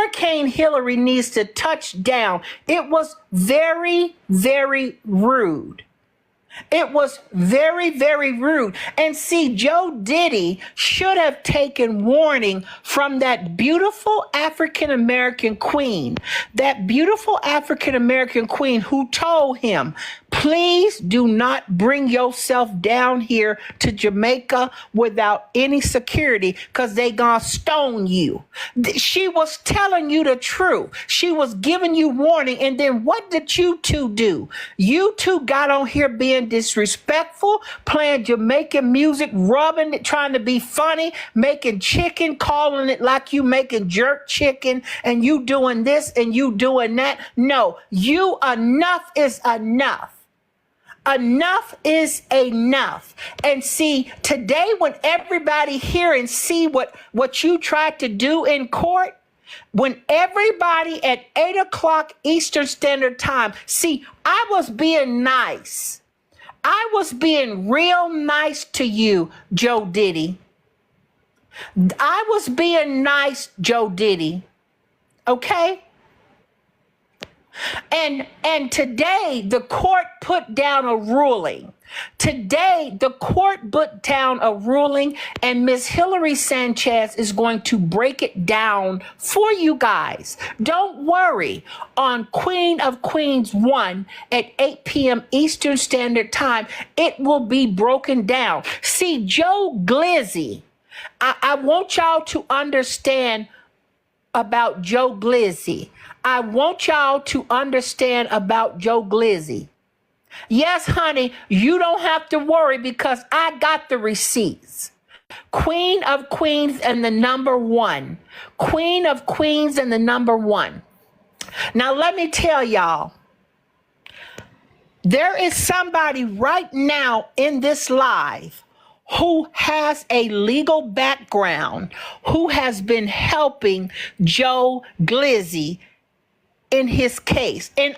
Hurricane Hillary needs to touch down. It was very, very rude. It was very, very rude. And see, Joe Diddy should have taken warning from that beautiful African-American queen, who told him, please do not bring yourself down here to Jamaica without any security because they gonna stone you. She was telling you the truth. She was giving you warning. And then what did you two do? You two got on here being disrespectful, playing Jamaican music, rubbing it, trying to be funny, making chicken, calling it like you making jerk chicken, and you doing this and you doing that. No, enough is enough. Enough is enough. And see, today when everybody hear and see what you tried to do in court, when everybody at 8 o'clock Eastern Standard Time, see, I was being nice. I was being real nice to you, Joe Diddy. I was being nice, Joe Diddy. Okay? And today the court put down a ruling. Today the court put down a ruling, and Ms. Hillary Sanchez is going to break it down for you guys. Don't worry. On Queen of Queens 1 at 8 p.m. Eastern Standard Time, it will be broken down. See, Joe Glizzy, I want y'all to understand about Joe Glizzy. I want y'all to understand about Joe Glizzy. Yes, honey, you don't have to worry because I got the receipts. Queen of Queens and the number 1. Queen of Queens and the number 1. Now, let me tell y'all, there is somebody right now in this live who has a legal background, who has been helping Joe Glizzy in his case. And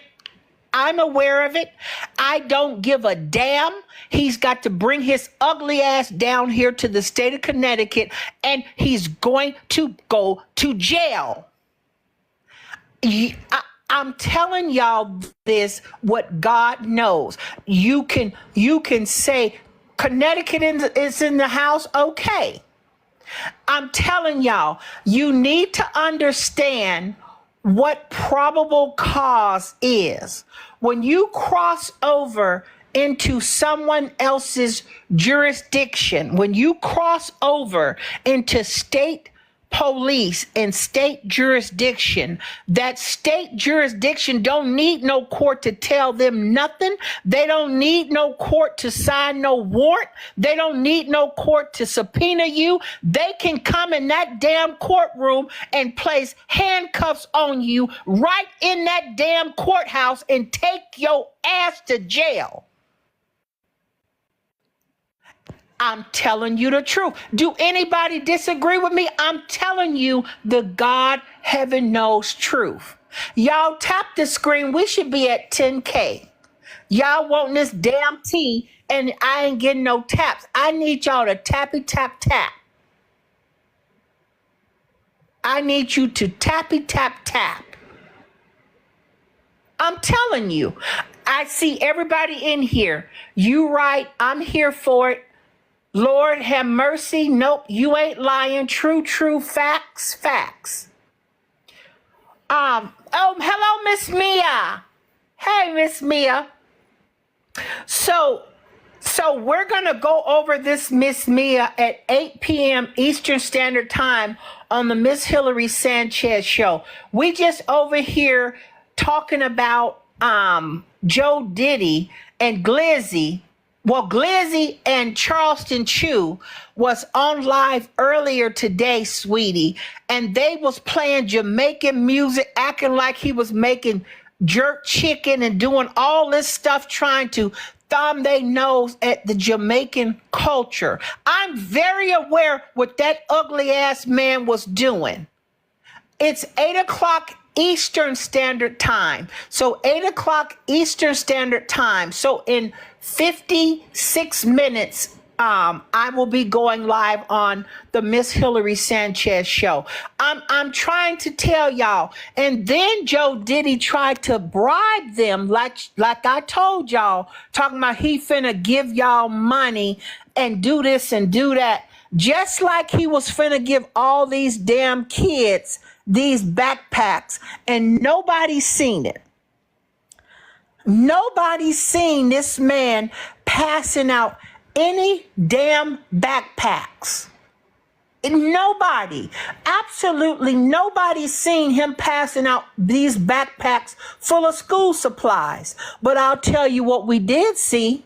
I'm aware of it. I don't give a damn. He's got to bring his ugly ass down here to the state of Connecticut, and he's going to go to jail. I'm telling y'all this, what God knows. You can say Connecticut is in the house. Okay. I'm telling y'all, you need to understand what probable cause is. When you cross over into someone else's jurisdiction, when you cross over into state police and state jurisdiction, that state jurisdiction don't need no court to tell them nothing. They don't need no court to sign no warrant. They don't need no court to subpoena you. They can come in that damn courtroom and place handcuffs on you right in that damn courthouse and take your ass to jail. I'm telling you the truth. Do anybody disagree with me? I'm telling you the God heaven knows truth. Y'all tap the screen. We should be at 10K. Y'all want this damn tea and I ain't getting no taps. I need y'all to tappy tap tap. I need you to tappy tap tap. I'm telling you. I see everybody in here. You right. I'm here for it. Lord have mercy. Nope, you ain't lying. True, facts. Hello, Miss Mia. Hey, Miss Mia. So we're gonna go over this, Miss Mia, at 8 p.m. Eastern Standard Time on the Miss Hillary Sanchez show. We just over here talking about Joe Diddy and Glizzy. Well, Glizzy and Charleston Chew was on live earlier today, sweetie, and they was playing Jamaican music, acting like he was making jerk chicken and doing all this stuff, trying to thumb their nose at the Jamaican culture. I'm very aware what that ugly ass man was doing. It's 8 o'clock Eastern Standard Time. So 8 o'clock Eastern Standard Time. So in 56 minutes, I will be going live on the Miss Hillary Sanchez show. I'm trying to tell y'all. And then Joe Diddy tried to bribe them, like I told y'all, talking about he finna give y'all money and do this and do that. Just like he was finna give all these damn kids these backpacks, and nobody's seen it. Nobody's seen this man passing out any damn backpacks. Nobody, absolutely nobody's seen him passing out these backpacks full of school supplies. But I'll tell you what we did see.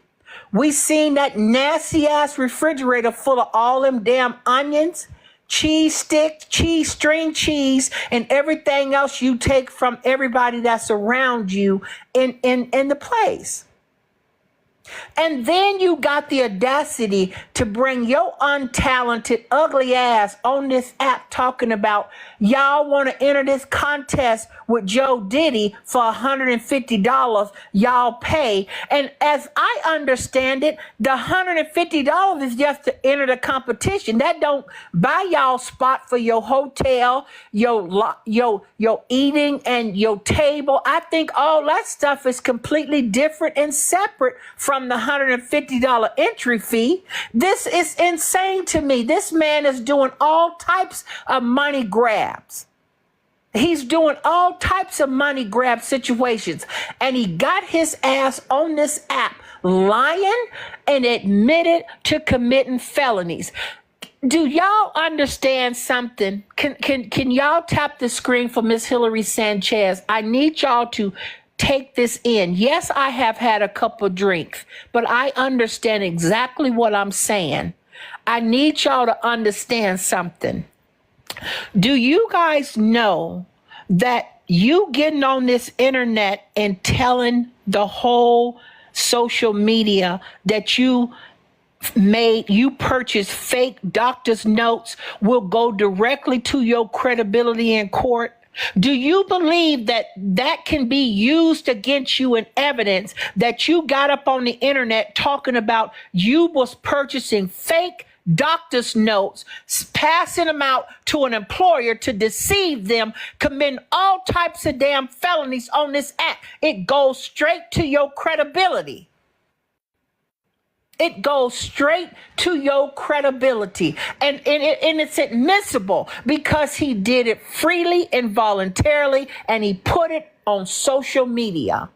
We seen that nasty ass refrigerator full of all them damn onions, cheese sticks, string cheese, and everything else you take from everybody that's around you in the place. And then you got the audacity to bring your untalented, ugly ass on this app talking about y'all want to enter this contest with Joe Diddy for $150. Y'all pay. And as I understand it, the $150 is just to enter the competition. That don't buy y'all spot for your hotel, your eating, and your table. I think all that stuff is completely different and separate from the $150 entry fee. This is insane to me. This man is doing all types of money grabs. He's doing all types of money grab situations. And he got his ass on this app lying and admitted to committing felonies. Do y'all understand something? Can y'all tap the screen for Ms. Hillary Sanchez? I need y'all to take this in. Yes, I have had a couple drinks, but I understand exactly what I'm saying. I need y'all to understand something. Do you guys know that you getting on this internet and telling the whole social media that you purchased fake doctor's notes will go directly to your credibility in court? Do you believe that that can be used against you in evidence that you got up on the internet talking about you was purchasing fake doctor's notes, passing them out to an employer to deceive them, committing all types of damn felonies on this app? It goes straight to your credibility. It goes straight to your credibility. And it's admissible because he did it freely and voluntarily, and he put it on social media.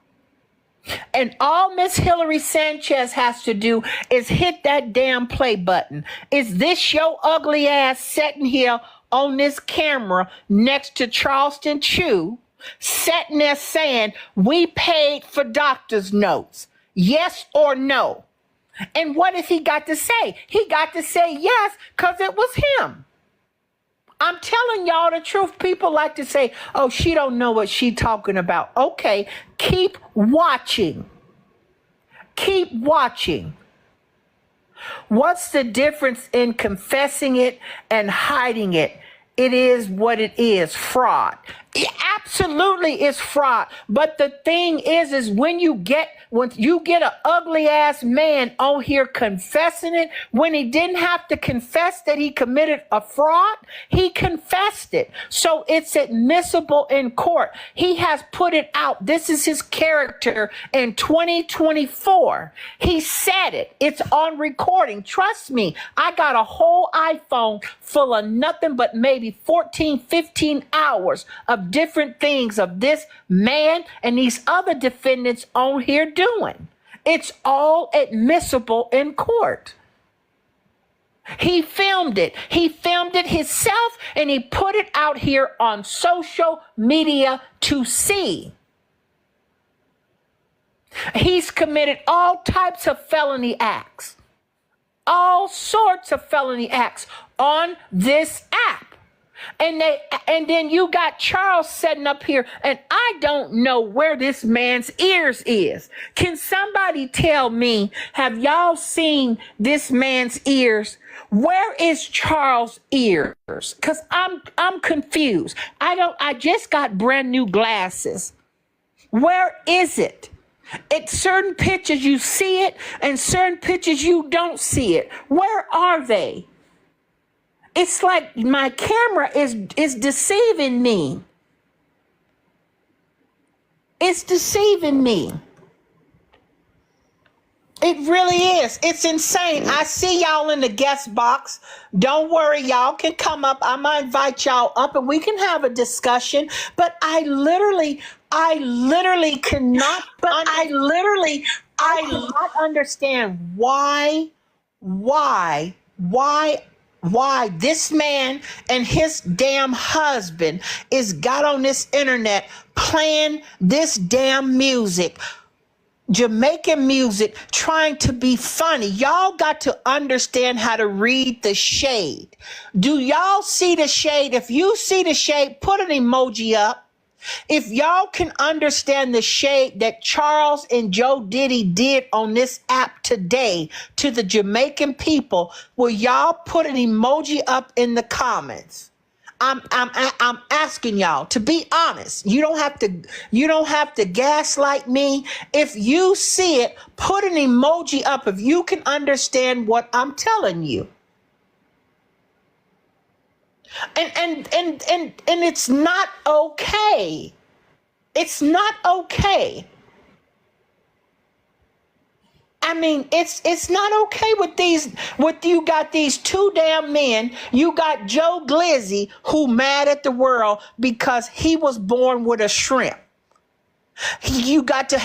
And all Miss Hillary Sanchez has to do is hit that damn play button. Is this your ugly ass sitting here on this camera next to Charleston Chew, sitting there saying, we paid for doctor's notes? Yes or no? And what has he got to say? He got to say yes because it was him. I'm telling y'all the truth. People like to say, oh, she don't know what she talking about. Okay, keep watching. Keep watching. What's the difference in confessing it and hiding it? It is what it is, fraud. It absolutely is fraud. But the thing is when you get an ugly ass man on here confessing it, when he didn't have to confess that he committed a fraud, he confessed it. So it's admissible in court. He has put it out. This is his character in 2024. He said it. It's on recording. Trust me, I got a whole iPhone full of nothing but maybe 14, 15 hours of different things of this man and these other defendants on here doing. It's all admissible in court. He filmed it. He filmed it himself and he put it out here on social media to see. He's committed all types of felony acts, all sorts of felony acts on this app. And then you got Charles sitting up here, and I don't know where this man's ears is. Can somebody tell me, have y'all seen this man's ears? Where is Charles' ears? Because I'm confused. I just got brand new glasses. Where is it? It's certain pictures you see it, and certain pictures you don't see it. Where are they? It's like my camera is deceiving me. It's deceiving me. It really is. It's insane. I see y'all in the guest box. Don't worry, y'all can come up. I might invite y'all up and we can have a discussion. But I literally cannot, I cannot understand why this man and his damn husband is got on this internet playing this damn music. Jamaican music, trying to be funny. Y'all got to understand how to read the shade. Do y'all see the shade? If you see the shade, put an emoji up. If y'all can understand the shade that Charles and Joe Diddy did on this app today to the Jamaican people, will y'all put an emoji up in the comments? I'm asking y'all to be honest. You don't have to gaslight me. If you see it, put an emoji up if you can understand what I'm telling you. And it's not okay. It's not okay. I mean, it's not okay with you got these two damn men. You got Joe Glizzy who mad at the world because he was born with a shrimp. You got to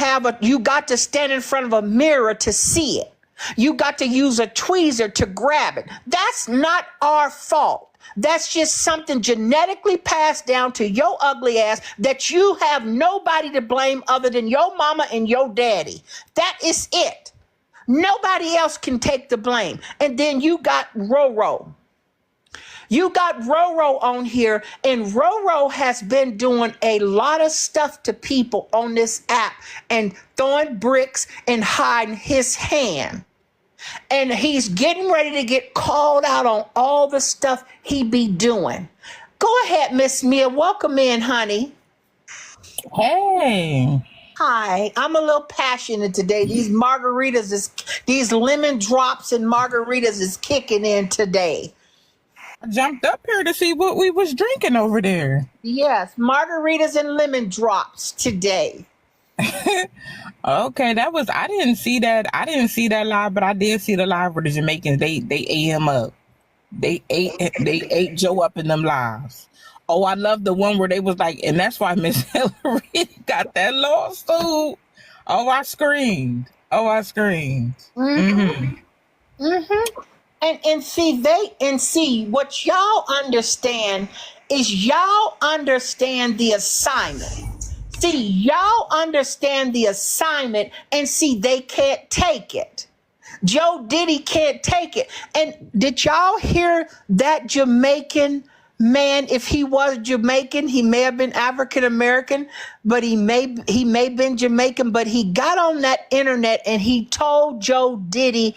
stand in front of a mirror to see it. You got to use a tweezer to grab it. That's not our fault. That's just something genetically passed down to your ugly ass that you have nobody to blame other than your mama and your daddy. That is it. Nobody else can take the blame. And then you got Roro. You got Roro on here, and Roro has been doing a lot of stuff to people on this app and throwing bricks and hiding his hand. And he's getting ready to get called out on all the stuff he be doing. Go ahead, Miss Mia. Welcome in, honey. Hey. Hi, I'm a little passionate today. These lemon drops and margaritas is kicking in today. I jumped up here to see what we was drinking over there. Yes, margaritas and lemon drops today. Okay, I didn't see that live, but I did see the live where the Jamaicans they ate him up. They ate Joe up in them lives. Oh, I love the one where they was like, and that's why Miss Hillary got that lawsuit. Oh, I screamed. Mm-hmm. Mm-hmm. And see what y'all understand is y'all understand the assignment. See, y'all understand the assignment and see they can't take it. Joe Diddy can't take it. And did y'all hear that Jamaican man? If he was Jamaican, he may have been African American, but he may been Jamaican, but he got on that internet and he told Joe Diddy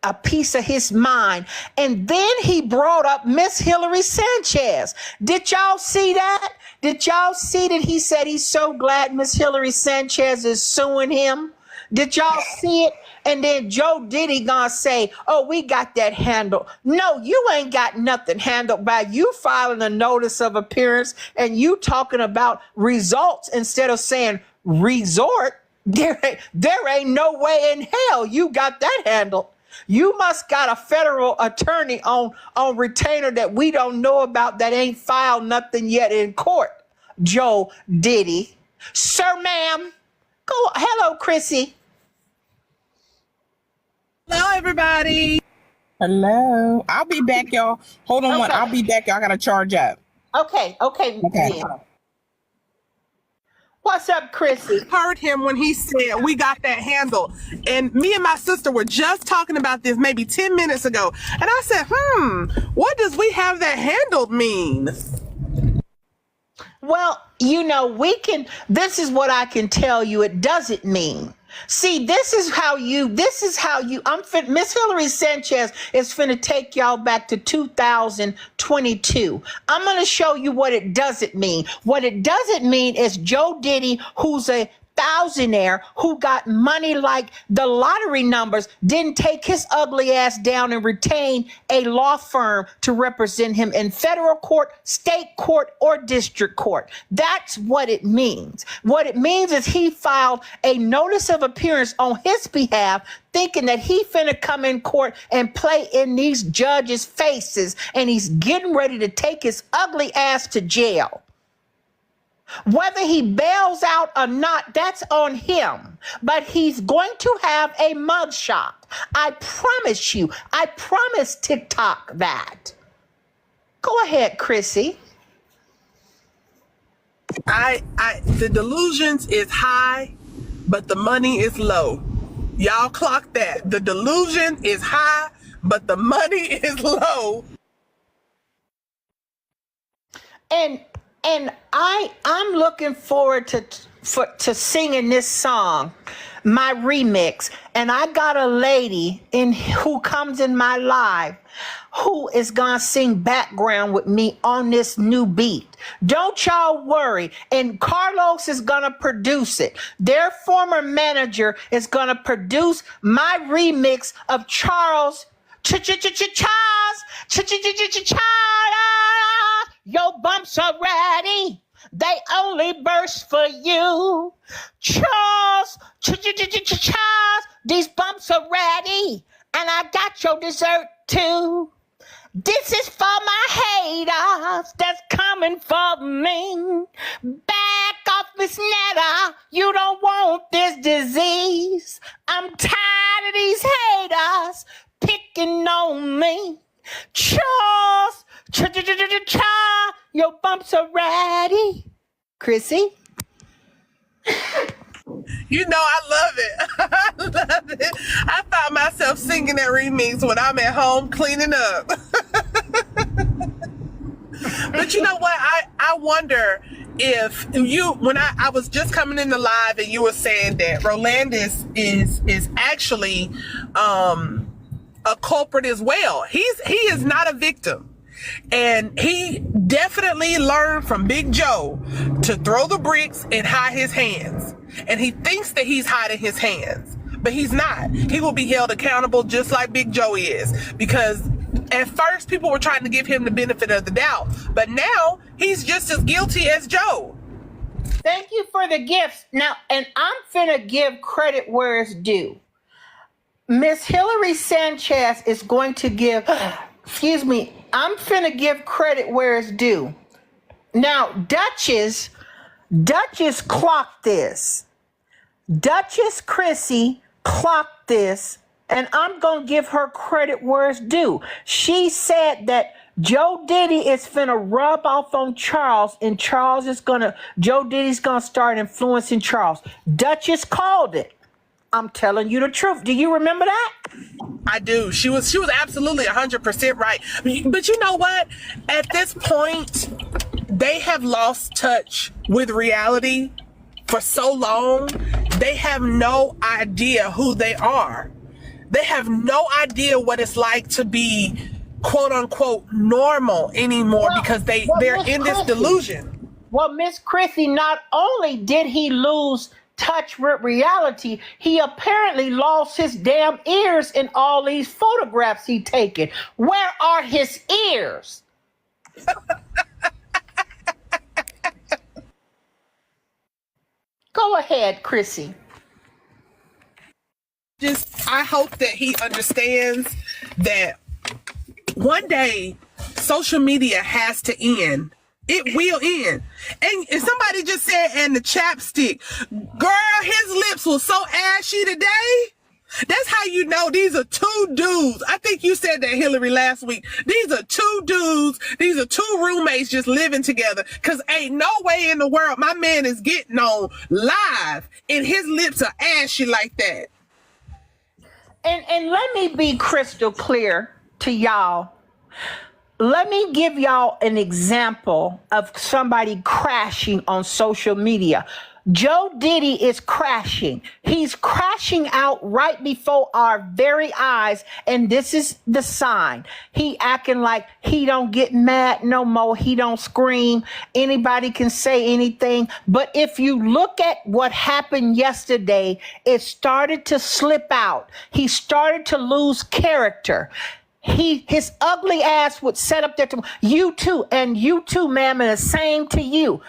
a piece of his mind. And then he brought up Miss Hillary Sanchez. Did y'all see that? Did y'all see that he said he's so glad Miss Hillary Sanchez is suing him? Did y'all see it? And then Joe Diddy gonna say, oh, we got that handled. No, you ain't got nothing handled by you filing a notice of appearance and you talking about results instead of saying resort. There ain't no way in hell you got that handled. You must got a federal attorney on retainer that we don't know about that ain't filed nothing yet in court. Joe Diddy. Sir, ma'am. Hello, Chrissy. Hello, everybody. Hello. I'll be back, y'all. Hold on one. I'll be back, y'all. I gotta charge up. Okay. What's up, Chrissy? Heard him when he said we got that handled. And me and my sister were just talking about this maybe 10 minutes ago. And I said, what does we have that handled mean? Well, this is what I can tell you it doesn't mean. See, Miss Hillary Sanchez is finna take y'all back to 2022. I'm gonna show you what it doesn't mean. What it doesn't mean is Joe Diddy, who's a thousandaire who got money like the lottery numbers didn't take his ugly ass down and retain a law firm to represent him in federal court, state court, or district court. That's what it means. What it means is he filed a notice of appearance on his behalf, thinking that he finna come in court and play in these judges' faces, and he's getting ready to take his ugly ass to jail. Whether he bails out or not, that's on him. But he's going to have a mugshot. I promise you. I promise TikTok that. Go ahead, Chrissy. The delusions is high, but the money is low. Y'all clock that. The delusion is high, but the money is low. And I'm looking forward to singing this song, my remix. And I got a lady who comes in my live who is gonna sing background with me on this new beat. Don't y'all worry. And Carlos is gonna produce it. Their former manager is gonna produce my remix of Charles. Your bumps are ready. They only burst for you. Charles, Charles, these bumps are ready. And I got your dessert too. This is for my haters that's coming for me. Back off, Miss Netta. You don't want this disease. I'm tired of these haters picking on me. Charles, your bumps are ready. Chrissy? You know, I love it. I love it. I found myself singing that remix when I'm at home cleaning up. But you know what? I wonder if when I was just coming in the live and you were saying that Rolandis is actually a culprit as well. He is not a victim. And he definitely learned from Big Joe to throw the bricks and hide his hands. And he thinks that he's hiding his hands, but he's not. He will be held accountable just like Big Joe is, because at first people were trying to give him the benefit of the doubt, but now he's just as guilty as Joe. Thank you for the gifts. Now, and I'm finna give credit where it's due. Miss Hillary Sanchez is going to give, I'm finna give credit where it's due. Now, Duchess clocked this. Duchess Chrissy clocked this, and I'm gonna give her credit where it's due. She said that Joe Diddy is finna rub off on Charles, and Joe Diddy's gonna start influencing Charles. Duchess called it. I'm telling you the truth. Do you remember that? I do. She was absolutely 100% right. But you know what? At this point, they have lost touch with reality for so long. They have no idea who they are. They have no idea what it's like to be quote unquote normal anymore, because they're in this delusion. Well, Miss Chrissy, not only did he lose touch with reality, he apparently lost his damn ears in all these photographs he taken. Where are his ears? Go ahead, Chrissy. I hope that he understands that one day social media has to end. It will end. And somebody just said, and the chapstick. Girl, his lips were so ashy today. That's how you know these are two dudes. I think you said that, Hillary, last week. These are two dudes. These are two roommates just living together. Because ain't no way in the world my man is getting on live and his lips are ashy like that. And let me be crystal clear to y'all. Let me give y'all an example of somebody crashing on social media. Joe Diddy is crashing. He's crashing out right before our very eyes. And this is the sign. He acting like he don't get mad no more. He don't scream. Anybody can say anything. But if you look at what happened yesterday, it started to slip out. He started to lose character. His ugly ass would set up there to you too, and you too, ma'am, and the same to you.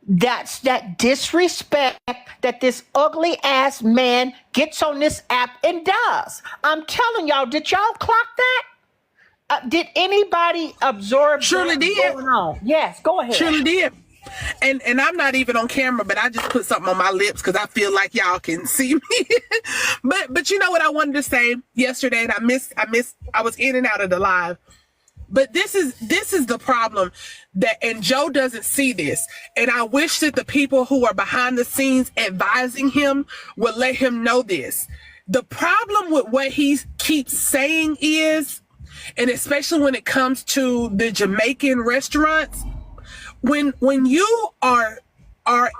That's that disrespect that this ugly ass man gets on this app and does. I'm telling y'all, did y'all clock that? Did anybody absorb Surely what's did. going on? Yes, go ahead. Surely did. And I'm not even on camera, but I just put something on my lips because I feel like y'all can see me. but you know what I wanted to say yesterday, and I was in and out of the live. But this is the problem and Joe doesn't see this. And I wish that the people who are behind the scenes advising him would let him know this. The problem with what he keeps saying is, and especially when it comes to the Jamaican restaurants, when you are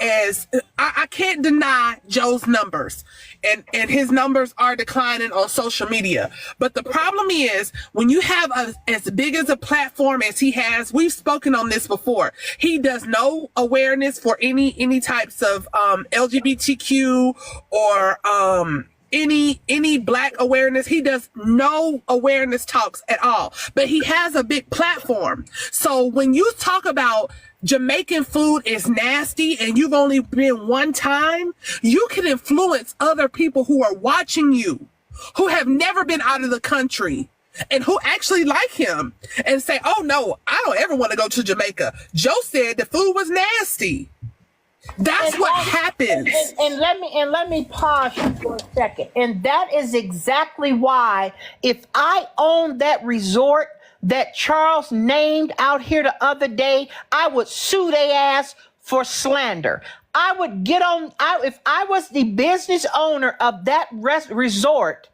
as I can't deny Joe's numbers and his numbers are declining on social media. But the problem is when you have as big as a platform as he has, we've spoken on this before. He does no awareness for any types of LGBTQ or any black awareness. He does no awareness talks at all, but he has a big platform. So when you talk about Jamaican food is nasty and you've only been one time, you can influence other people who are watching you, who have never been out of the country and who actually like him and say, oh no, I don't ever want to go to Jamaica. Joe said the food was nasty. That's what happens. And let me pause you for a second. And that is exactly why if I owned that resort that Charles named out here the other day, I would sue their ass for slander. I would if I was the business owner of that resort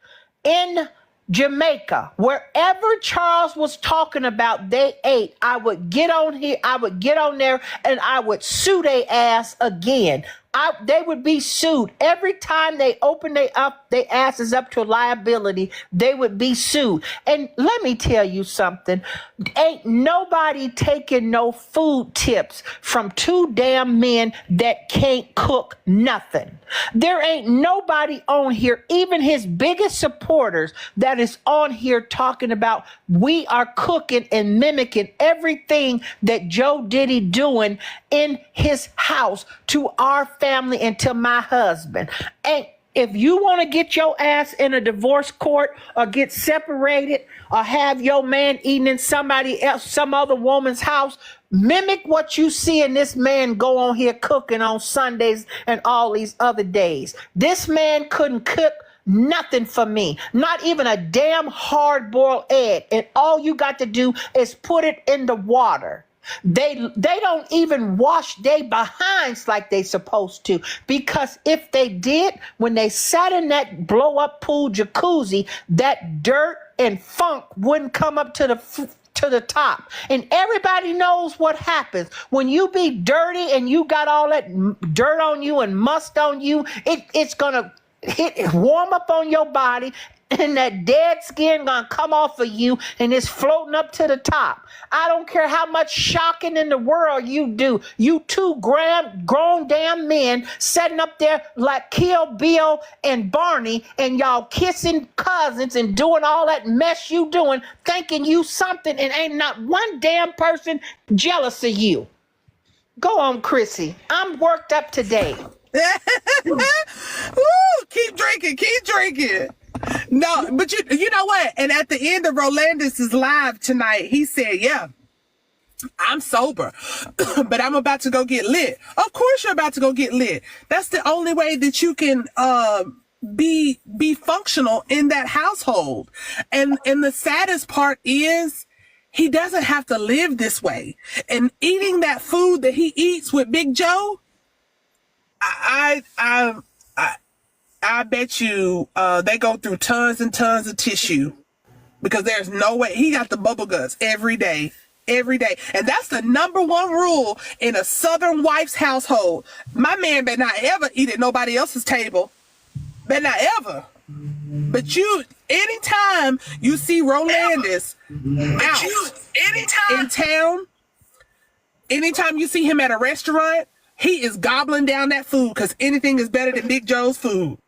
in Jamaica, wherever Charles was talking about they ate, I would get on there and I would sue their ass again. They would be sued every time they open their asses up to liability. They would be sued. And let me tell you something. Ain't nobody taking no food tips from two damn men that can't cook nothing. There ain't nobody on here, even his biggest supporters, that is on here talking about we are cooking and mimicking everything that Joe Diddy doing in his house to our family and to my husband. And if you want to get your ass in a divorce court or get separated or have your man eating in somebody else, some other woman's house, mimic what you see in this man go on here cooking on Sundays and all these other days. This man couldn't cook nothing for me, not even a damn hard-boiled egg. And all you got to do is put it in the water. They don't even wash their behinds like they supposed to, because if they did, when they sat in that blow up pool jacuzzi, that dirt and funk wouldn't come up to the top. And everybody knows what happens when you be dirty and you got all that dirt on you and must on you. It's gonna warm up on your body, and that dead skin gonna come off of you and it's floating up to the top. I don't care how much shocking in the world you do. You two grown damn men sitting up there like Kill Bill and Barney, and y'all kissing cousins and doing all that mess you doing, thinking you something, and ain't not one damn person jealous of you. Go on, Chrissy. I'm worked up today. Ooh, keep drinking. No, but you know what? And at the end of Rolandis's live tonight, he said, yeah, I'm sober, but I'm about to go get lit. Of course you're about to go get lit. That's the only way that you can be functional in that household. And the saddest part is he doesn't have to live this way. And eating that food that he eats with Big Joe, I bet you they go through tons and tons of tissue, because there's no way. He got the bubble guts every day. every day. And that's the number one rule in a Southern wife's household. My man better not ever eat at nobody else's table. Better not ever. But anytime you see Rolandis out in town, anytime you see him at a restaurant, he is gobbling down that food because anything is better than Big Joe's food.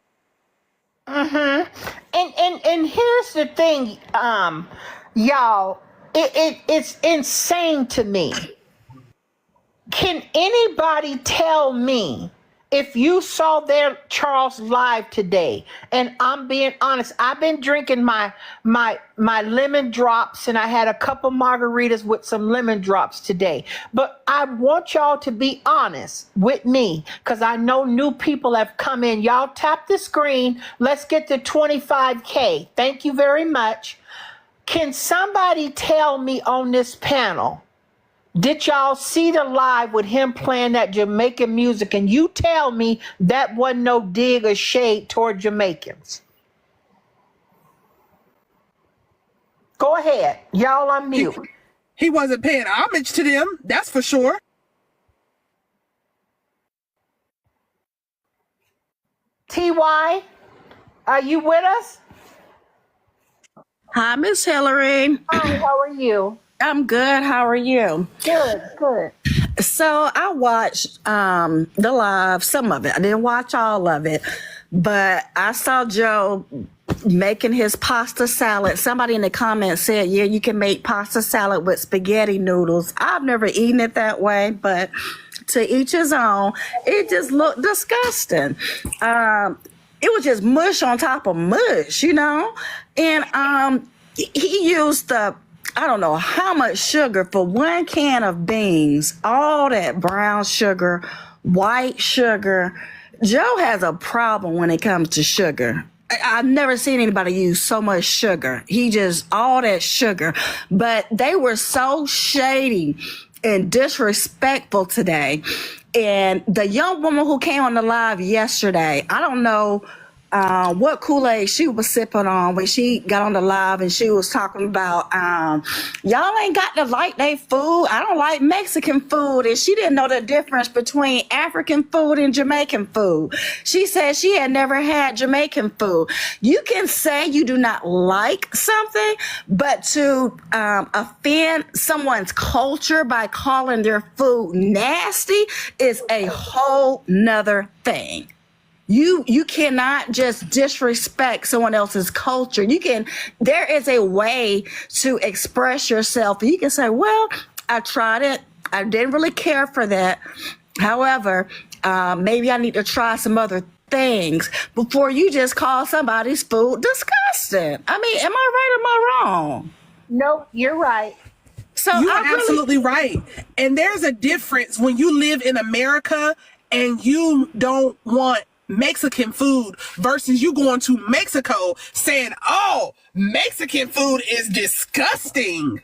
And here's the thing, y'all, it's insane to me. Can anybody tell me if you saw their Charles live today? And I'm being honest, I've been drinking my lemon drops, and I had a couple margaritas with some lemon drops today. But I want y'all to be honest with me, because I know new people have come in. Y'all tap the screen. Let's get to 25K. Thank you very much. Can somebody tell me on this panel, did y'all see the live with him playing that Jamaican music? And you tell me that wasn't no dig or shade toward Jamaicans. Go ahead. Y'all on mute. He wasn't paying homage to them, that's for sure. TY, are you with us? Hi, Miss Hillary. Hi, how are you? I'm good. How are you? Good. So I watched the live, some of it. I didn't watch all of it, but I saw Joe making his pasta salad. Somebody in the comments said, yeah, you can make pasta salad with spaghetti noodles. I've never eaten it that way, but to each his own. It just looked disgusting. It was just mush on top of mush, you know? And he used I don't know how much sugar for one can of beans, all that brown sugar, white sugar. Joe has a problem when it comes to sugar. I've never seen anybody use so much sugar. He just, all that sugar. But they were so shady and disrespectful today. And the young woman who came on the live yesterday, I don't know what Kool-Aid she was sipping on when she got on the live, and she was talking about y'all ain't got to like they food. I don't like Mexican food. And she didn't know the difference between African food and Jamaican food. She said she had never had Jamaican food. You can say you do not like something, but to offend someone's culture by calling their food nasty is a whole nother thing. You cannot just disrespect someone else's culture. There is a way to express yourself. You can say, well, I tried it. I didn't really care for that. However, maybe I need to try some other things before you just call somebody's food disgusting. I mean, am I right or am I wrong? No, you're right. So you're absolutely right. And there's a difference when you live in America and you don't want Mexican food versus you going to Mexico saying, oh, Mexican food is disgusting.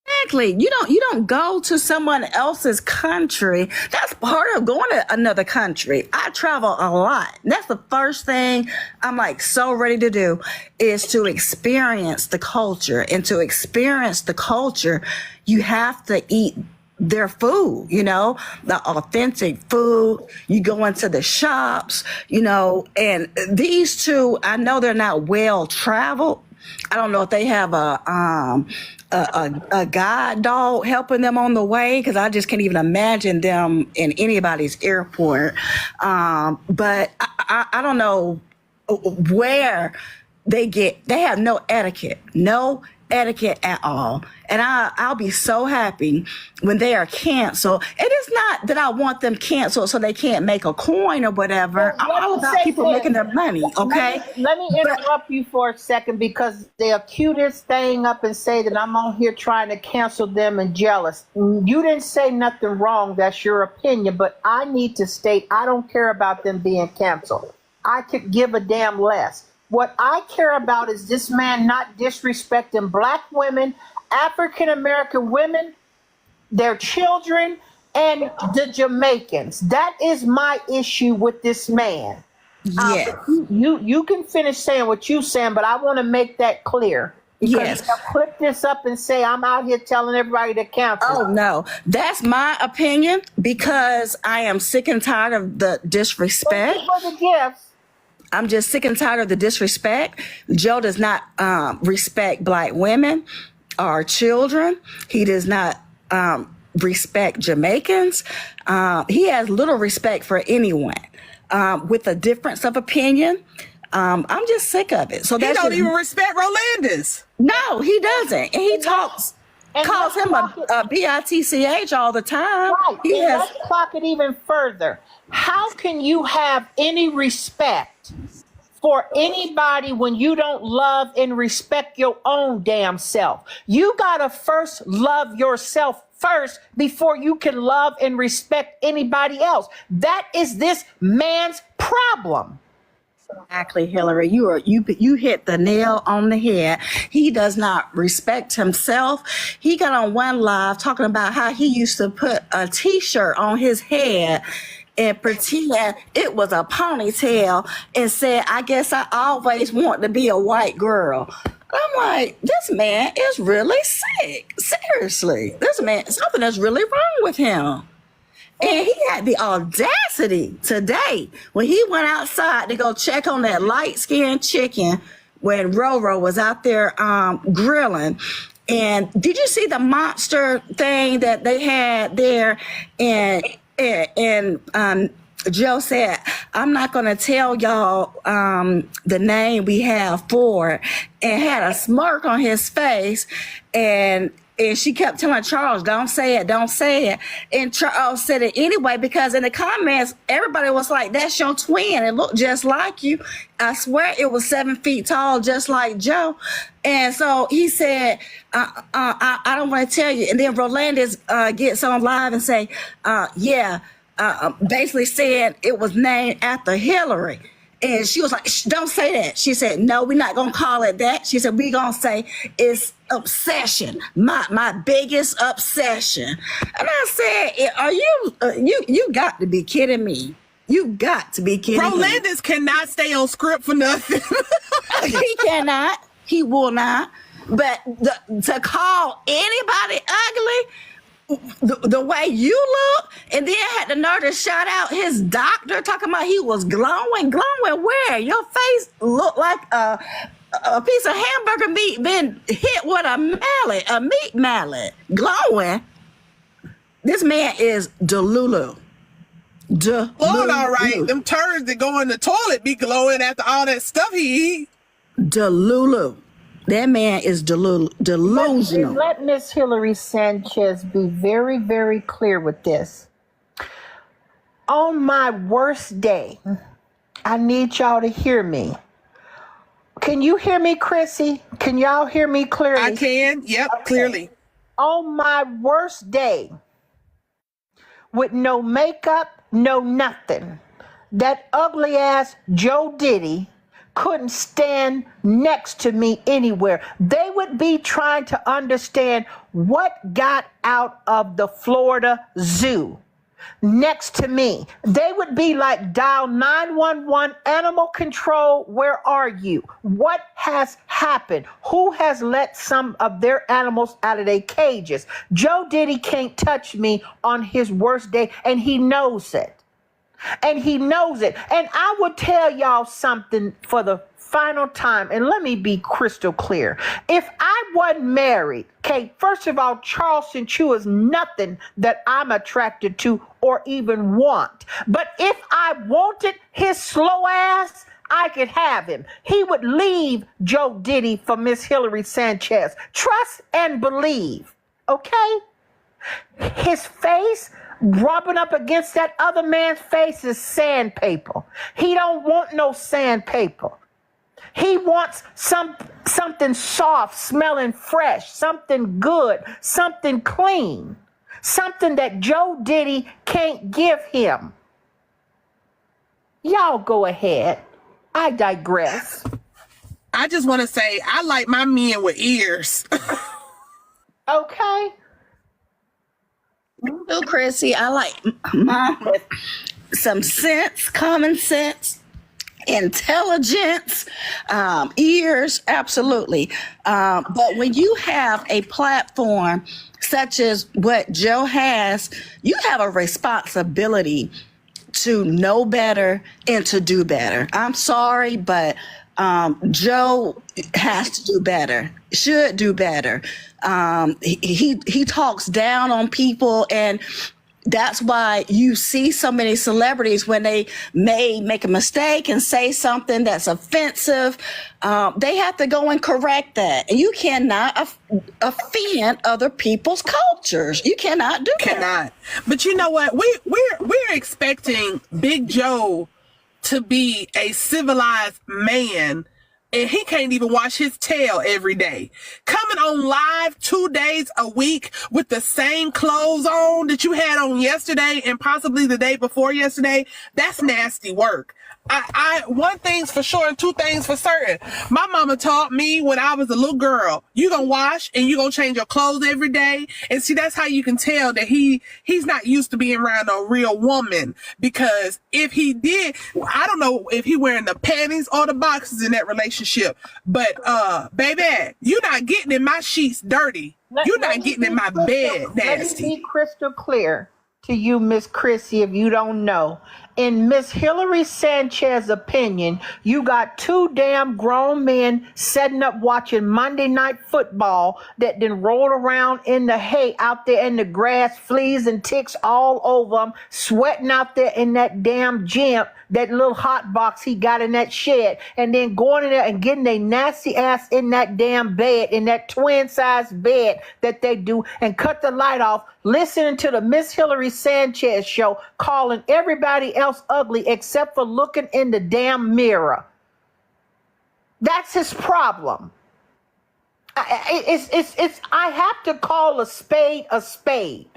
Exactly. You don't go to someone else's country. That's part of going to another country. I travel a lot. That's the first thing I'm like so ready to do is to experience the culture. And to experience the culture, you have to eat their food, you know, the authentic food. You go into the shops, you know, and these two, I know they're not well traveled. I don't know if they have a guide dog helping them on the way, because I just can't even imagine them in anybody's airport. But I don't know where they have no etiquette at all. And I'll be so happy when they are canceled. It is not that I want them canceled so they can't make a coin or whatever. I'm all about people making their money, okay? Let me interrupt you for a second, because they'll cue this thing up and say that I'm on here trying to cancel them and jealous. You didn't say nothing wrong. That's your opinion. But I need to state, I don't care about them being canceled. I could give a damn less. What I care about is this man not disrespecting Black women, African-American women, their children, and the Jamaicans. That is my issue with this man. Yeah. You can finish saying what you're saying, but I want to make that clear. Yes. Clip this up and say, I'm out here telling everybody to cancel. Oh no, that's my opinion because I am sick and tired of the disrespect. For the gifts. I'm just sick and tired of the disrespect. Joe does not respect Black women or children. He does not respect Jamaicans. He has little respect for anyone with a difference of opinion. I'm just sick of it. So He don't even respect Rolandis. No, he doesn't. And he calls him a bitch all the time. Right. He And has. let's clock it even further. How can you have any respect for anybody when you don't love and respect your own damn self? You gotta first love yourself first before you can love and respect anybody else. That is this man's problem. Exactly, Hillary. You hit the nail on the head. He does not respect himself. He got on one live talking about how he used to put a t-shirt on his head and pretend it was a ponytail and said, I guess I always want to be a white girl. I'm like, this man is really sick. Seriously. This man, something is really wrong with him. And he had the audacity today when he went outside to go check on that light-skinned chicken when Roro was out there grilling. And did you see the monster thing that they had there? And Joe said, I'm not going to tell y'all the name we have for it, and had a smirk on his face. And she kept telling Charles, don't say it, don't say it. And Charles said it anyway, because in the comments, everybody was like, that's your twin. It looked just like you. I swear it was 7 feet tall, just like Joe. And so he said, I don't want to tell you. And then Rolandis gets on live and say, basically saying it was named after Hillary. And she was like, don't say that. She said, no, we're not going to call it that. She said, we're going to say it's obsession, my biggest obsession. And I said, are you got to be kidding me. You got to be kidding me. Rolandis cannot stay on script for nothing. He cannot. He will not. But to call anybody ugly the way you look, and then had the nerve to shout out his doctor talking about he was glowing where? Your face looked like a piece of hamburger meat been hit with a meat mallet. Glowing. This man is Delulu. Lord, all right. Them turds that go in the toilet be glowing after all that stuff he eat. Delulu. That man is delusional. Let Miss Hillary Sanchez be very, very clear with this. On my worst day, I need y'all to hear me. Can you hear me, Chrissy? Can y'all hear me clearly? I can. Yep, okay. Clearly. On my worst day, with no makeup, no nothing, that ugly ass Joe Diddy couldn't stand next to me anywhere. They would be trying to understand what got out of the Florida Zoo next to me. They would be like, dial 911, animal control, where are you? What has happened? Who has let some of their animals out of their cages? Joe Diddy can't touch me on his worst day, and he knows it. And he knows it. And I would tell y'all something for the final time, and let me be crystal clear. If I wasn't married, okay, first of all, Charleston Chew is nothing that I'm attracted to or even want. But if I wanted his slow ass, I could have him. He would leave Joe Diddy for Miss Hillary Sanchez. Trust and believe, okay? His face rubbing up against that other man's face is sandpaper. He don't want no sandpaper. He wants something soft, smelling fresh, something good, something clean, something that Joe Diddy can't give him. Y'all go ahead. I digress. I just want to say, I like my men with ears. Okay. Oh, Chrissy, I like mine with some sense, common sense, intelligence, ears, absolutely. But when you have a platform such as what Joe has, you have a responsibility to know better and to do better. I'm sorry, but Joe has to do better, should do better. He talks down on people, and that's why you see so many celebrities when they may make a mistake and say something that's offensive, they have to go and correct that. And you cannot offend other people's cultures. You cannot do that. Cannot. But you know what? We're expecting Big Joe to be a civilized man, and he can't even wash his tail every day. Coming on live 2 days a week with the same clothes on that you had on yesterday and possibly the day before yesterday, that's nasty work. One thing's for sure and two things for certain. My mama taught me when I was a little girl, you gonna wash and you gonna change your clothes every day. And see, that's how you can tell that he's not used to being around a real woman. Because if he did, I don't know if he wearing the panties or the boxes in that relationship. But baby, you're not getting in my sheets dirty. You're not getting in my bed nasty. Let me be crystal clear to you, Miss Chrissy, if you don't know. In Miss Hillary Sanchez's opinion, you got two damn grown men setting up watching Monday Night Football that then roll around in the hay out there in the grass, fleas and ticks all over them, sweating out there in that damn gym, that little hot box he got in that shed, and then going in there and getting their nasty ass in that damn bed, in that twin-sized bed that they do, and cut the light off, listening to the Miss Hillary Sanchez show, calling everybody else ugly except for looking in the damn mirror. That's his problem. I have to call a spade a spade.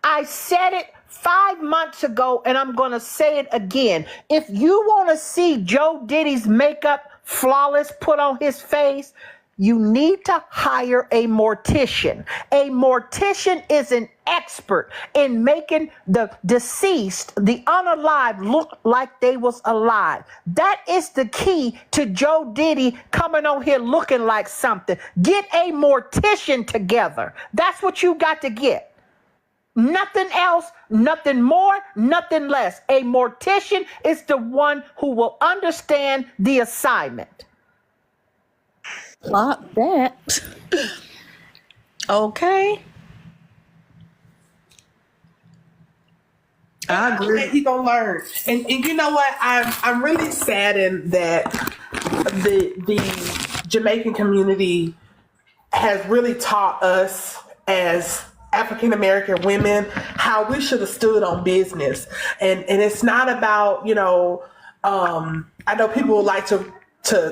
I said it 5 months ago, and I'm going to say it again. If you want to see Joe Diddy's makeup flawless put on his face, you need to hire a mortician. A mortician is an expert in making the deceased, the unalive, look like they was alive. That is the key to Joe Diddy coming on here looking like something. Get a mortician together. That's what you got to get. Nothing else, nothing more, nothing less. A mortician is the one who will understand the assignment. Lock that. Okay. I agree. He gonna learn, and you know what? I'm really saddened that the Jamaican community has really taught us as African American women how we should have stood on business, and it's not about, you know, I know people would like to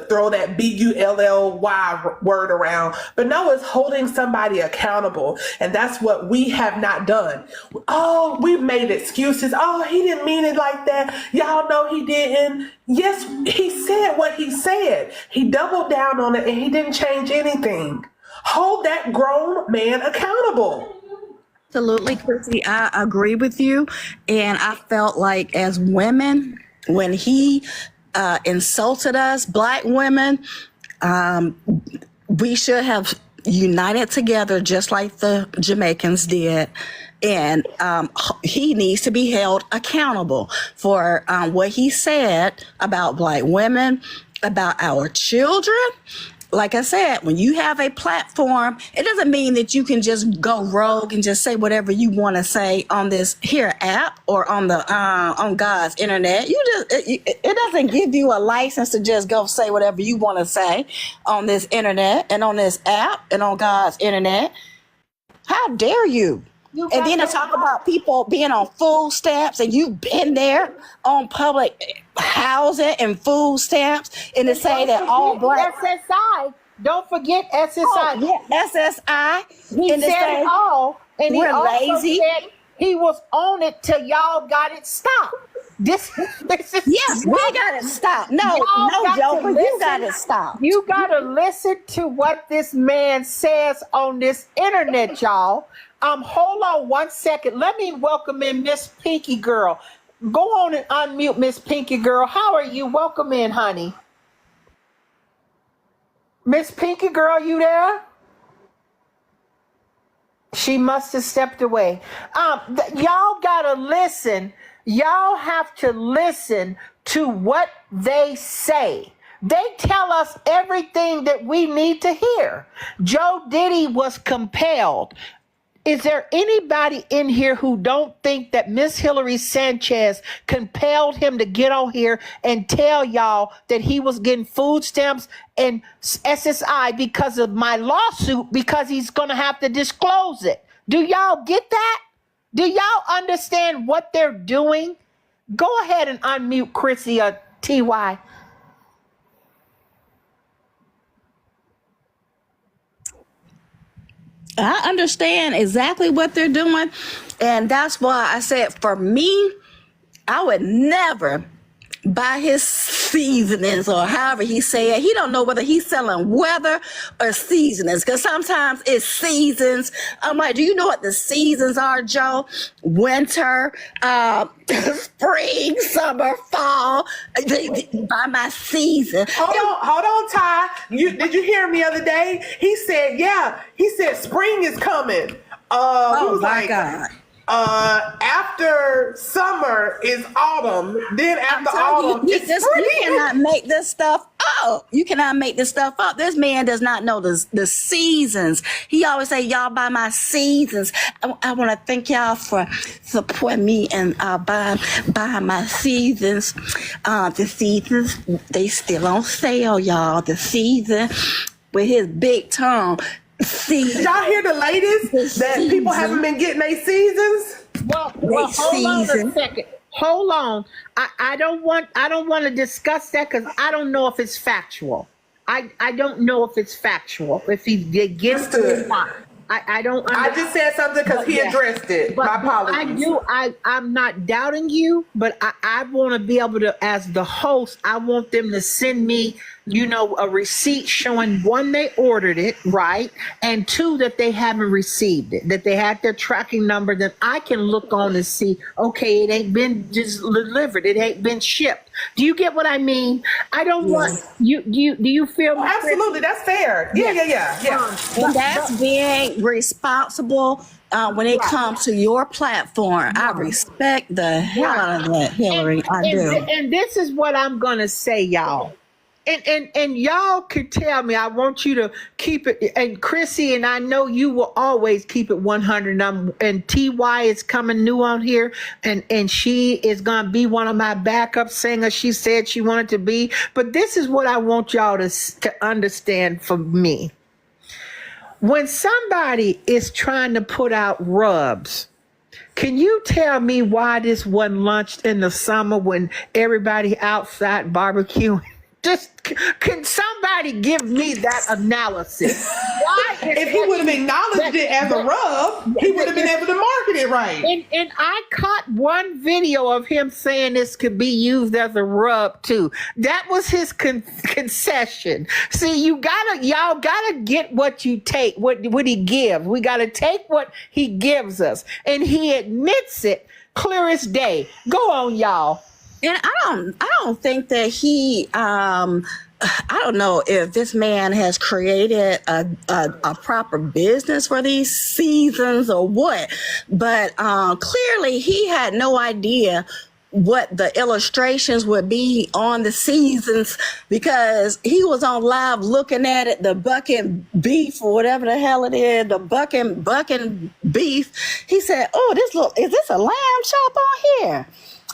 throw that B-U-L-L-Y word around, but no, it's holding somebody accountable, and that's what we have not done. Oh, we've made excuses. Oh, he didn't mean it like that. Y'all know he didn't. Yes, he said what he said. He doubled down on it, and he didn't change anything. Hold that grown man accountable. Absolutely, Chrissy. I agree with you. And I felt like as women, when he insulted us, Black women, we should have united together just like the Jamaicans did. And he needs to be held accountable for what he said about Black women, about our children. Like I said, when you have a platform, it doesn't mean that you can just go rogue and just say whatever you want to say on this here app or on the on God's internet. It doesn't give you a license to just go say whatever you want to say on this internet and on this app and on God's internet. How dare you? And then to talk about people being on food stamps, and you've been there on public housing and food stamps, and to say that all Black SSI. Don't forget SSI. Oh, yeah, SSI. He and said it all, and he we're also lazy. said he was on it till y'all got it stopped. This is Yes, we gotta stop. No, got to Joker, you listen. gotta stop. You gotta listen to what this man says on this internet, y'all. Hold on one second. Let me welcome in Miss Pinky Girl. Go on and unmute Miss Pinky Girl. How are you? Welcome in, honey. Miss Pinky Girl, you there? She must have stepped away. Y'all gotta listen. Y'all have to listen to what they say. They tell us everything that we need to hear. Joe Diddy was compelled. Is there anybody in here who don't think that Miss Hillary Sanchez compelled him to get on here and tell y'all that he was getting food stamps and SSI because of my lawsuit, because he's going to have to disclose it? Do y'all get that? Do y'all understand what they're doing? Go ahead and unmute Chrissy or TY. I understand exactly what they're doing. And that's why I said, for me, I would never buy his seasonings or however he say it. He don't know whether he's selling weather or seasonings, because sometimes it's seasons. I'm like, do you know what the seasons are, Joe? Winter, spring, summer, fall. By my season. Hold on, Ty. Did you hear him the other day? He said, yeah. He said spring is coming. He was my like, God. After summer is autumn. Then after autumn, You it's spring. cannot make this stuff up. You cannot make this stuff up. This man does not know the seasons. He always say, y'all buy my seasons. I want to thank y'all for supporting me and buy my seasons. The seasons, they still on sale, y'all. The season with his big tongue. Did y'all hear the latest that people haven't been getting their seasons? Well, hold on a second. Hold on. I don't want to discuss that because I don't know if it's factual. I don't know if it's factual. If he gets to it, I don't. I just said something because he addressed it. My apologies. I'm not doubting you, but I want to be able to, as the host, I want them to send me, a receipt showing, one, they ordered it, right? And two, that they haven't received it, that they had their tracking number, that I can look on and see, okay, it ain't been just delivered. It ain't been shipped. Do you get what I mean? I don't want you. Do you feel me? Absolutely, that's fair. Yeah. And that's being responsible when it comes to your platform. I respect the hell out of that, Hillary. I do. And this is what I'm gonna say, y'all. And y'all could tell me. I want you to keep it. And Chrissy, and I know you will always keep it 100. And TY is coming new on here, and she is gonna be one of my backup singers. She said she wanted to be. But this is what I want y'all to understand from me. When somebody is trying to put out rubs, can you tell me why this wasn't launched in the summer when everybody outside barbecuing? Just can somebody give me that analysis? Why? If he would have acknowledged it as a rub, he would have been able to market it right. And I caught one video of him saying this could be used as a rub too. That was his concession. See, y'all gotta get what you take, what he gives. We gotta take what he gives us, and he admits it clear as day. Go on, y'all. And I don't think that he I don't know if this man has created a proper business for these seasons or what, but clearly he had no idea what the illustrations would be on the seasons, because he was on live looking at it, the bucking beef or whatever the hell it is, the bucking beef. He said, "Oh, is this a lamb chop on here?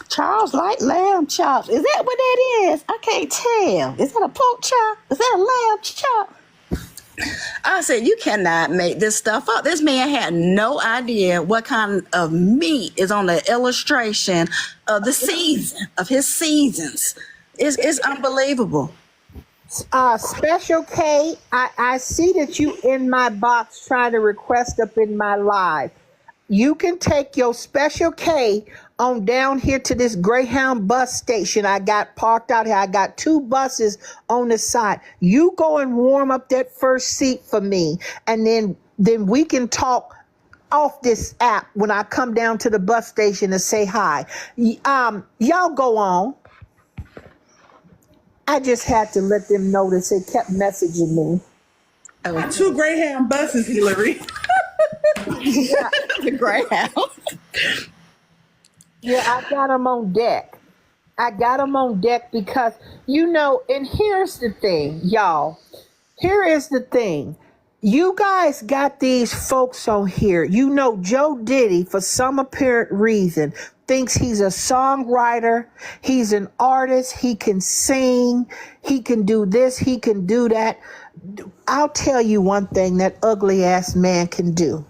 Charles like lamb chops. Is that what that is? I can't tell. Is that a pork chop? Is that a lamb chop?" I said, you cannot make this stuff up. This man had no idea what kind of meat is on the illustration of the season, of his seasons. It's unbelievable. Special K, I see that you in my box trying to request up in my live. You can take your Special K on down here to this Greyhound bus station I got parked out here. I got 2 buses on the side. You go and warm up that first seat for me, and then we can talk off this app when I come down to the bus station to say hi. Y'all go on. I just had to let them know that they kept messaging me. Got 2 Greyhound buses, Hillary. The Greyhound. Yeah, I got them on deck. I got them on deck because, and here's the thing, y'all. Here is the thing. You guys got these folks on here. Joe Diddy, for some apparent reason, thinks he's a songwriter. He's an artist. He can sing. He can do this. He can do that. I'll tell you one thing that ugly ass man can do.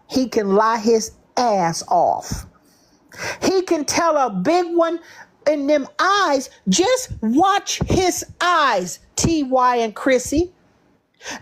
He can lie his ass off. He can tell a big one in them eyes. Just watch his eyes, T.Y. and Chrissy.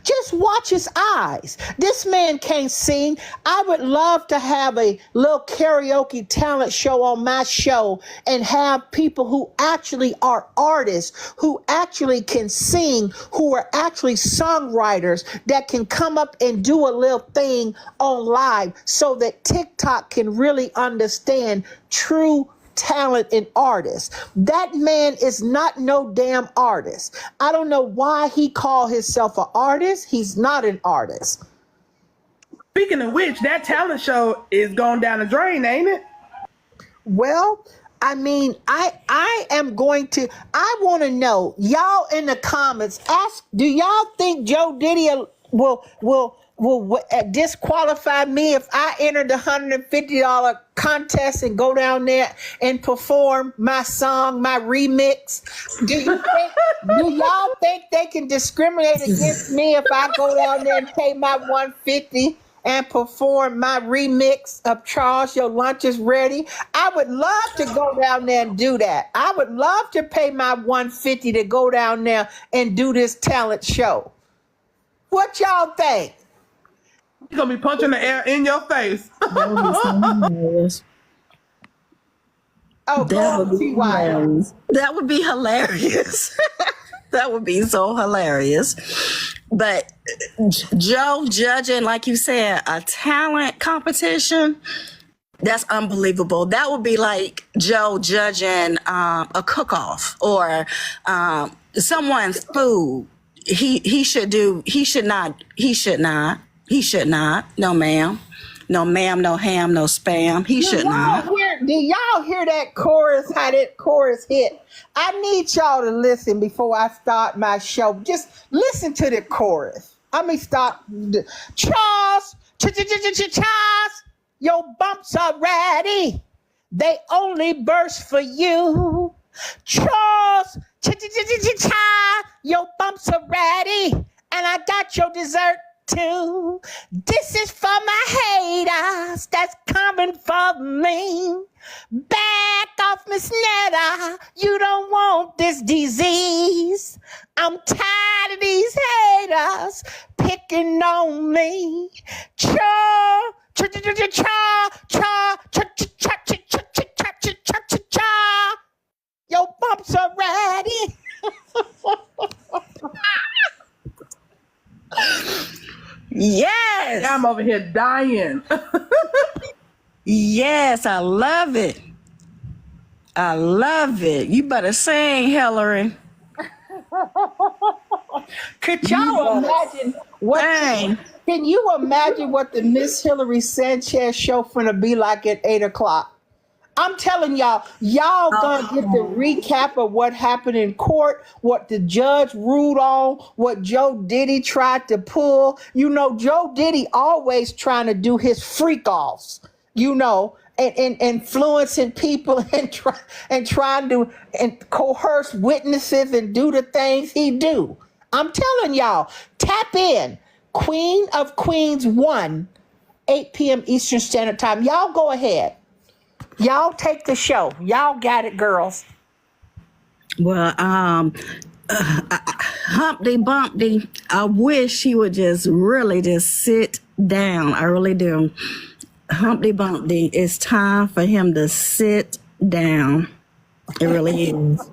Just watch his eyes. This man can't sing. I would love to have a little karaoke talent show on my show and have people who actually are artists, who actually can sing, who are actually songwriters that can come up and do a little thing on live so that TikTok can really understand true talent in artists. That man is not no damn artist. I don't know why he called himself an artist. He's not an artist. Speaking of which, that talent show is going down the drain, ain't it? Well, I mean, I want to know, y'all in the comments, do y'all think Joe Diddy will disqualify me if I enter the $150 contest and go down there and perform my song, my remix? Do y'all think they can discriminate against me if I go down there and pay my $150 and perform my remix of Charles, Your Lunch is Ready? I would love to go down there and do that. I would love to pay my $150 to go down there and do this talent show. What y'all think? He's gonna be punching the air in your face. That would be so hilarious. Oh, That would be hilarious. That would be so hilarious. But Joe judging, like you said, a talent competition, that's unbelievable. That would be like Joe judging a cook-off or someone's food. He should not. No ma'am. No ma'am, no ham, no spam. He should not. Do y'all hear that chorus, how that chorus hit? I need y'all to listen before I start my show. Just listen to the chorus. I mean, start. Charles, Charles, your bumps are ready. They only burst for you. Charles, Charles, your bumps are ready. And I got your dessert too. This is for my haters that's coming for me. Back off, Miss Netta. You don't want this disease. I'm tired of these haters picking on me. Your bumps are ready. Yes. I'm over here dying. Yes, I love it. I love it. You better sing, Hillary. Could y'all imagine what? Dang. Can you imagine what the Miss Hillary Sanchez show finna be like at 8:00? I'm telling y'all gonna get the recap of what happened in court, what the judge ruled on, what Joe Diddy tried to pull. Joe Diddy always trying to do his freak offs, and influencing people and trying to coerce witnesses and do the things he do. I'm telling y'all, tap in. Queen of Queens 1, 8 p.m. Eastern Standard Time. Y'all go ahead. Y'all take the show. Y'all got it, girls. Well, Humpty Bumpty, I wish he would just really just sit down. I really do. Humpty Bumpty, it's time for him to sit down. It really is.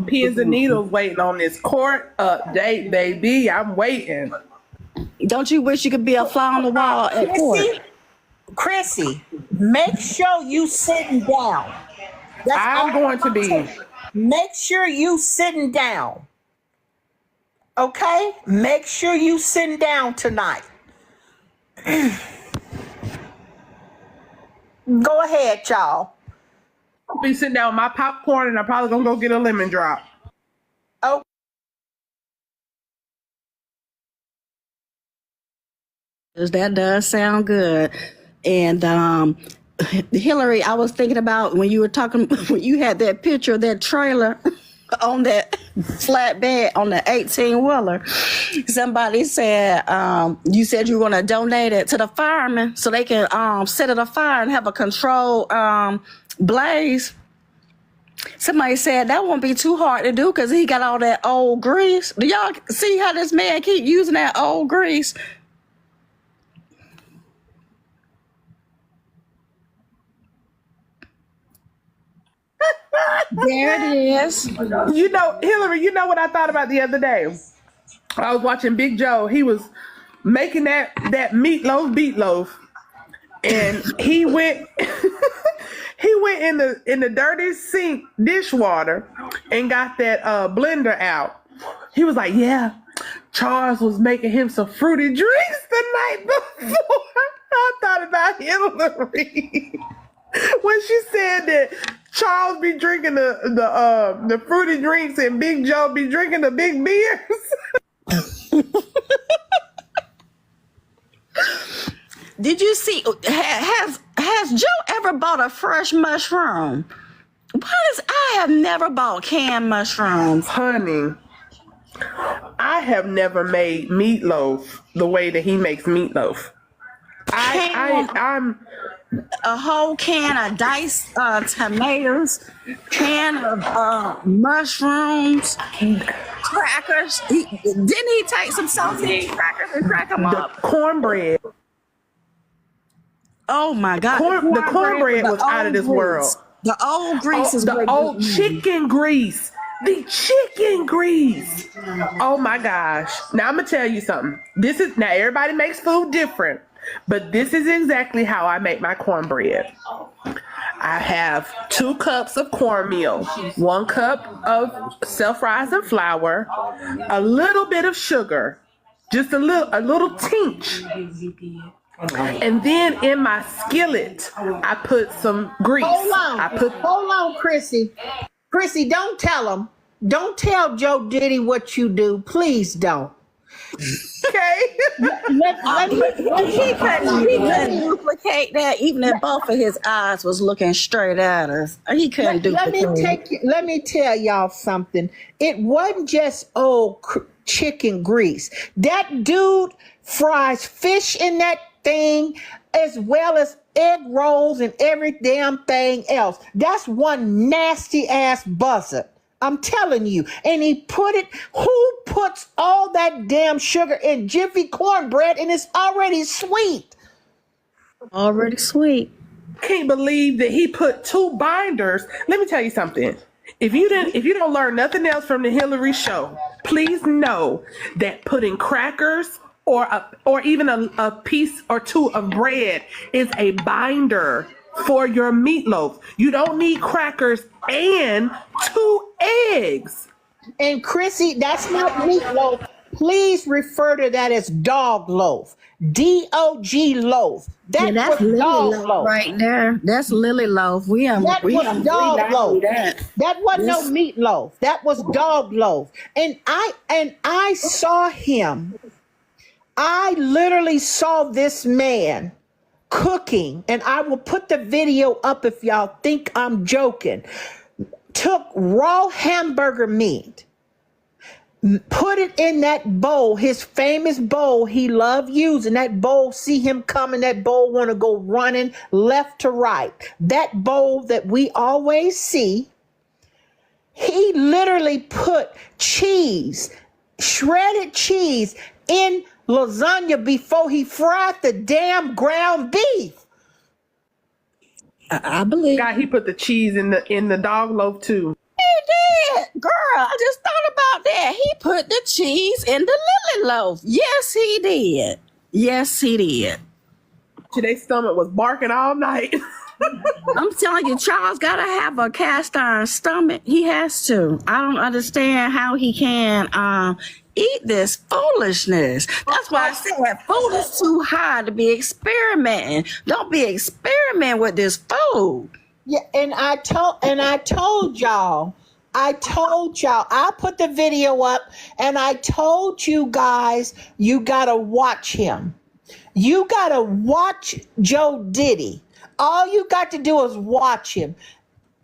Pins and needles waiting on this court update, baby. I'm waiting. Don't you wish you could be a fly on the wall at court? Chrissy, make sure you sitting down. That's I'm all going to be. tell you. Make sure you sitting down. Okay? Make sure you sitting down tonight. Go ahead, y'all. I'll be sitting down with my popcorn and I'm probably gonna go get a lemon drop. Oh, That does sound good. And Hillary, I was thinking about when you were talking, when you had that picture of that trailer on that flatbed on the 18-wheeler. Somebody said, you said you were going to donate it to the firemen so they can set it afire and have a controlled blaze. Somebody said that won't be too hard to do because he got all that old grease. Do y'all see how this man keep using that old grease? There it is. You know, Hillary, you know what I thought about the other day? I was watching Big Joe. He was making that meatloaf, and he went in the dirty sink dishwater and got that blender out. He was like, "Yeah, Charles was making him some fruity drinks the night before." I thought about Hillary when she said that Charles be drinking the fruity drinks and Big Joe be drinking the big beers. Did you see? Has Joe ever bought a fresh mushroom? I have never bought canned mushrooms. Honey, I have never made meatloaf the way that he makes meatloaf. I'm a whole can of diced tomatoes, can of mushrooms, crackers. Didn't he take some saltine crackers and crack them up? cornbread. Oh my God! The cornbread was out of this world. The old grease is the old chicken grease. The chicken grease. Oh my gosh. Now I'm gonna tell you something. Now everybody makes food different, but this is exactly how I make my cornbread. I have 2 cups of cornmeal, 1 cup of self-rising flour, a little bit of sugar, just a little tinge. And then in my skillet, I put some grease. Hold on, Chrissy. Chrissy, don't tell him. Don't tell Joe Diddy what you do. Please don't. Okay. He couldn't duplicate that, even if both of his eyes was looking straight at us. He couldn't duplicate. Let me tell y'all something. It wasn't just old chicken grease. That dude fries fish in that thing as well as egg rolls and every damn thing else. That's one nasty ass buzzard. I'm telling you. And he who puts all that damn sugar in Jiffy cornbread and it's already sweet? Already sweet. Can't believe that he put 2 binders. Let me tell you something. If you don't learn nothing else from the Hillary show, please know that putting crackers or even a piece or 2 of bread is a binder for your meatloaf. You don't need crackers and 2 eggs. And Chrissy, that's not meatloaf. Please refer to that as dog loaf. D-O-G loaf. That's Lily dog loaf right there. That's Lily loaf. That was dog loaf. That wasn't no meatloaf. That was dog loaf. And I saw him. I literally saw this man cooking, and I will put the video up if y'all think I'm joking. Took raw hamburger meat, put it in that bowl, his famous bowl he loved using. That bowl, see him coming, that bowl want to go running left to right. That bowl that we always see, he literally put cheese, shredded cheese, in lasagna before he fried the damn ground beef. I believe. God, he put the cheese in the dog loaf too. He did. Girl, I just thought about that. He put the cheese in the lily loaf. Yes, he did. Yes, he did. Their stomach was barking all night. I'm telling you, Charles gotta have a cast iron stomach. He has to. I don't understand how he can eat this foolishness. That's why I said food is too high to be experimenting. Don't be experimenting with this food. Yeah, and I told y'all, I put the video up and I told you guys, you gotta watch him. You gotta watch Joe Diddy. All you got to do is watch him.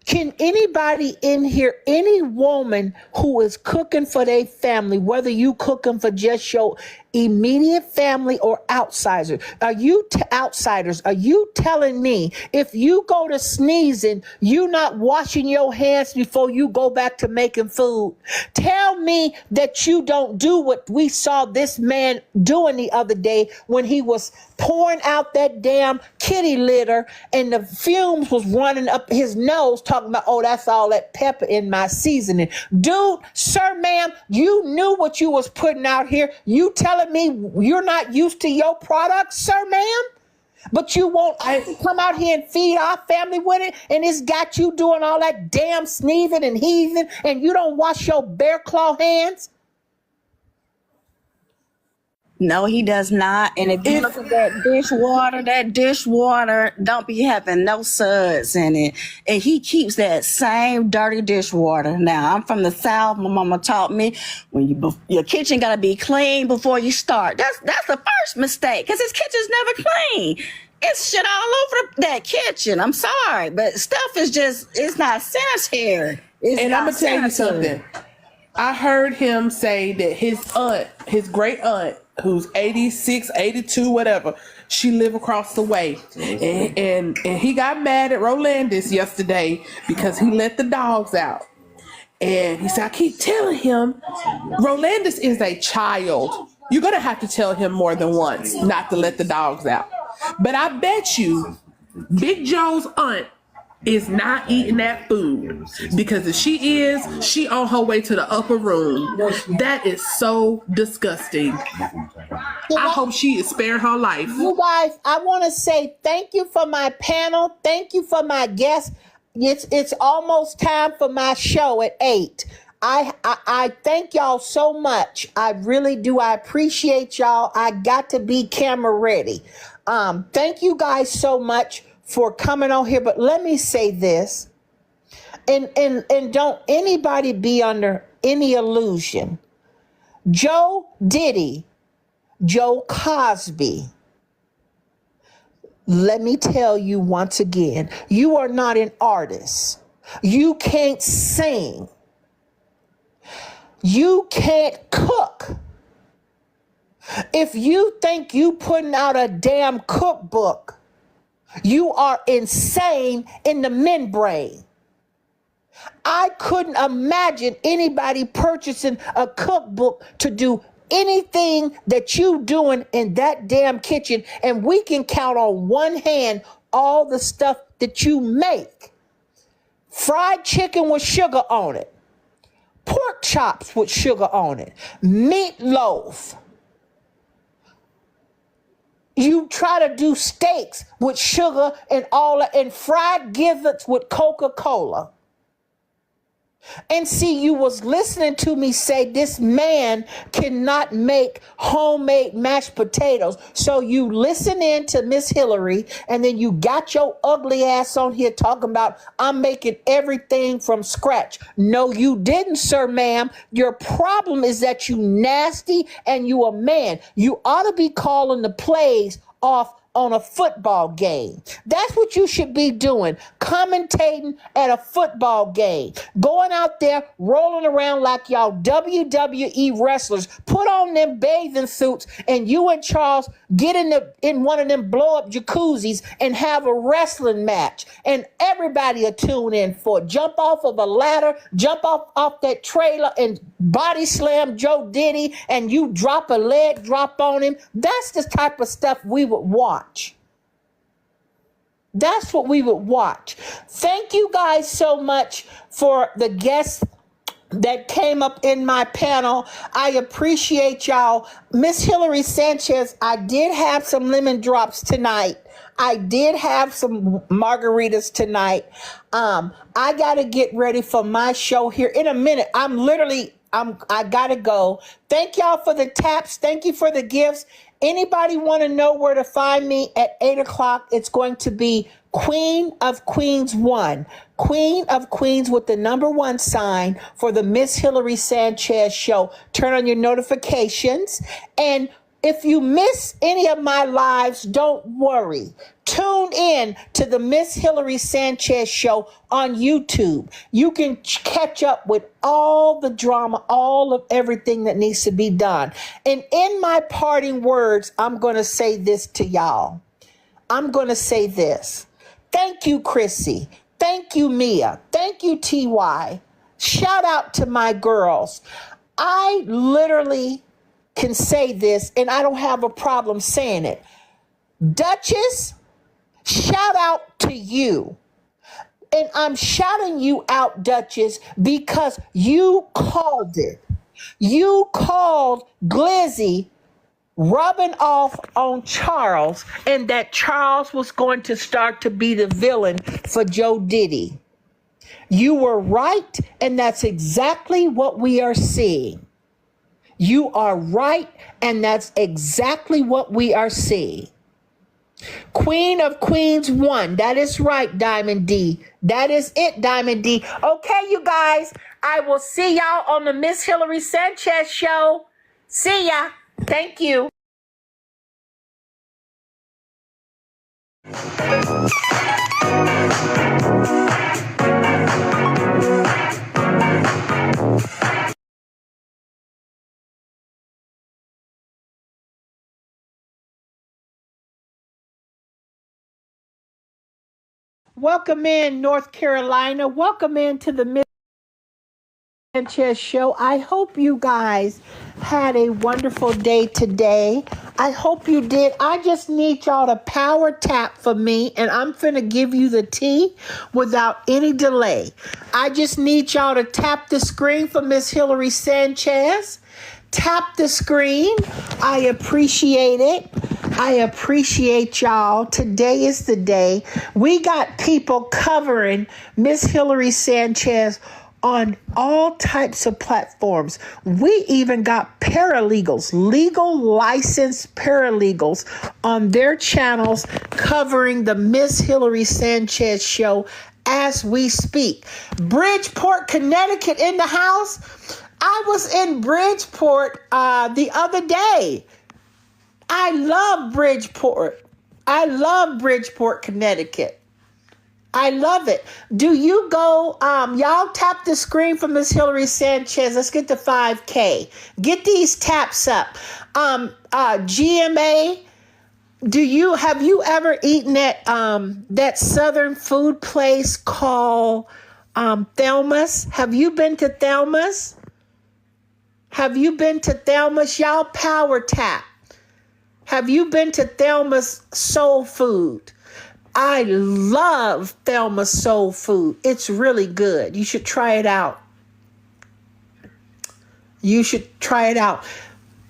Can anybody in here, any woman who is cooking for their family, whether you cooking for just your immediate family or outsiders, are you telling me if you go to sneezing, you not washing your hands before you go back to making food? Tell me that you don't do what we saw this man doing the other day when he was pouring out that damn kitty litter and the fumes was running up his nose talking about, oh, that's all that pepper in my seasoning. Dude, sir, ma'am, you knew what you was putting out here. You telling me you're not used to your product, sir, ma'am? But you won't come out here and feed our family with it, and it's got you doing all that damn sneezing and heaving, and you don't wash your bear claw hands? No, he does not. And if you look at that dishwater don't be having no suds in it. And he keeps that same dirty dishwater. Now, I'm from the South. My mama taught me your kitchen got to be clean before you start. That's the first mistake, because his kitchen's never clean. It's shit all over that kitchen. I'm sorry, but stuff is it's not sanitary. And I'm going to tell you something. I heard him say that his great aunt, who's 86, 82, whatever, she live across the way. And he got mad at Rolandis yesterday because he let the dogs out. And he said, I keep telling him, Rolandis is a child. You're going to have to tell him more than once not to let the dogs out. But I bet you Big Joe's aunt is not eating that food, because if she is, she on her way to the upper room. That is so disgusting. I hope she is sparing her life. You guys, I want to say thank you for my panel. Thank you for my guests. It's almost time for my show at 8. I thank y'all so much. I really do. I appreciate y'all. I got to be camera ready. Thank you guys so much for coming on here. But let me say this, and don't anybody be under any illusion. Joe Diddy, Joe Cosby, let me tell you once again, you are not an artist. You can't sing. You can't cook. If you think you putting out a damn cookbook, you are insane in the membrane. I couldn't imagine anybody purchasing a cookbook to do anything that you doing in that damn kitchen, and we can count on one hand all the stuff that you make. Fried chicken with sugar on it. Pork chops with sugar on it. Meatloaf. You try to do steaks with sugar and all that, and fried gizzards with Coca-Cola. And see, you was listening to me say this man cannot make homemade mashed potatoes. So you listen in to Miss Hillary, and then you got your ugly ass on here talking about I'm making everything from scratch. No, you didn't, sir, ma'am. Your problem is that you nasty and you a man. You ought to be calling the plays off on a football game. That's what you should be doing. Commentating at a football game. Going out there, rolling around like y'all WWE wrestlers. Put on them bathing suits, and you and Charles get in one of them blow-up jacuzzis and have a wrestling match. And everybody will tune in for it. Jump off of a ladder, jump off that trailer and body slam Joe Diddy, and you drop a leg drop on him. That's the type of stuff we would watch. That's what we would watch. Thank you guys so much for the guests that came up in my panel. I appreciate y'all. Miss Hillary Sanchez, I did have some lemon drops tonight. I did have some margaritas tonight. I got to get ready for my show here in a minute. I got to go. Thank y'all for the taps. Thank you for the gifts. Anybody want to know where to find me at 8 o'clock? It's going to be Queen of Queens 1. Queen of Queens with the number 1 sign for the Miss Hillary Sanchez show. Turn on your notifications. And if you miss any of my lives, don't worry. Tune in to the Miss Hillary Sanchez show on YouTube. You can catch up with all the drama, all of everything that needs to be done. And in my parting words, I'm going to say this to y'all. I'm going to say this. Thank you, Chrissy. Thank you, Mia. Thank you, TY. Shout out to my girls. I literally can say this, and I don't have a problem saying it. Duchess, shout out to you. And I'm shouting you out, Duchess, because you called it. You called Glizzy rubbing off on Charles, and that Charles was going to start to be the villain for Joe Diddy. You were right, and that's exactly what we are seeing. You are right, and that's exactly what we are seeing. Queen of Queens 1. That is right, Diamond D. That is it, Diamond D. Okay, you guys, I will see y'all on the Miss Hillary Sanchez show. See ya. Thank you. Welcome in, North Carolina. Welcome into the Miss Sanchez show. I hope you guys had a wonderful day today. I hope you did. I just need y'all to power tap for me, and I'm finna give you the tea without any delay. I just need y'all to tap the screen for Miss Hillary Sanchez. Tap the screen. I appreciate it. I appreciate y'all. Today is the day. We got people covering Miss Hillary Sanchez on all types of platforms. We even got paralegals, legal licensed paralegals on their channels covering the Miss Hillary Sanchez show as we speak. Bridgeport, Connecticut in the house. I was in Bridgeport the other day. I love Bridgeport. I love Bridgeport, Connecticut. I love it. Do you go, y'all tap the screen for Miss Hillary Sanchez. Let's get to 5K. Get these taps up. GMA, have you ever eaten at that southern food place called Thelma's? Have you been to Thelma's? Have you been to Thelma's? Y'all power tap. Have you been to Thelma's Soul Food? I love Thelma's Soul Food. It's really good. You should try it out. You should try it out.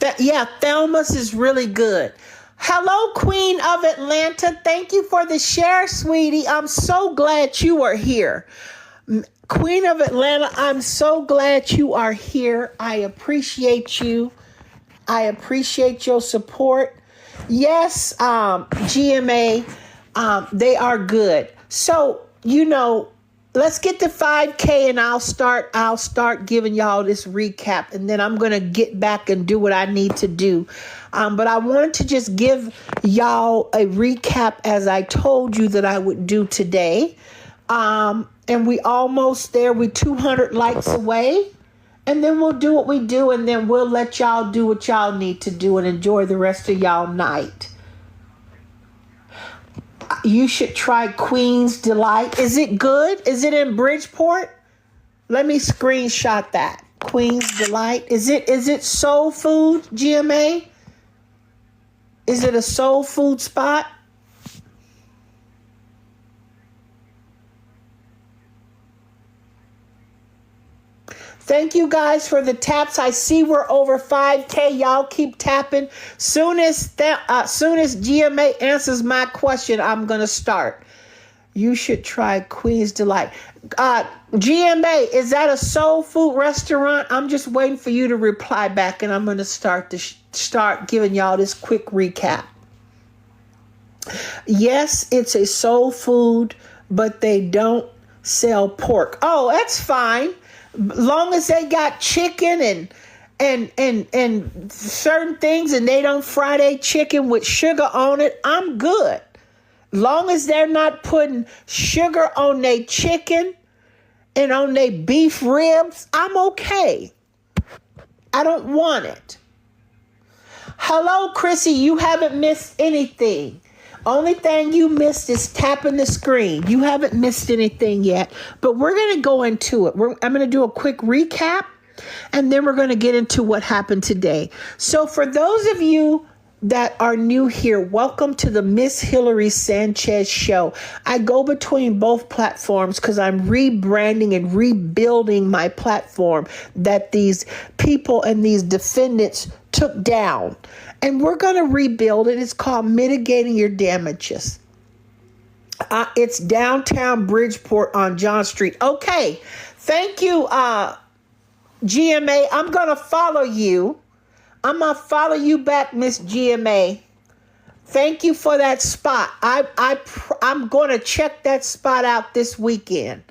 Thelma's is really good. Hello, Queen of Atlanta. Thank you for the share, sweetie. I'm so glad you are here. Queen of Atlanta, I'm so glad you are here. I appreciate you. I appreciate your support. Yes, GMA, they are good. So, let's get to 5K and I'll start giving y'all this recap, and then I'm going to get back and do what I need to do. But I wanted to just give y'all a recap as I told you that I would do today. And we almost there. We 200 likes away. And then we'll do what we do, and then we'll let y'all do what y'all need to do and enjoy the rest of y'all night. You should try Queen's Delight. Is it good? Is it in Bridgeport? Let me screenshot that. Queen's Delight. Is it soul food, GMA? Is it a soul food spot? Thank you guys for the taps. I see we're over 5K. Y'all keep tapping. Soon as GMA answers my question, I'm gonna start. You should try Queen's Delight. GMA, is that a soul food restaurant? I'm just waiting for you to reply back, and I'm gonna start giving y'all this quick recap. Yes, it's a soul food, but they don't sell pork. Oh, that's fine. Long as they got chicken and certain things, and they don't fry their chicken with sugar on it, I'm good. Long as they're not putting sugar on their chicken and on their beef ribs, I'm okay. I don't want it. Hello, Chrissy, you haven't missed anything. Only thing you missed is tapping the screen. You haven't missed anything yet, but we're going to go into it. I'm going to do a quick recap, and then we're going to get into what happened today. So for those of you that are new here, welcome to the Miss Hillary Sanchez Show. I go between both platforms because I'm rebranding and rebuilding my platform that these people and these defendants took down. And we're going to rebuild it. It's called Mitigating Your Damages. It's downtown Bridgeport on John Street. Okay. Thank you, GMA. I'm going to follow you. I'm going to follow you back, Miss GMA. Thank you for that spot. I'm going to check that spot out this weekend.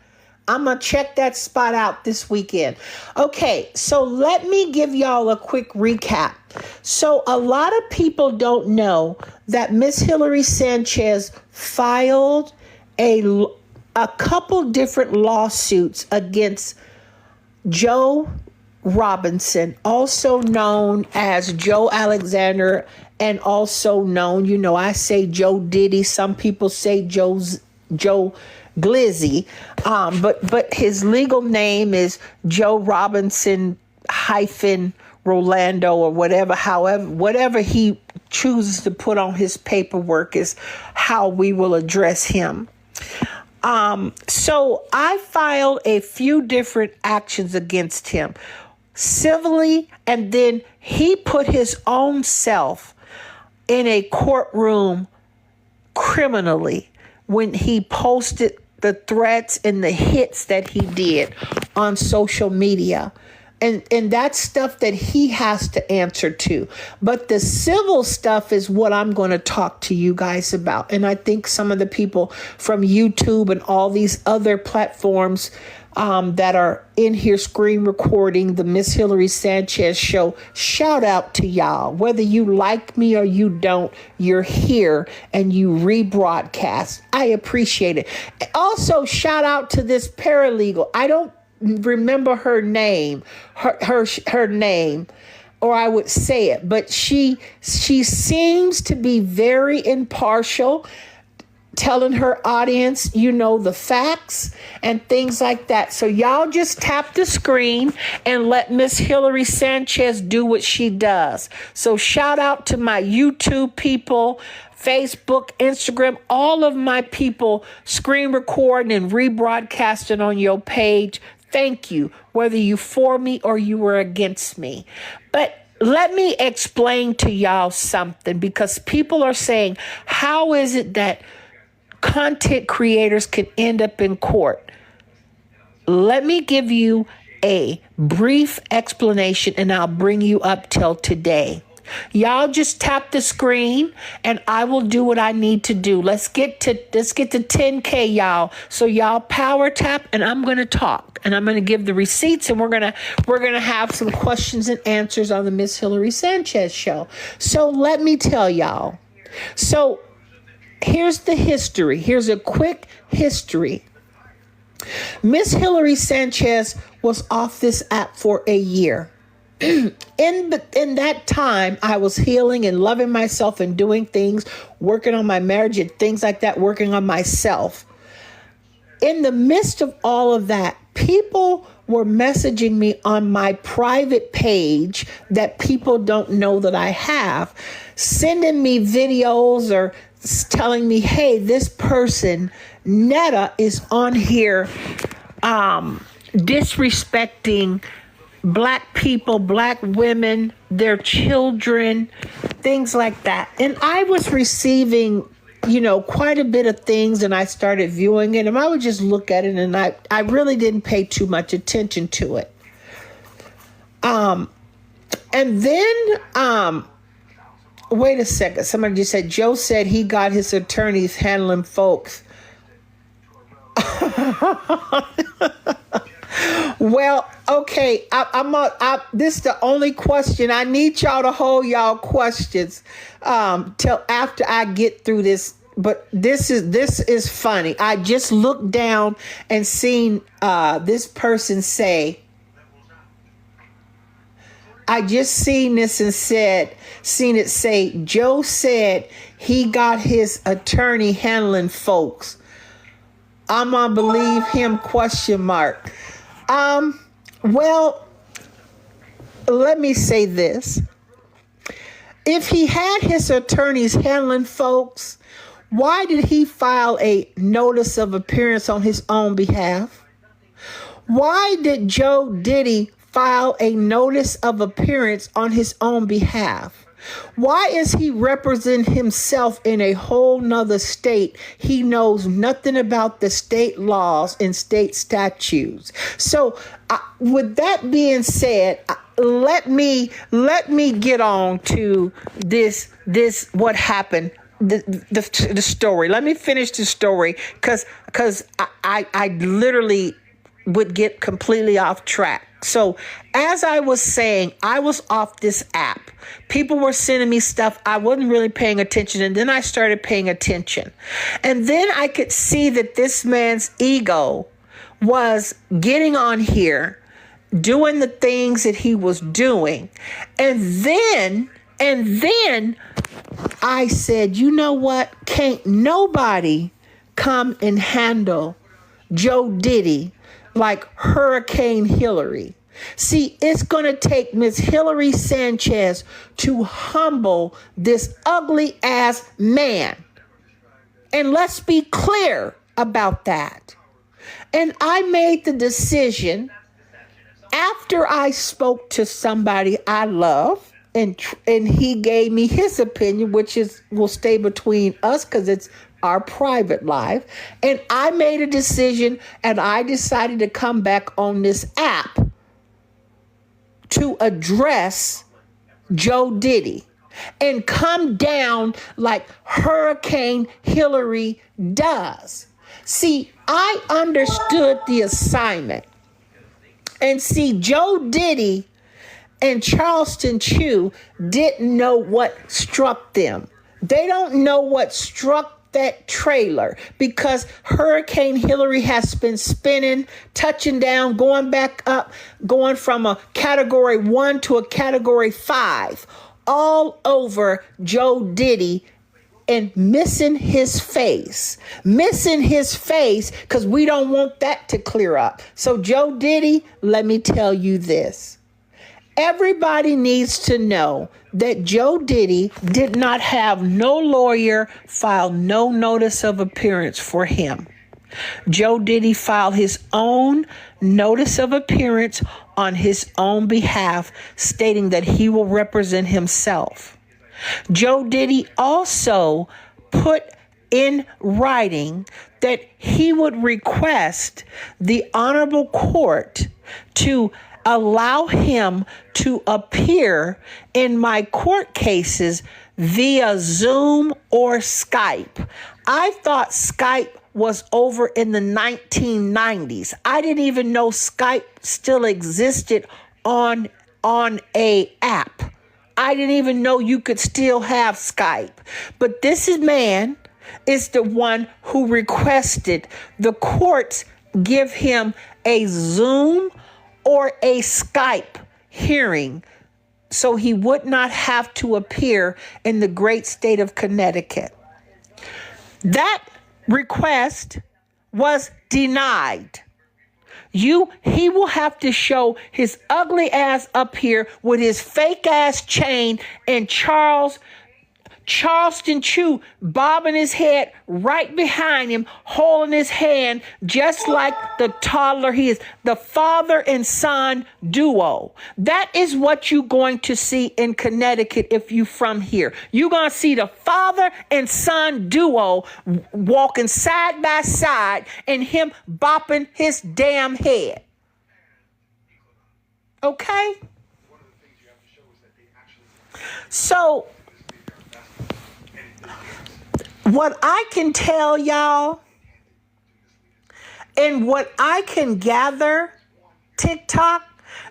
Okay, so let me give y'all a quick recap. So a lot of people don't know that Miss Hillary Sanchez filed a couple different lawsuits against Joe Robinson, also known as Joe Alexander, and also known, I say Joe Diddy. Some people say Joe Glizzy, but his legal name is Joe Robinson hyphen Rolando or whatever he chooses to put on his paperwork is how we will address him. So I filed a few different actions against him civilly, and then he put his own self in a courtroom criminally when he posted the threats and the hits that he did on social media. And that's stuff that he has to answer to. But the civil stuff is what I'm going to talk to you guys about. And I think some of the people from YouTube and all these other platforms that are in here screen recording the Miss Hillary Sanchez Show, shout out to y'all. Whether you like me or you don't, you're here and you rebroadcast. I appreciate it. Also, shout out to this paralegal. I don't remember her name, her name, or I would say it, but she seems to be very impartial, telling her audience, the facts and things like that. So y'all just tap the screen and let Miss Hillary Sanchez do what she does. So shout out to my YouTube people, Facebook, Instagram, all of my people screen recording and rebroadcasting on your page. Thank you, whether you for me or you were against me. But let me explain to y'all something, because people are saying, how is it that content creators can end up in court? Let me give you a brief explanation and I'll bring you up till today. Y'all just tap the screen and I will do what I need to do. Let's get to 10K, y'all. So y'all power tap and I'm going to talk and I'm going to give the receipts, and we're going to have some questions and answers on the Miss Hillary Sanchez Show. So let me tell y'all. So here's the history. Here's a quick history. Miss Hillary Sanchez was off this app for a year. In that time, I was healing and loving myself and doing things, working on my marriage and things like that, working on myself. In the midst of all of that, people were messaging me on my private page that people don't know that I have, sending me videos or telling me, hey, this person, Netta, is on here disrespecting Black people, Black women, their children, things like that. And I was receiving, quite a bit of things, and I started viewing it, and I would just look at it, and I really didn't pay too much attention to it. And then, wait a second. Somebody just said, Joe said he got his attorneys handling folks. Well, okay. This is the only question. I need y'all to hold y'all questions till after I get through this. But this is funny. I just looked down and seen this person say. I just seen this and seen it say, Joe said he got his attorney handling folks. I'm gonna believe him, ? Well, let me say this. If he had his attorneys handling folks, why did he file a notice of appearance on his own behalf? Why did Joe Diddy file a notice of appearance on his own behalf? Why is he representing himself in a whole nother state? He knows nothing about the state laws and state statutes. So with that being said, let me get on to this what happened, the story. Let me finish the story because I literally would get completely off track. So as I was saying, I was off this app. People were sending me stuff. I wasn't really paying attention. And then I started paying attention. And then I could see that this man's ego was getting on here, doing the things that he was doing. And then I said, you know what? Can't nobody come and handle Joe Diddy like Hurricane Hillary. See, it's going to take Miss Hillary Sanchez to humble this ugly ass man. And let's be clear about that. And I made the decision after I spoke to somebody I love, and he gave me his opinion, which will stay between us because it's our private life. And I made a decision, and I decided to come back on this app to address Joe Diddy and come down like Hurricane Hillary does. See, I understood the assignment. And see, Joe Diddy and Charleston Chew didn't know what struck them. They don't know what struck that trailer because Hurricane Hillary has been spinning, touching down, going back up, going from a category 1 to a category 5, all over Joe Diddy and missing his face because we don't want that to clear up. So Joe Diddy, let me tell you this. Everybody needs to know that Joe Diddy did not have no lawyer file no notice of appearance for him. Joe Diddy filed his own notice of appearance on his own behalf, stating that he will represent himself. Joe Diddy also put in writing that he would request the honorable court to allow him to appear in my court cases via Zoom or Skype. I thought Skype was over in the 1990s. I didn't even know Skype still existed on a app. I didn't even know you could still have Skype. But this man is the one who requested the courts give him a Zoom or a Skype hearing so he would not have to appear in the great state of Connecticut. That request was denied. He will have to show his ugly ass up here with his fake ass chain and Charles Charleston Chew bobbing his head right behind him, holding his hand just like the toddler he is. The father and son duo. That is what you're going to see in Connecticut if you from here. You're going to see the father and son duo walking side by side and him bopping his damn head. Okay? So, what I can tell y'all and what I can gather, TikTok,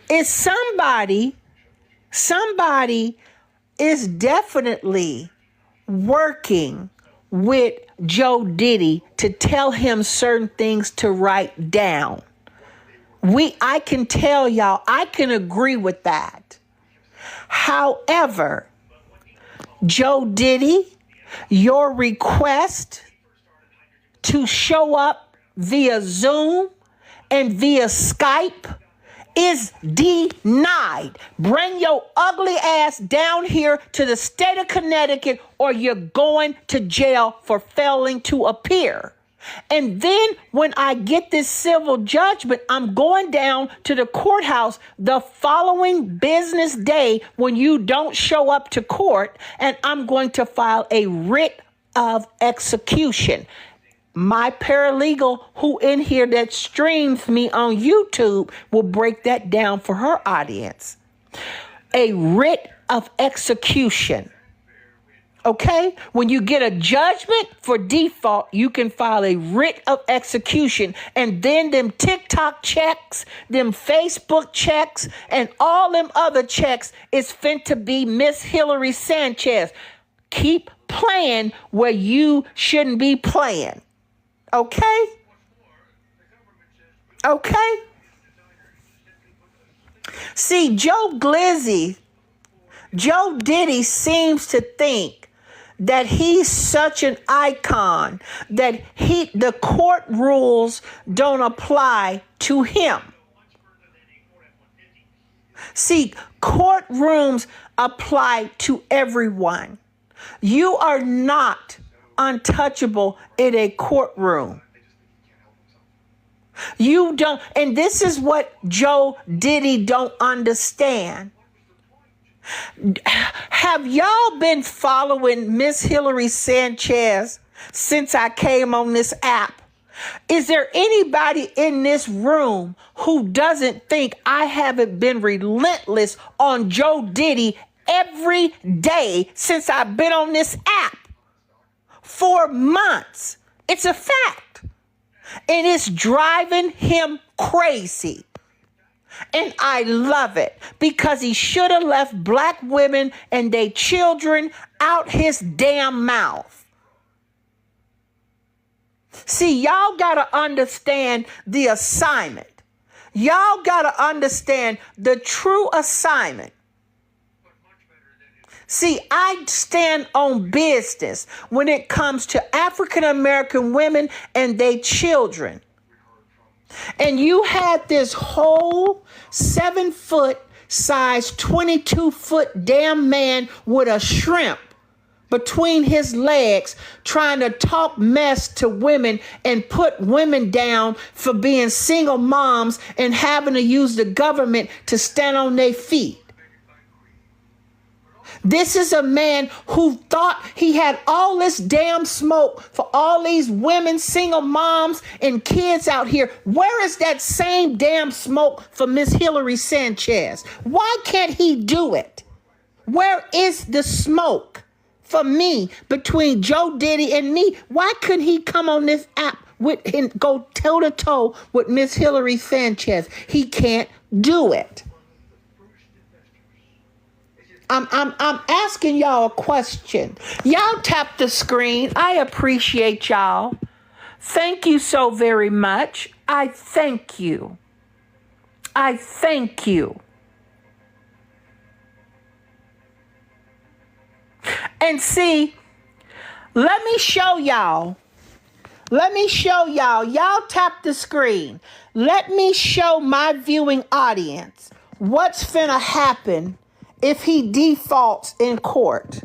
is somebody is definitely working with Joe Diddy to tell him certain things to write down. I can tell y'all, I can agree with that. However, Joe Diddy, your request to show up via Zoom and via Skype is denied. Bring your ugly ass down here to the state of Connecticut or you're going to jail for failing to appear. And then when I get this civil judgment, I'm going down to the courthouse the following business day when you don't show up to court, and I'm going to file a writ of execution. My paralegal who in here that streams me on YouTube will break that down for her audience. A writ of execution. Okay? When you get a judgment for default, you can file a writ of execution. And then them TikTok checks, them Facebook checks, and all them other checks is finna to be Miss Hillary Sanchez. Keep playing where you shouldn't be playing. Okay? Okay? See, Joe Diddy seems to think that he's such an icon that the court rules don't apply to him. See, courtrooms apply to everyone. You are not untouchable in a courtroom. You don't, and this is what Joe Diddy don't understand. Have y'all been following Miss Hillary Sanchez since I came on this app? Is there anybody in this room who doesn't think I haven't been relentless on Joe Diddy every day since I've been on this app? For months. It's a fact. And it's driving him crazy. And I love it because he should have left black women and their children out his damn mouth. See, y'all got to understand the assignment. Y'all got to understand the true assignment. See, I stand on business when it comes to African American women and their children. And you had this whole 7-foot size, 22-foot damn man with a shrimp between his legs trying to talk mess to women and put women down for being single moms and having to use the government to stand on their feet. This is a man who thought he had all this damn smoke for all these women, single moms, and kids out here. Where is that same damn smoke for Miss Hillary Sanchez? Why can't he do it? Where is the smoke for me between Joe Diddy and me? Why couldn't he come on this app and go toe to toe with Miss Hillary Sanchez? He can't do it. I'm asking y'all a question. Y'all tap the screen. I appreciate y'all. Thank you so very much. I thank you. I thank you. And see, let me show y'all. Y'all tap the screen. Let me show my viewing audience what's finna happen if he defaults in court.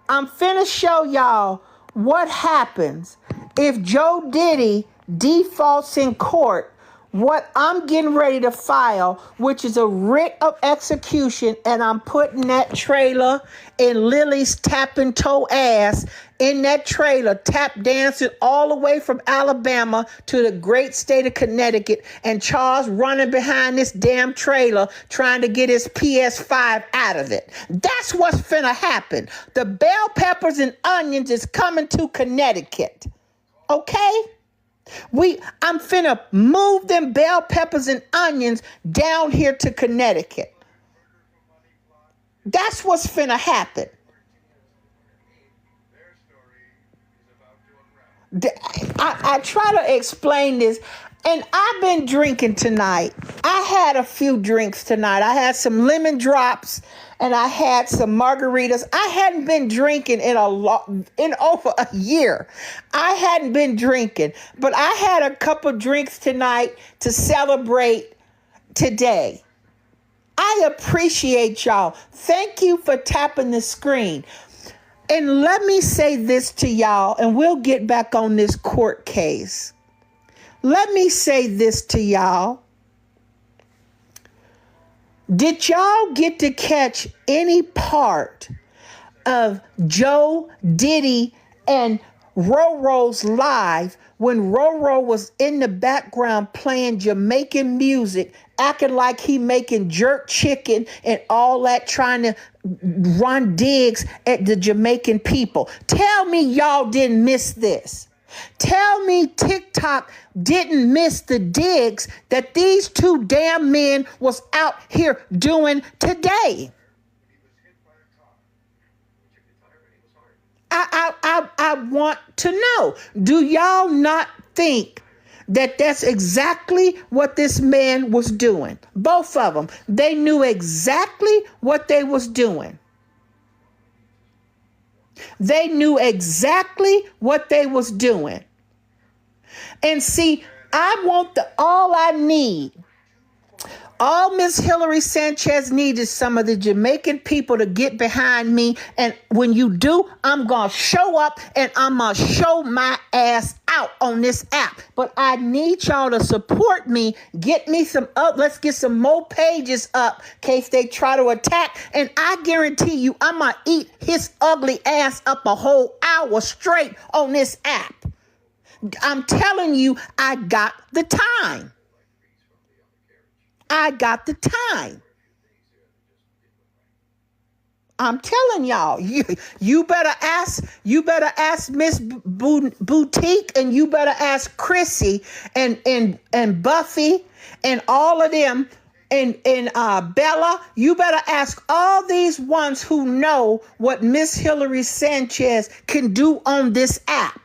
I'm finna show y'all what happens if Joe Diddy defaults in court. What I'm getting ready to file, which is a writ of execution, and I'm putting that trailer in Lily's tapping toe ass in that trailer, tap dancing all the way from Alabama to the great state of Connecticut, and Charles running behind this damn trailer trying to get his PS5 out of it. That's what's finna happen. The bell peppers and onions is coming to Connecticut. Okay? I'm finna move them bell peppers and onions down here to Connecticut. That's what's finna happen. I try to explain this, and I've been drinking tonight. I had a few drinks tonight. I had some lemon drops and I had some margaritas. I hadn't been drinking in over a year. I hadn't been drinking, but I had a couple drinks tonight to celebrate today. I appreciate y'all. Thank you for tapping the screen. And let me say this to y'all, and we'll get back on this court case. Let me say this to y'all. Did y'all get to catch any part of Joe Diddy and Roro's live when Roro was in the background playing Jamaican music, acting like he making jerk chicken and all that, trying to run digs at the Jamaican people? Tell me y'all didn't miss this. Tell me TikTok didn't miss the digs that these two damn men was out here doing today. I want to know, do y'all not think that that's exactly what this man was doing? Both of them, they knew exactly what they was doing. They knew exactly what they was doing. And see, I want all I need. All Miss Hillary Sanchez needs is some of the Jamaican people to get behind me. And when you do, I'm going to show up and I'm going to show my ass out on this app. But I need y'all to support me. Get me some up. Let's get some more pages up in case they try to attack. And I guarantee you, I'm going to eat his ugly ass up a whole hour straight on this app. I'm telling you, I got the time. I got the time. I'm telling y'all, you better ask Miss Boutique, and you better ask Chrissy and Buffy and all of them and Bella. You better ask all these ones who know what Miss Hillary Sanchez can do on this app.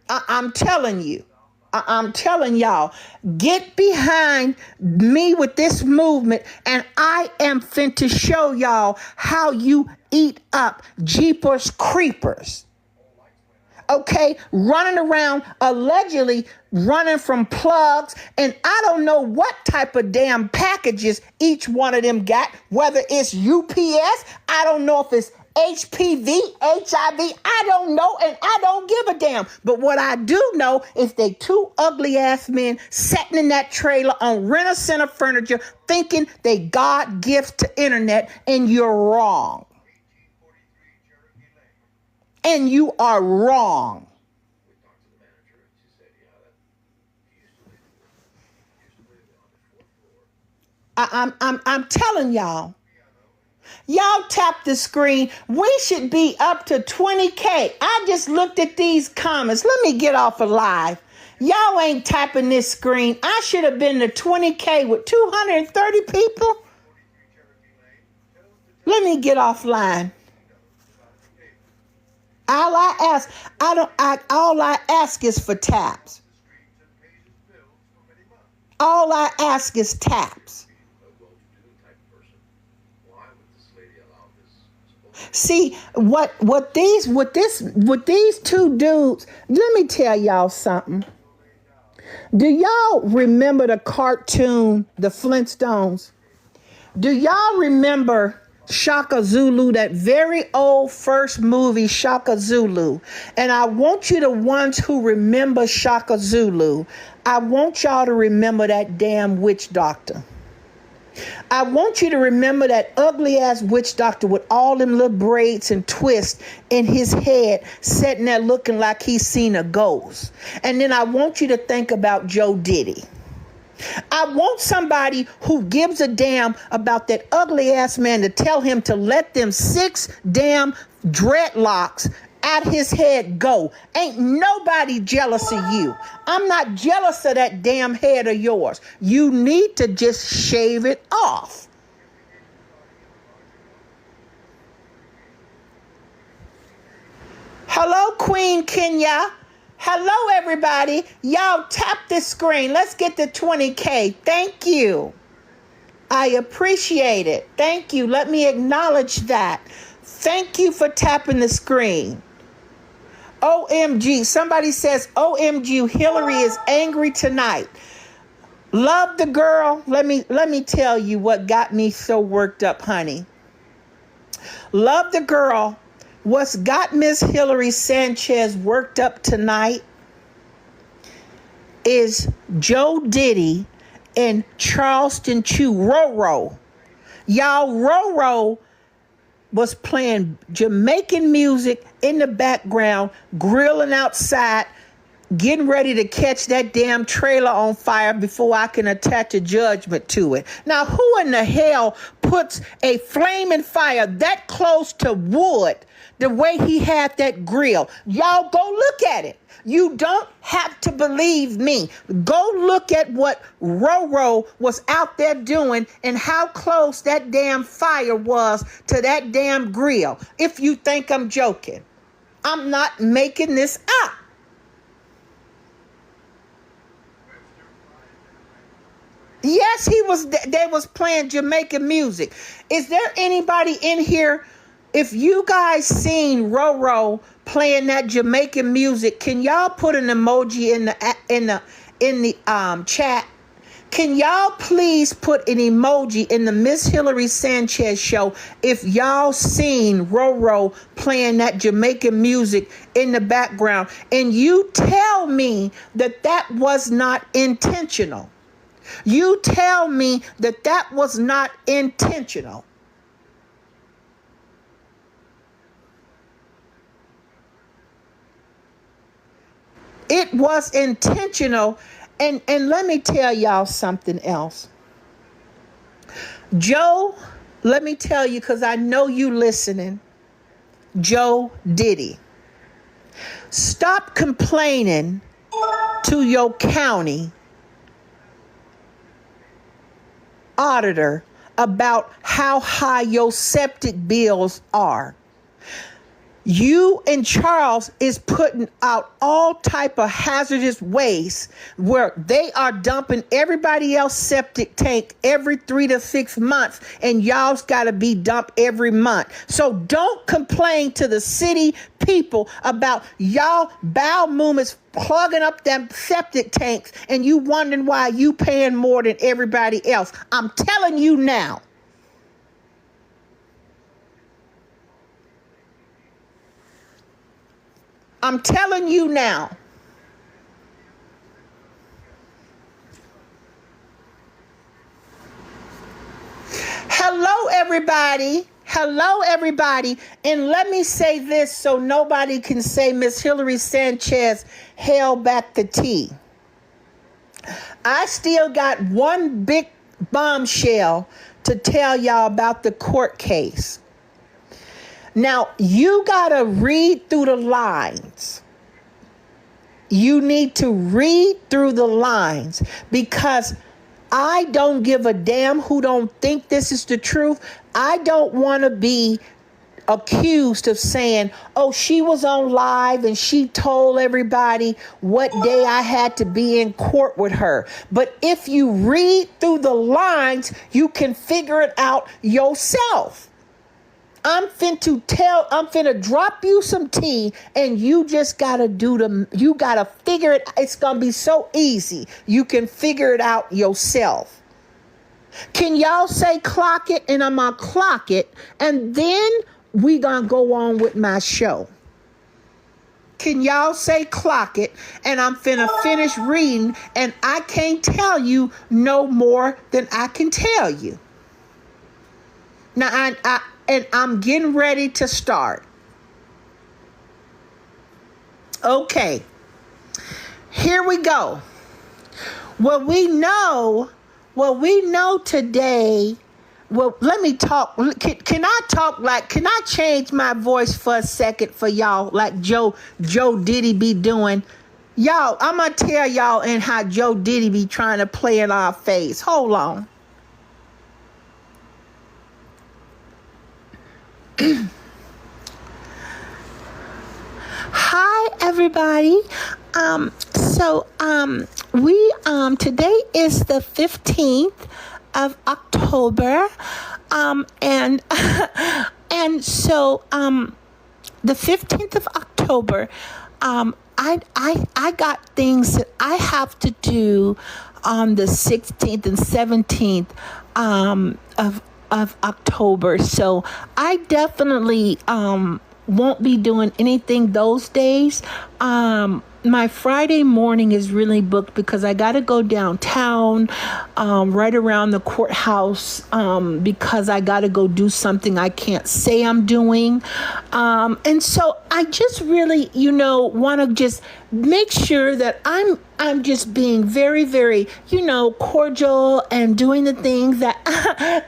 I'm telling you. I'm telling y'all, get behind me with this movement, and I am finna show y'all how you eat up Jeepers Creepers. Okay, running around, allegedly running from plugs, and I don't know what type of damn packages each one of them got, whether it's UPS, I don't know if it's HPV, HIV, I don't know, and I don't give a damn. But what I do know is they two ugly ass men sitting in that trailer on Rent-A-Center furniture thinking they God gift to internet, and you're wrong. And you are wrong. I'm telling y'all. Y'all tap the screen. We should be up to 20K. I just looked at these comments. Let me get off of live. Y'all ain't tapping this screen. I should have been to 20K with 230 people. Let me get offline. All I ask is for taps. All I ask is taps. See what these two dudes, let me tell y'all something. Do y'all remember the cartoon, The Flintstones? Do y'all remember Shaka Zulu, that very old first movie, Shaka Zulu. And I want you, the ones who remember Shaka Zulu, I want y'all to remember that damn witch doctor. I want you to remember that ugly ass witch doctor with all them little braids and twists in his head, sitting there looking like he's seen a ghost. And then I want you to think about Joe Diddy. I want somebody who gives a damn about that ugly ass man to tell him to let them 6 damn dreadlocks out his head go. Ain't nobody jealous of you. I'm not jealous of that damn head of yours. You need to just shave it off. Hello, Queen Kenya. Hello, everybody. Y'all tap this screen. Let's get to 20K. Thank you. I appreciate it. Thank you. Let me acknowledge that. Thank you for tapping the screen. OMG. Somebody says, OMG, Hillary is angry tonight. Love the girl. Let me tell you what got me so worked up, honey. Love the girl. What's got Miss Hillary Sanchez worked up tonight is Joe Diddy and Charleston Chew, Roro. Y'all, Roro was playing Jamaican music in the background, grilling outside, getting ready to catch that damn trailer on fire before I can attach a judgment to it. Now, who in the hell puts a flaming fire that close to wood the way he had that grill? Y'all go look at it. You don't have to believe me. Go look at what Roro was out there doing and how close that damn fire was to that damn grill. If you think I'm joking, I'm not making this up. Yes, they was playing Jamaican music. Is there anybody in here? If you guys seen Roro playing that Jamaican music, can y'all put an emoji in the chat? Can y'all please put an emoji in the Miss Hillary Sanchez show if y'all seen Roro playing that Jamaican music in the background? And you tell me that that was not intentional. You tell me that that was not intentional. It was intentional. And let me tell y'all something else. Joe, let me tell you, because I know you listening. Joe Diddy, stop complaining to your county auditor about how high your septic bills are. You and Charles is putting out all type of hazardous waste where they are dumping everybody else's septic tank every 3 to 6 months, and y'all's got to be dumped every month. So don't complain to the city people about y'all bowel movements plugging up them septic tanks and you wondering why you paying more than everybody else. I'm telling you now. I'm telling you now. Hello, everybody. Hello, everybody. And let me say this so nobody can say Miss Hillary Sanchez held back the tea. I still got one big bombshell to tell y'all about the court case. Now, you got to read through the lines. You need to read through the lines, because I don't give a damn who don't think this is the truth. I don't want to be accused of saying, oh, she was on live and she told everybody what day I had to be in court with her. But if you read through the lines, you can figure it out yourself. I'm finna drop you some tea, and you just gotta you gotta figure it. It's gonna be so easy. You can figure it out yourself. Can y'all say clock it? And I'm going to clock it. And then we going to go on with my show. Can y'all say clock it? And I'm finna finish reading. And I can't tell you no more than I can tell you. Now, I'm getting ready to start. Okay. Here we go. What we know today, well, let me talk. Can I change my voice for a second for y'all, like Joe Diddy be doing? Y'all, I'm going to tell y'all and how Joe Diddy be trying to play in our face. Hold on. Hi, everybody. We today is the 15th of October, and so the 15th of October, I got things that I have to do on the 16th and 17th of October. So I definitely won't be doing anything those days. My Friday morning is really booked because I got to go downtown, right around the courthouse, because I got to go do something I can't say I'm doing. And so I just really, want to just make sure that I'm just being very, very, cordial and doing the things that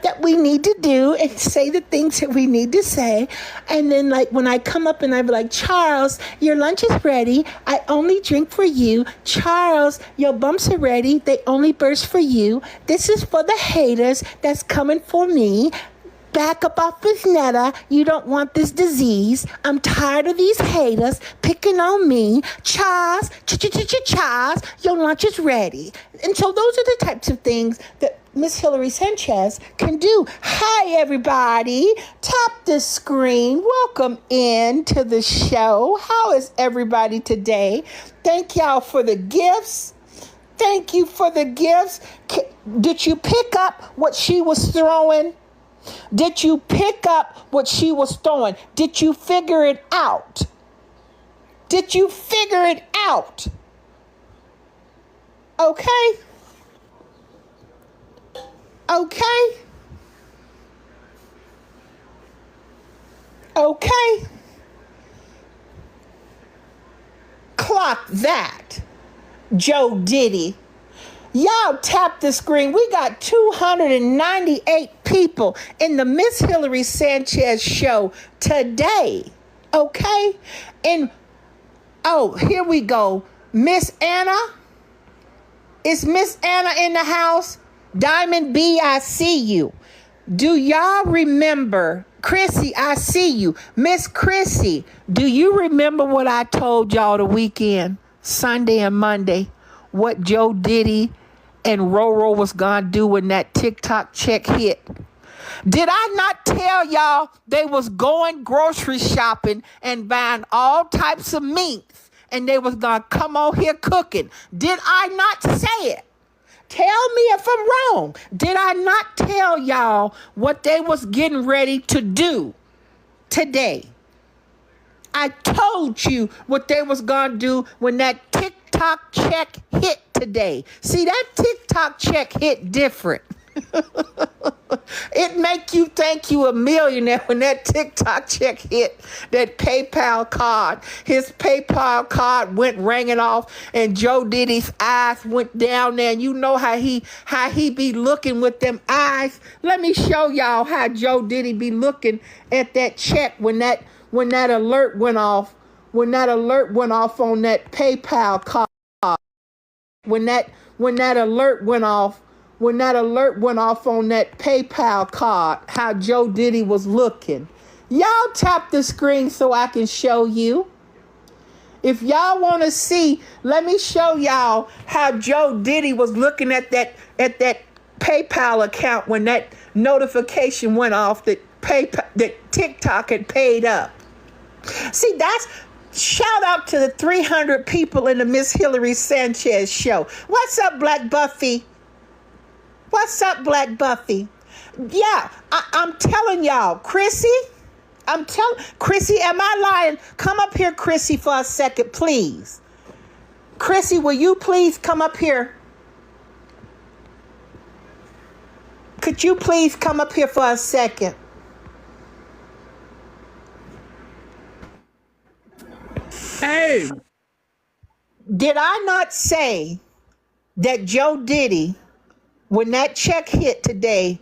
that we need to do and say the things that we need to say. And then, like, when I come up and I be like, Charles, your lunch is ready. I only drink for you. Charles, your bumps are ready. They only burst for you. This is for the haters that's coming for me. Back up off this netta. You don't want this disease. I'm tired of these haters picking on me. Charles, Charles, your lunch is ready. And so those are the types of things that Miss Hillary Sanchez can do. Hi, everybody. Tap the screen. Welcome in to the show. How is everybody today? Thank y'all for the gifts. Thank you for the gifts. Did you pick up what she was throwing? Did you pick up what she was throwing? Did you figure it out? Did you figure it out? Okay. Okay. Okay. Clock that, Joe Diddy. Y'all tap the screen. We got 298 people in the Miss Hillary Sanchez show today. Okay? And, here we go. Miss Anna. Is Miss Anna in the house? Diamond B, I see you. Do y'all remember? Chrissy, I see you. Miss Chrissy, do you remember what I told y'all the weekend, Sunday and Monday? What Joe Diddy and Roro was gonna do when that TikTok check hit? Did I not tell y'all they was going grocery shopping and buying all types of meats and they was gonna come on here cooking? Did I not say it? Tell me if I'm wrong. Did I not tell y'all what they was getting ready to do today? I told you what they was gonna do when that TikTok check hit today. See, that TikTok check hit different. It make you think you a millionaire when that TikTok check hit that PayPal card. His PayPal card went ringing off and Joe Diddy's eyes went down there. And you know how he be looking with them eyes. Let me show y'all how Joe Diddy be looking at that check when that alert went off. When that alert went off on that PayPal card. When that alert went off. When that alert went off on that PayPal card, how Joe Diddy was looking. Y'all tap the screen so I can show you. If y'all want to see, let me show y'all how Joe Diddy was looking at that PayPal account when that notification went off that TikTok had paid up. See, that's shout out to the 300 people in the Miss Hillary Sanchez show. What's up, Black Buffy? What's up, Black Buffy? Yeah, I'm telling y'all, Chrissy. Chrissy, am I lying? Come up here, Chrissy, for a second, please. Chrissy, will you please come up here? Could you please come up here for a second? Hey. Did I not say that Joe Diddy, when that check hit today,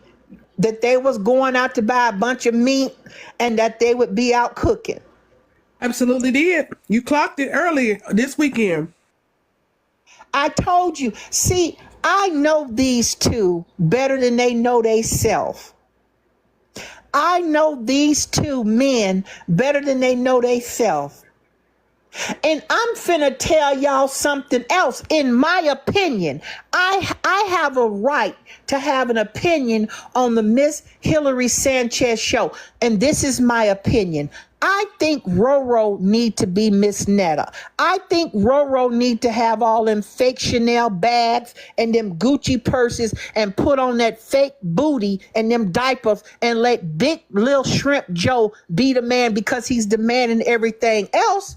that they was going out to buy a bunch of meat and that they would be out cooking? Absolutely did. You clocked it earlier this weekend. I told you. See, I know these two better than they know they self. I know these two men better than they know they self. And I'm finna tell y'all something else. In my opinion, I have a right to have an opinion on the Miss Hillary Sanchez show. And this is my opinion. I think Roro need to be Miss Netta. I think Roro need to have all them fake Chanel bags and them Gucci purses and put on that fake booty and them diapers and let Big Lil Shrimp Joe be the man because he's the man in everything else.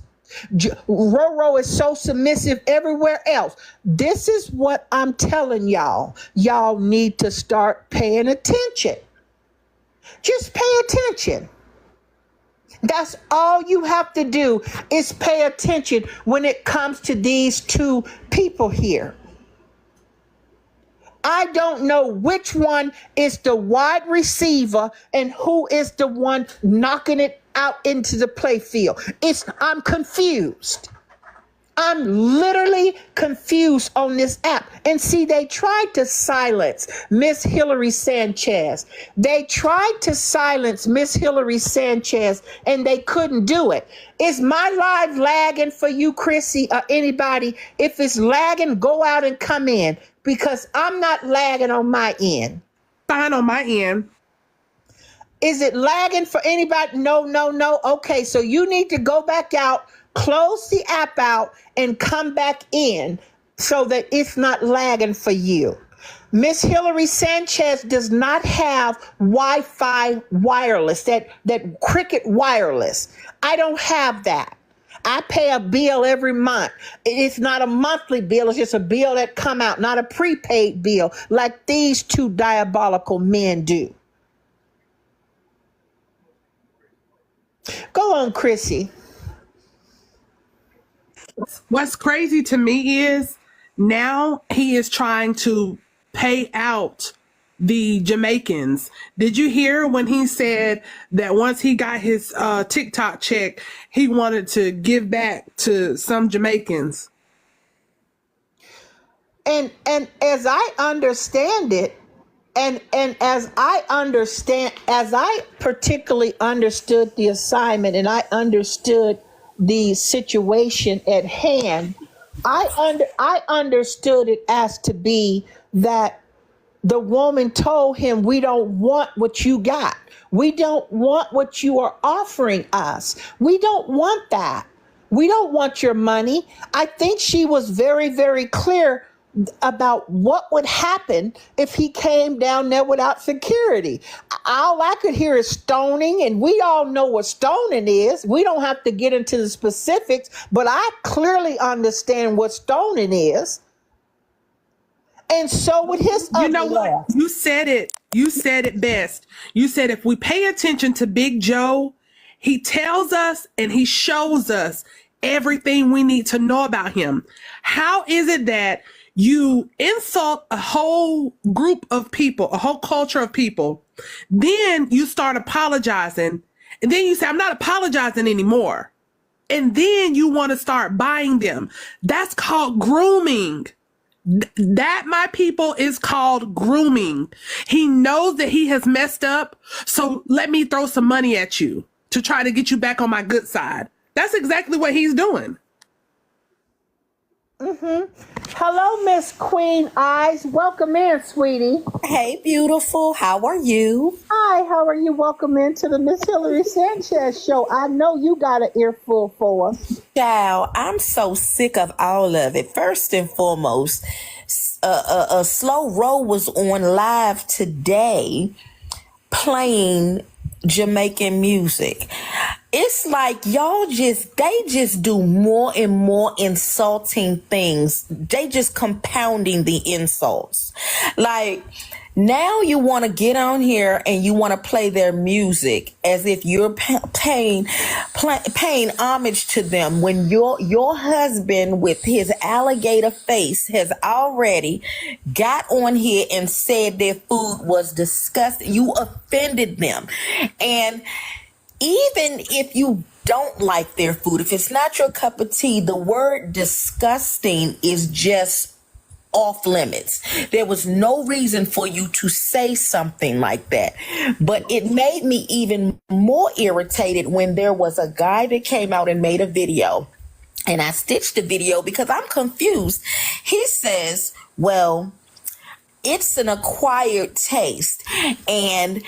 Roro is so submissive everywhere else. This is what I'm telling y'all. Y'all need to start paying attention. Just pay attention. That's all you have to do is pay attention when it comes to these two people here. I don't know which one is the wide receiver and who is the one knocking it out into the play field. I'm confused. I'm literally confused on this app. And see, they tried to silence Miss Hillary Sanchez. They tried to silence Miss Hillary Sanchez and they couldn't do it. Is my live lagging for you, Chrissy, or anybody? If it's lagging, go out and come in because I'm not lagging on my end. Fine on my end. Is it lagging for anybody? No. Okay, so you need to go back out, close the app out, and come back in so that it's not lagging for you. Miss Hillary Sanchez does not have Wi-Fi wireless, that Cricket wireless. I don't have that. I pay a bill every month. It's not a monthly bill. It's just a bill that come out, not a prepaid bill like these two diabolical men do. Go on, Chrissy. What's crazy to me is now he is trying to pay out the Jamaicans. Did you hear when he said that once he got his TikTok check, he wanted to give back to some Jamaicans? And as I understand it, and as I particularly understood the assignment and I understood the situation at hand, I understood it as to be that the woman told him, we don't want what you got. We don't want what you are offering us. We don't want that. We don't want your money. I think she was very, very clear about what would happen if he came down there without security. All I could hear is stoning, and we all know what stoning is. We don't have to get into the specifics, but I clearly understand what stoning is. And so with his You know what? You said it. You said it best. You said if we pay attention to Big Joe, he tells us and he shows us everything we need to know about him. How is it that you insult a whole group of people, a whole culture of people, then you start apologizing, and then you say, I'm not apologizing anymore. And then you want to start buying them. That's called grooming. That, my people, is called grooming. He knows that he has messed up, so let me throw some money at you to try to get you back on my good side. That's exactly what he's doing. Hello, Miss Queen Eyes. Welcome in, sweetie. Hey, beautiful. How are you? Hi, how are you? Welcome into the Miss Hillary Sanchez show. I know you got an earful for us. Child, I'm so sick of all of it. First and foremost, Slow Roll was on live today playing Jamaican music. It's like they just do more and more insulting things. They just compounding the insults. Like, now you want to get on here and you want to play their music as if you're paying homage to them when your husband with his alligator face has already got on here and said their food was disgusting. You offended them. And even if you don't like their food, if it's not your cup of tea, the word disgusting is just off limits. There was no reason for you to say something like that. But it made me even more irritated when there was a guy that came out and made a video. And I stitched the video because I'm confused. He says, well, it's an acquired taste. And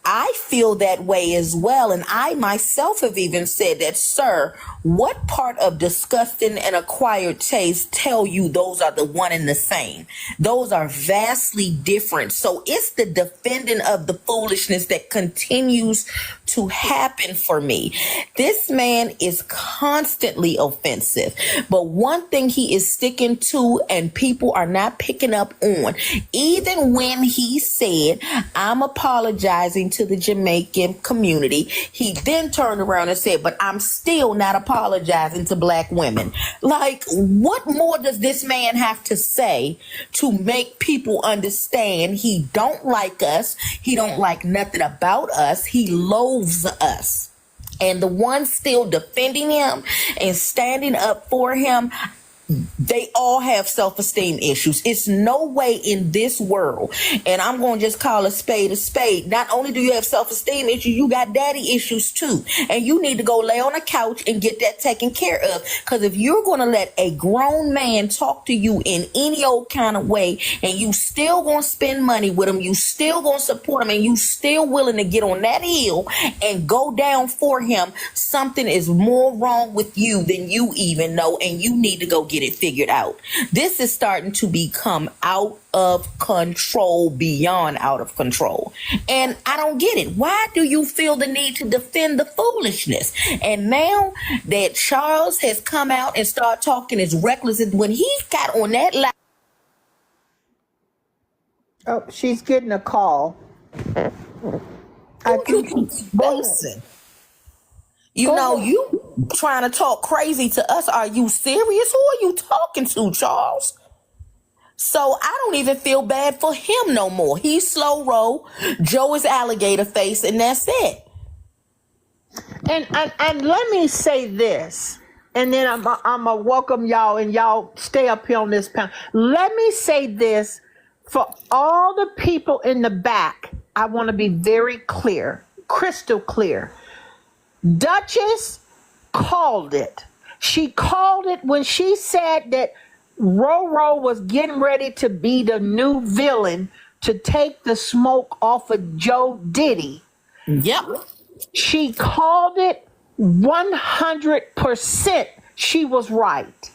I feel that way as well. And I myself have even said that, sir, what part of disgusting and acquired taste tell you those are the one and the same? Those are vastly different. So it's the defending of the foolishness that continues to happen for me. This man is constantly offensive. But one thing he is sticking to and people are not picking up on, even when he said, I'm apologizing to the Jamaican community, he then turned around and said, but I'm still not apologizing to black women. Like, what more does this man have to say to make people understand he don't like us, he don't like nothing about us, he loathes us? And the ones still defending him and standing up for him, they all have self-esteem issues. It's no way in this world, and I'm going to just call a spade a spade. Not only do you have self-esteem issues, you got daddy issues too. And you need to go lay on a couch and get that taken care of. Because if you're going to let a grown man talk to you in any old kind of way, and you still going to spend money with him, you still going to support him, and you still willing to get on that hill and go down for him, something is more wrong with you than you even know, and you need to go get it figured out. This is starting to become out of control, beyond out of control. And I don't get it. Why do you feel the need to defend the foolishness? And now that Charles has come out and started talking as reckless as when he got on that line. Oh, she's getting a call. Listen. You know, you trying to talk crazy to us. Are you serious? Who are you talking to, Charles? So I don't even feel bad for him no more. He's Slow Roll, Joe is alligator face, and that's it. And let me say this, and then I'm gonna welcome y'all, and y'all stay up here on this panel. Let me say this for all the people in the back. I want to be very clear, crystal clear. Duchess called it. She called it when she said that Roro was getting ready to be the new villain to take the smoke off of Joe Diddy. Yep. She called it 100%. She was right.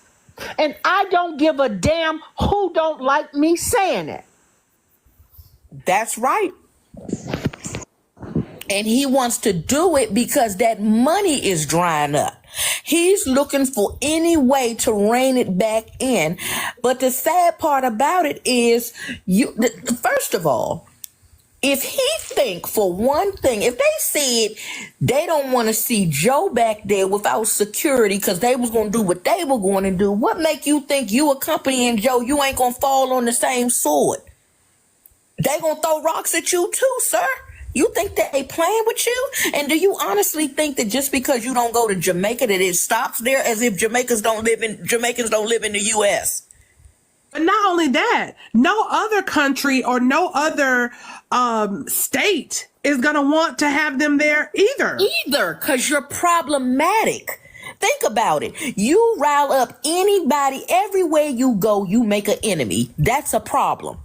And I don't give a damn who don't like me saying it. That's right. And he wants to do it because that money is drying up. He's looking for any way to rein it back in. But the sad part about it is, first of all, if he think for one thing, if they said they don't want to see Joe back there without security because they was going to do what they were going to do, what make you think you accompanying Joe, you ain't going to fall on the same sword? They going to throw rocks at you too, sir. You think that they playing with you? And do you honestly think that just because you don't go to Jamaica that it stops there, as if Jamaicans don't live in the U.S.? But not only that, no other country or no other state is going to want to have them there either. Because you're problematic. think about it. You rile up anybody, everywhere you go, you make an enemy. That's a problem.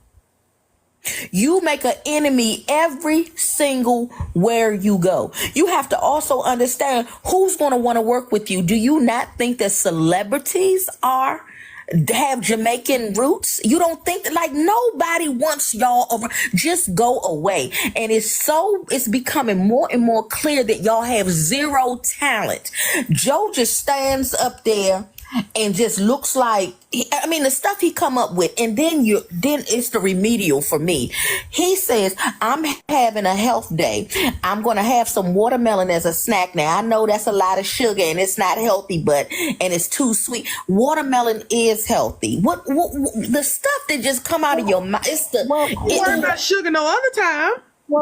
You make an enemy every single where you go. You have to also understand who's going to want to work with you. Do you not think that celebrities have Jamaican roots? You don't think that, like, nobody wants y'all over? Just go away. And it's becoming more and more clear that y'all have zero talent. Joe just stands up there and just looks like, I mean, the stuff he come up with, and then it's the remedial for me. He says, I'm having a health day. I'm going to have some watermelon as a snack. Now, I know that's a lot of sugar and it's not healthy, and it's too sweet. Watermelon is healthy. What the stuff that just come out of your mouth, Worry about sugar no other time.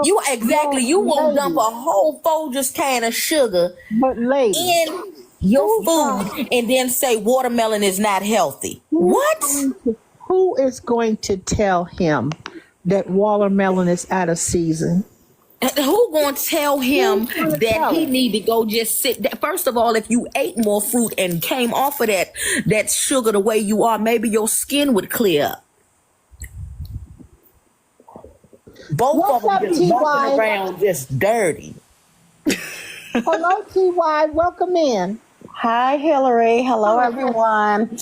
You won't dump a whole Folgers can of sugar in your food and then say watermelon is not healthy. What? Who is going to tell him that watermelon is out of season? Who gonna tell him that he need to go just sit there? First of all, if you ate more fruit and came off of that sugar the way you are, maybe your skin would clear up. Both of them just walking around just dirty. Hello, T.Y. Welcome in. Hi, Hillary. Hello, everyone.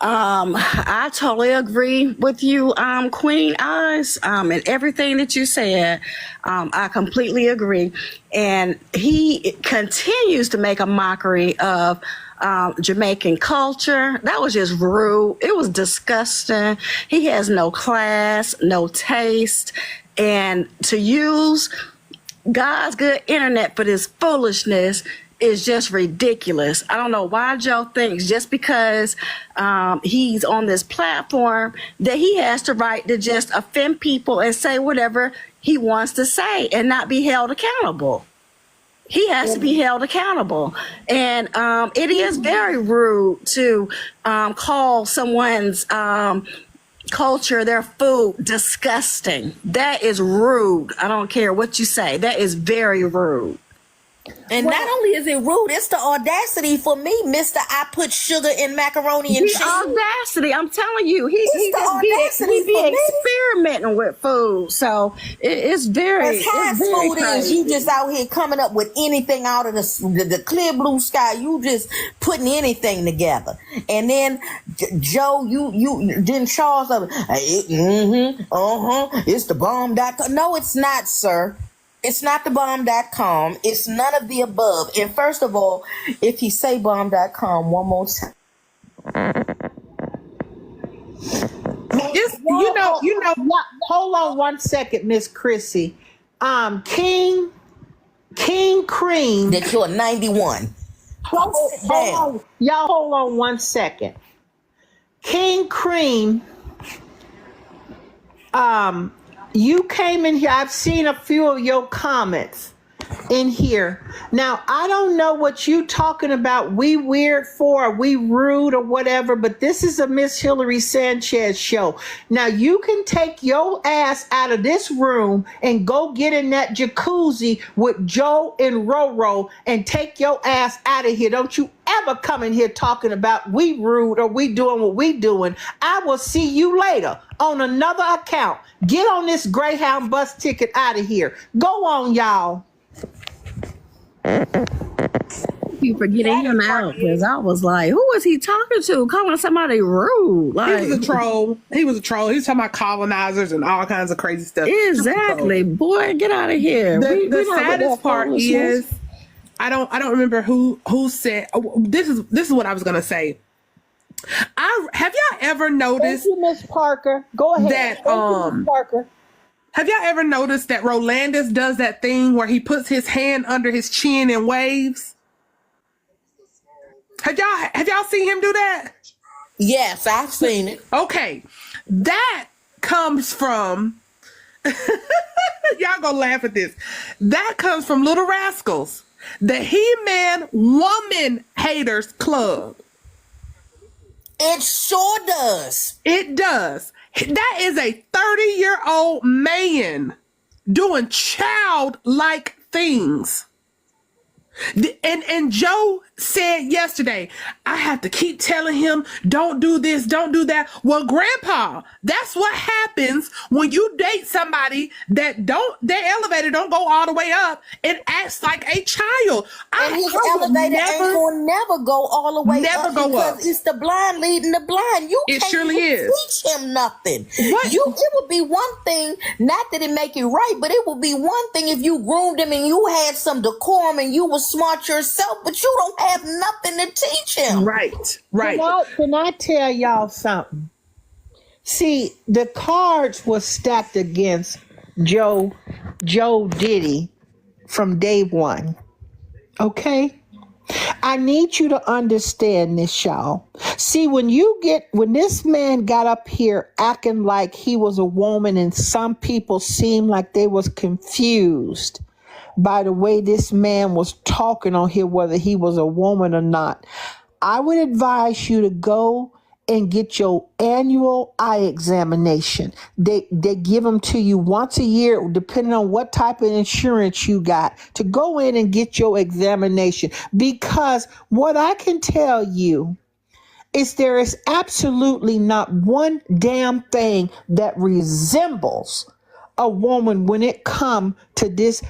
I totally agree with you, Queen Eyes, and everything that you said. I completely agree. And he continues to make a mockery of Jamaican culture. That was just rude. It was disgusting. He has no class, no taste. And to use God's good internet for this foolishness is just ridiculous. I don't know why Joe thinks just because he's on this platform that he has the right to just offend people and say whatever he wants to say and not be held accountable. He has to be held accountable. And it is very rude to call someone's culture, their food, disgusting. That is rude. I don't care what you say. That is very rude. And not only is it rude, it's the audacity for me, Mr. I put sugar in macaroni and cheese. The audacity, I'm telling you, he be experimenting with food. So it's very, as high as food is, you just out here coming up with anything out of the clear blue sky. You just putting anything together. And then Joe, then Charles, it's the bomb.com. No, it's not, sir. It's not the bomb.com. It's none of the above. And first of all, if you say bomb.com one more time. Hold on 1 second, Miss Chrissy. King Cream. That you're 91. Hold on 1 second. King Cream, you came in here. I've seen a few of your comments in here. Now, I don't know what you talking about. We weird for, or we rude or whatever, but this is a Miss Hillary Sanchez show. Now, you can take your ass out of this room and go get in that jacuzzi with Joe and Roro and take your ass out of here. Don't you ever come in here talking about we rude or we doing what we doing. I will see you later on another account. Get on this Greyhound bus ticket out of here. Go on, y'all. Thank you for getting him out, because I was like, who is he talking to? Calling somebody rude. Like, He was a troll. He was talking about colonizers and all kinds of crazy stuff. Exactly. Boy, get out of here. The saddest part is I don't remember who said this is what I was gonna say. Have y'all ever noticed? Thank you, Miss Parker. Go ahead. That Ms. Parker. Have y'all ever noticed that Rolandis does that thing where he puts his hand under his chin and waves? Have y'all seen him do that? Yes, I've seen it. Okay. That comes from y'all gonna laugh at this. That comes from Little Rascals, the He-Man Woman Haters Club. It sure does. It does. That is a 30-year-old man doing childlike things. And Joe said yesterday, I have to keep telling him, don't do this, don't do that. Well, Grandpa, that's what happens when you date somebody that their elevator don't go all the way up and acts like a child. And his elevator ain't gonna never go all the way up because it's the blind leading the blind. You it can't surely is. teach him nothing. What? It would be one thing, not that it make it right, but it would be one thing if you groomed him and you had some decorum and you were smart yourself, but you don't have nothing to teach him. Right. Can I tell y'all something? See, the cards were stacked against Joe Diddy from day one. Okay? I need you to understand this, y'all. See, when this man got up here acting like he was a woman, and some people seemed like they was confused by the way this man was talking on here, whether he was a woman or not, I would advise you to go and get your annual eye examination. They give them to you once a year, depending on what type of insurance you got, to go in and get your examination. Because what I can tell you is there is absolutely not one damn thing that resembles a woman when it comes to this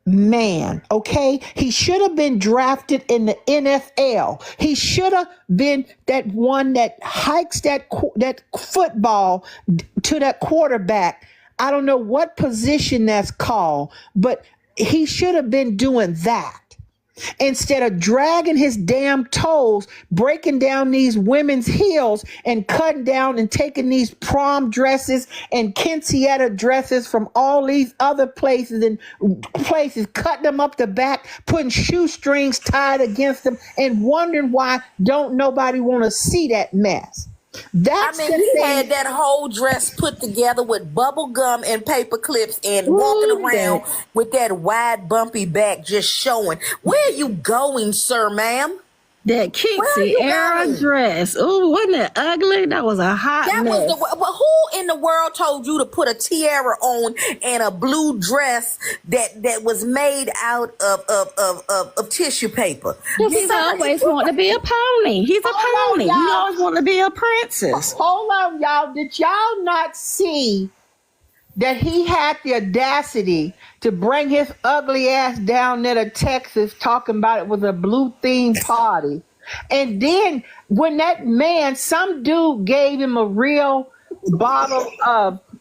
man. Okay, he should have been drafted in the NFL. He should have been that one that hikes that football to that quarterback. I don't know what position that's called, but he should have been doing that instead of dragging his damn toes, breaking down these women's heels and cutting down and taking these prom dresses and quinceañera dresses from all these other places, cutting them up the back, putting shoestrings tied against them, and wondering why don't nobody want to see that mess. He had that whole dress put together with bubble gum and paper clips and walking around with that wide bumpy back just showing. Where are you going, sir, ma'am? That quinceañera dress. Oh, wasn't it ugly? That was a hot mess. But who in the world told you to put a tiara on and a blue dress that was made out of tissue paper? He's always wanted to be a pony. He's a pony. He always wanted to be a princess. Hold on, y'all. Did y'all not see that he had the audacity to bring his ugly ass down there to Texas talking about it was a blue themed party? And then when that man, some dude gave him a real bottle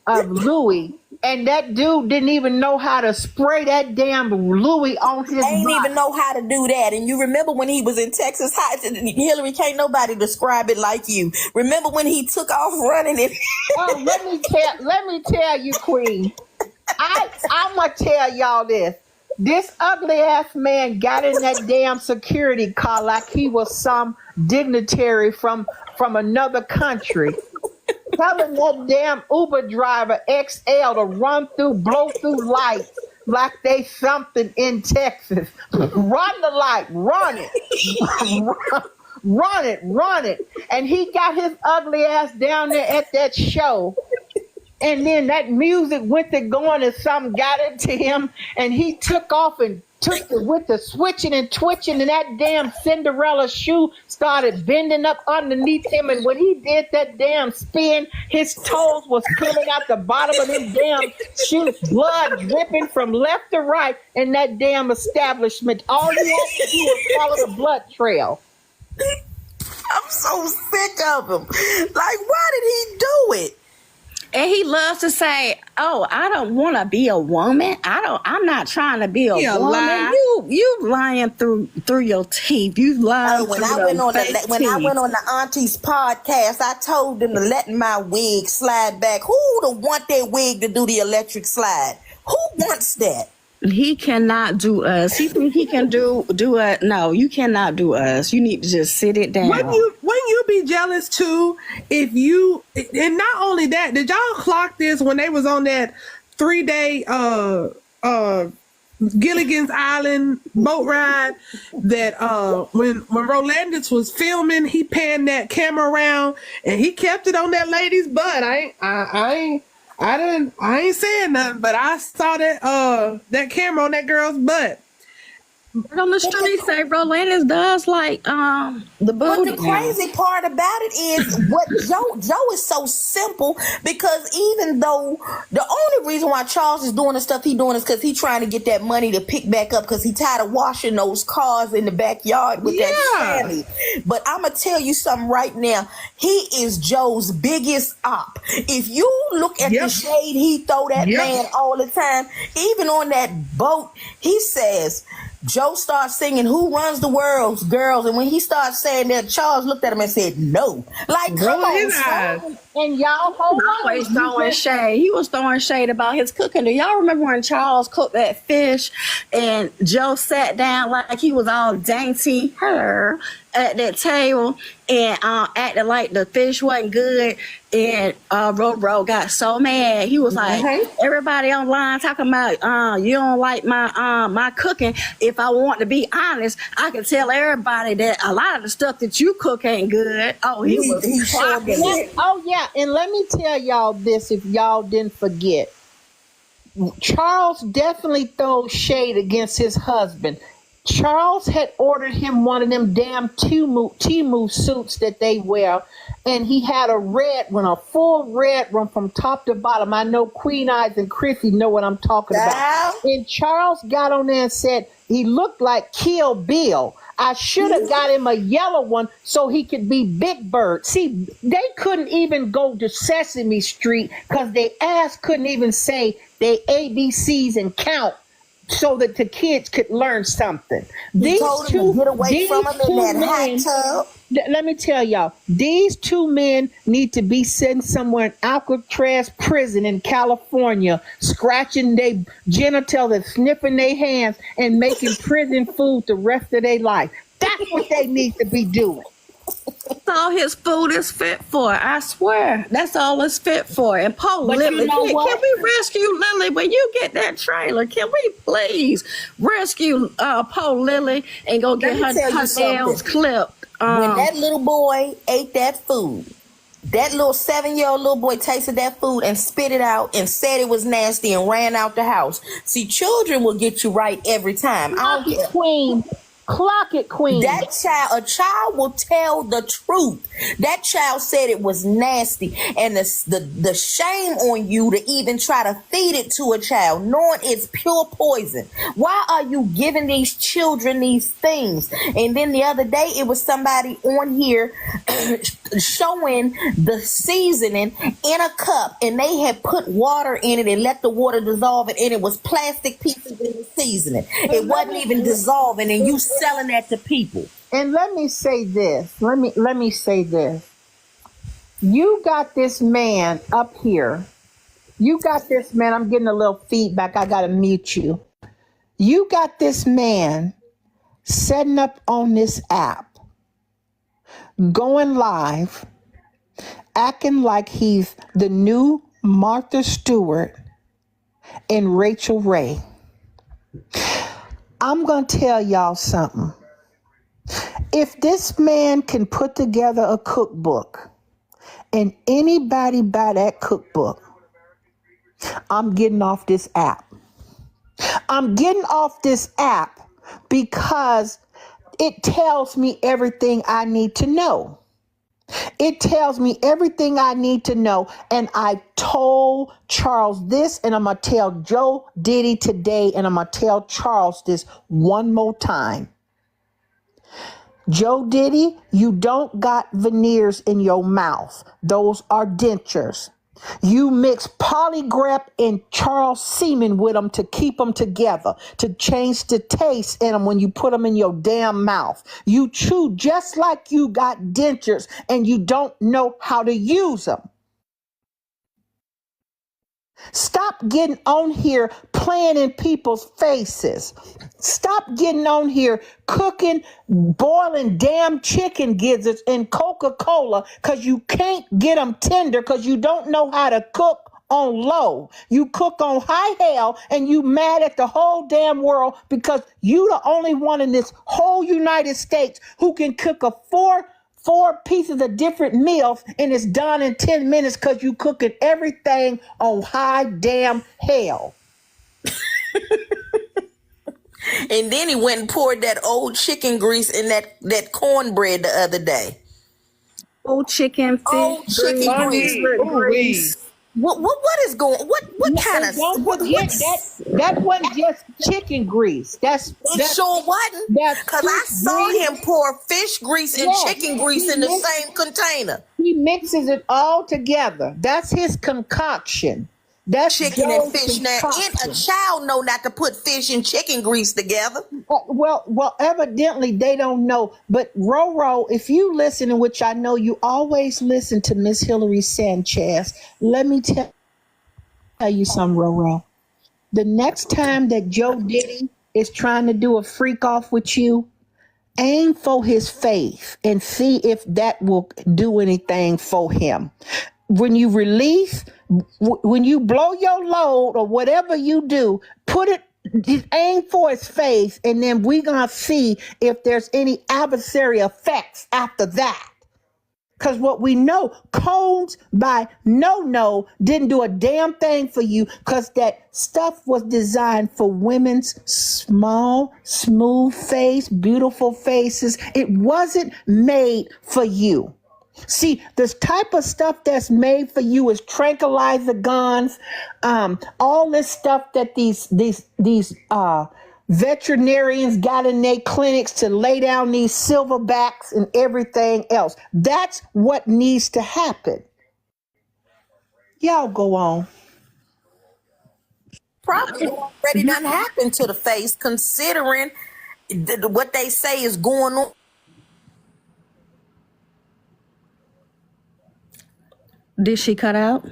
of Louis, and that dude didn't even know how to spray that damn Louis on his body. Ain't even know how to do that. And you remember when he was in Texas Hillary, can't nobody describe it like you. Remember when he took off running it? Oh, let me tell you, Queen. I'm gonna tell y'all this. This ugly ass man got in that damn security car like he was some dignitary from another country, telling that damn Uber driver XL to blow through lights like they something in Texas. Run the light, run it. Run it. And he got his ugly ass down there at that show. And then that music went to going and something got into him, and he took off and with the switching and twitching, and that damn Cinderella shoe started bending up underneath him. And when he did that damn spin, his toes was coming out the bottom of them damn shoes, blood dripping from left to right in that damn establishment. All he had to do was follow the blood trail. I'm so sick of him. Like, why did he do it? And he loves to say, "Oh, I don't want to be a woman. I'm not trying to be a woman." Lie. You lying through your teeth. You lying. When I went on the Auntie's podcast, I told them to let my wig slide back. Who would want their wig to do the electric slide? Who wants that? He cannot do us. He think he can do it. No, you cannot do us. You need to just sit it down. Wouldn't you be jealous too if you, and not only that, did y'all clock this when they was on that 3-day Gilligan's Island boat ride, that when Rolandis was filming, he panned that camera around and he kept it on that lady's butt. I ain't saying nothing, but I saw that camera on that girl's butt. But on the street say Rolandis does like the But booty. the crazy part about it is what Joe is so simple, because even though the only reason why Charles is doing the stuff he doing is because he trying to get that money to pick back up, because he tired of washing those cars in the backyard with that Sally. But I'm gonna tell you something right now. He is Joe's biggest op. If you look at the shade he throw that man all the time, even on that boat, he says, Joe starts singing "Who Runs the World, Girls," and when he starts saying that, Charles looked at him and said, "No." Like, come on, son. And y'all hold on. Always throwing shade. He was throwing shade about his cooking. Do y'all remember when Charles cooked that fish and Joe sat down like he was all dainty at that table and acted like the fish wasn't good? And Ro got so mad. He was like, everybody online talking about you don't like my cooking. If I want to be honest, I can tell everybody that a lot of the stuff that you cook ain't good. Oh, he was clocking it. Oh yeah, and let me tell y'all this, if y'all didn't forget. Charles definitely throws shade against his husband. Charles had ordered him one of them damn Temu suits that they wear, and he had a red one, a full red one from top to bottom. I know Queen Eyes and Chrissy know what I'm talking about. And Charles got on there and said he looked like Kill Bill. I should have got him a yellow one so he could be Big Bird. See, they couldn't even go to Sesame Street because their ass couldn't even say their ABCs and count so that the kids could learn something. He told him to get away from him in that hot tub. Let me tell y'all, these two men need to be sitting somewhere in Alcatraz prison in California, scratching their genitals and sniffing their hands and making prison food the rest of their life. That's what they need to be doing. That's all his food is fit for. I swear. That's all it's fit for. And Paul Lily, can we rescue Lily when you get that trailer? Can we please rescue Paul Lily and go get her nails clipped? When that little boy ate that food, that little 7-year-old little boy tasted that food and spit it out and said it was nasty and ran out the house. See, children will get you right every time. I don't care. Queen. Clock it, Queen. A child will tell the truth. That child said it was nasty, and the shame on you to even try to feed it to a child, knowing it's pure poison. Why are you giving these children these things? And then the other day, it was somebody on here showing the seasoning in a cup, and they had put water in it and let the water dissolve it, and it was plastic pieces in the seasoning. It wasn't even dissolving, and you selling that to people. And let me say this. Let me say this. You got this man up here. You got this man. I'm getting a little feedback. I got to mute you. You got this man setting up on this app, going live, acting like he's the new Martha Stewart and Rachel Ray. I'm going to tell y'all something. If this man can put together a cookbook and anybody buy that cookbook, I'm getting off this app. I'm getting off this app because it tells me everything I need to know. It tells me everything I need to know. And I told Charles this, and I'm going to tell Joe Diddy today, and I'm going to tell Charles this one more time. Joe Diddy, you don't got veneers in your mouth. Those are dentures. You mix polygraph and Charles semen with them to keep them together, to change the taste in them when you put them in your damn mouth. You chew just like you got dentures and you don't know how to use them. Stop getting on here playing in people's faces. Stop getting on here cooking, boiling damn chicken gizzards in Coca-Cola because you can't get them tender because you don't know how to cook on low. You cook on high hell and you mad at the whole damn world because you the only one in this whole United States who can cook a four pieces of different meals and it's done in 10 minutes because you cooking everything on high damn hell. And then he went and poured that old chicken grease in that cornbread the other day. Old chicken, fish, Old chicken grease. grease. What is going? What kind And of? don't forget that wasn't just chicken grease. It sure wasn't. that's Because I fish saw grease. him pour fish grease and Yes, chicken grease he in the mixed- same container. He mixes it all together. That's his concoction. That's Chicken Joe's and fish. Now, concoction. a child know not to put fish and chicken grease together. Well, evidently they don't know. But Roro, if you listen, which I know you always listen to Miss Hillary Sanchez, let me tell you something, Roro. The next time that Joe Diddy is trying to do a freak off with you, aim for his face and see if that will do anything for him. When you release, when you blow your load or whatever you do, put it, aim for his face, and then we're going to see if there's any adversary effects after that. Because what we know, codes by no didn't do a damn thing for you, because that stuff was designed for women's small, smooth face, beautiful faces. It wasn't made for you. See, this type of stuff that's made for you is tranquilizer guns, all this stuff that these veterinarians got in their clinics to lay down these silverbacks and everything else. That's what needs to happen. Y'all go on. Probably already done happened to the face, considering what they say is going on. Did she cut out?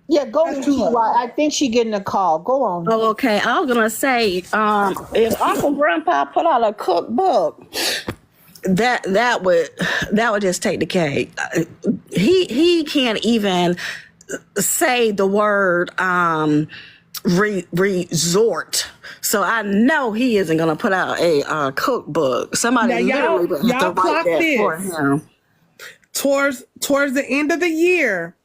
Yeah, go to her. I think she getting a call. Go on. Oh, okay. I was gonna say, if Uncle Grandpa put out a cookbook, that would just take the cake. He can't even say the word resort. So I know he isn't gonna put out a cookbook. Somebody Now, literally would have to y'all write clock that for this. him. Towards the end of the year,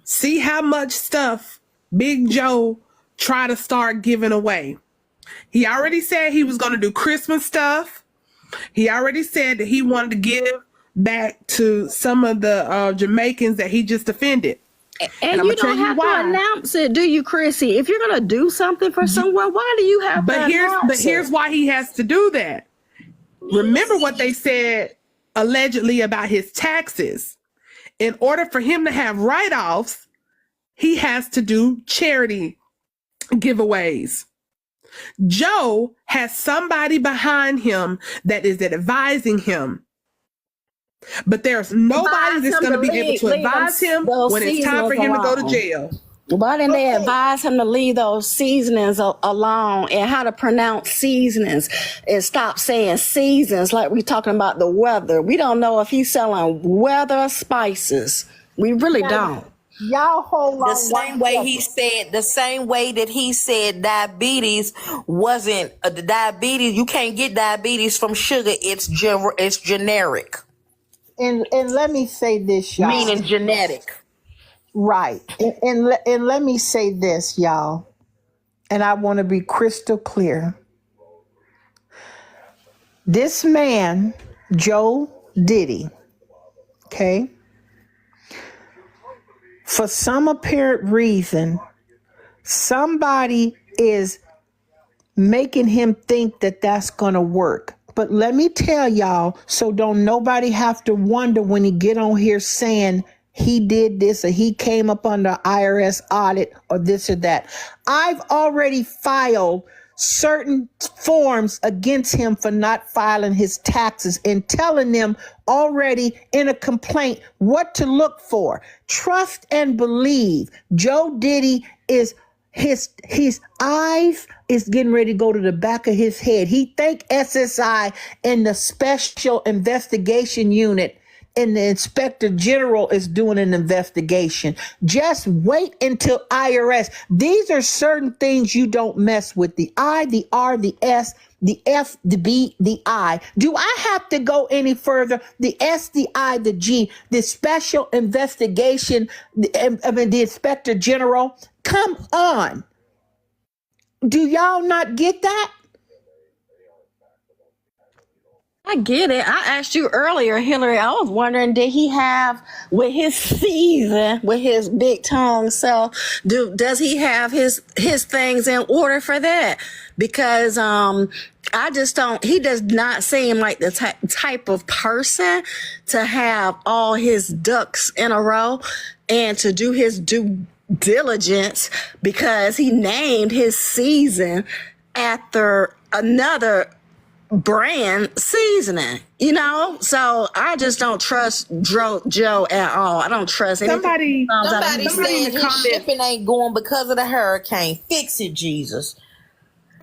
see how much stuff Big Joe try to start giving away. He already said he was going to do Christmas stuff. He already said that he wanted to give back to some of the Jamaicans that he just offended. And I'm you gonna tell don't you have why. to announce it, do you, Chrissy? If you're gonna do something for someone, why do you have to announce it? Here's why he has to do that. Remember what they said allegedly about his taxes. In order for him to have write-offs, he has to do charity giveaways. Joe has somebody behind him that is advising him. But there's nobody that's going to be able to advise him when it's time for him to go to jail. Why didn't they advise him to leave those seasonings alone, and how to pronounce seasonings, and stop saying seasons like we're talking about the weather? We don't know if he's selling weather spices. We really don't. Y'all hold on. The same way that he said diabetes wasn't the diabetes. You can't get diabetes from sugar. It's generic, And let me say this, y'all. meaning genetic. Right. And let me say this, y'all. And I want to be crystal clear. This man, Joe Diddy, okay, for some apparent reason, somebody is making him think that that's going to work. But let me tell y'all, so don't nobody have to wonder when he get on here saying he did this or he came up under IRS audit or this or that. I've already filed certain forms against him for not filing his taxes and telling them already in a complaint what to look for. Trust and believe. Joe Diddy is his eyes is getting ready to go to the back of his head. He think SSI and the Special Investigation Unit and the Inspector General is doing an investigation. Just wait until IRS. These are certain things you don't mess with. The I, the R, the S, the F, the B, the I. Do I have to go any further? The S, the I, the G, the Special Investigation, the Inspector General. Come on. Do y'all not get that? I get it. I asked you earlier, Hillary. I was wondering, did he have with his season, with his big tongue self, does he have his things in order for that? Because I just don't. He does not seem like the type of person to have all his ducks in a row and to do his due diligence, because he named his season after another brand seasoning, so I just don't trust Joe at all. I don't trust anything. Somebody in said the his comments. shipping ain't going because of the hurricane. Fix it, Jesus.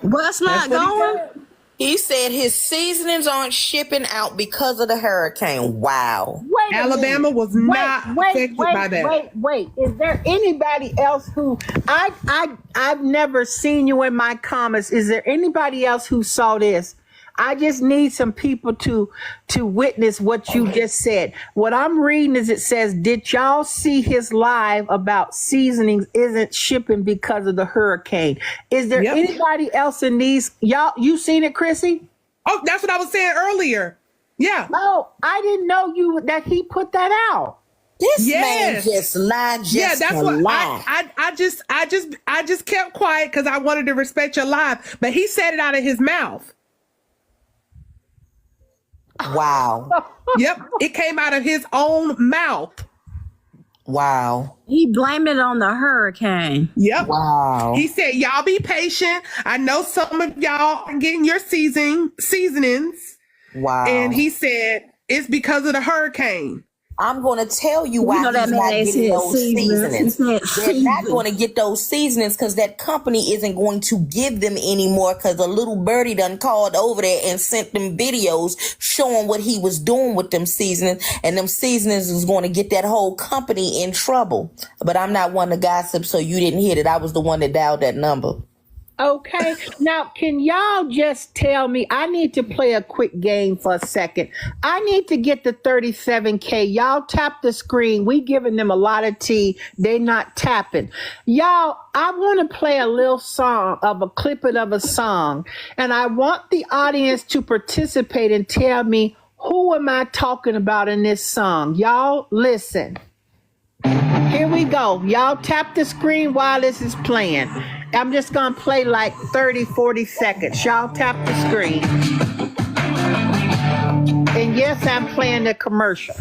What's not That's what he going? said. He said his seasonings aren't shipping out because of the hurricane. Wow. Wait a Alabama minute. was not affected by that. Wait. Is there anybody else who I've never seen you in my comments? Is there anybody else who saw this? I just need some people to witness what you just said. What I'm reading is it says, did y'all see his live about seasonings isn't shipping because of the hurricane? Is there Yep. anybody else in these? Y'all, you seen it, Chrissy? Oh, that's what I was saying earlier. Yeah. Oh, I didn't know that he put that out. This Yes. man just lied just Yeah, that's to what lie. I just kept quiet because I wanted to respect your life. But he said it out of his mouth. Wow. Yep. It came out of his own mouth. Wow. He blamed it on the hurricane. Yep. Wow. He said, y'all be patient. I know some of y'all are getting your seasonings. Wow. And he said, it's because of the hurricane. I'm going to tell you why that he's man not ain't getting said those seasonings. seasonings. He said They're not seasonings. going to get those seasonings because that company isn't going to give them anymore because a little birdie done called over there and sent them videos showing what he was doing with them seasonings. And them seasonings is going to get that whole company in trouble. But I'm not one to gossip, so you didn't hear it. I was the one that dialed that number. Okay. Now, can y'all just tell me? I need to play a quick game for a second. I need to get the 37K. Y'all tap the screen. We giving them a lot of tea. They not tapping. Y'all, I want to play a little song of a clipping of a song. And I want the audience to participate and tell me, who am I talking about in this song? Y'all listen. Here we go. Y'all tap the screen while this is playing. I'm just going to play like 30, 40 seconds. Y'all tap the screen. And yes, I'm playing the commercial.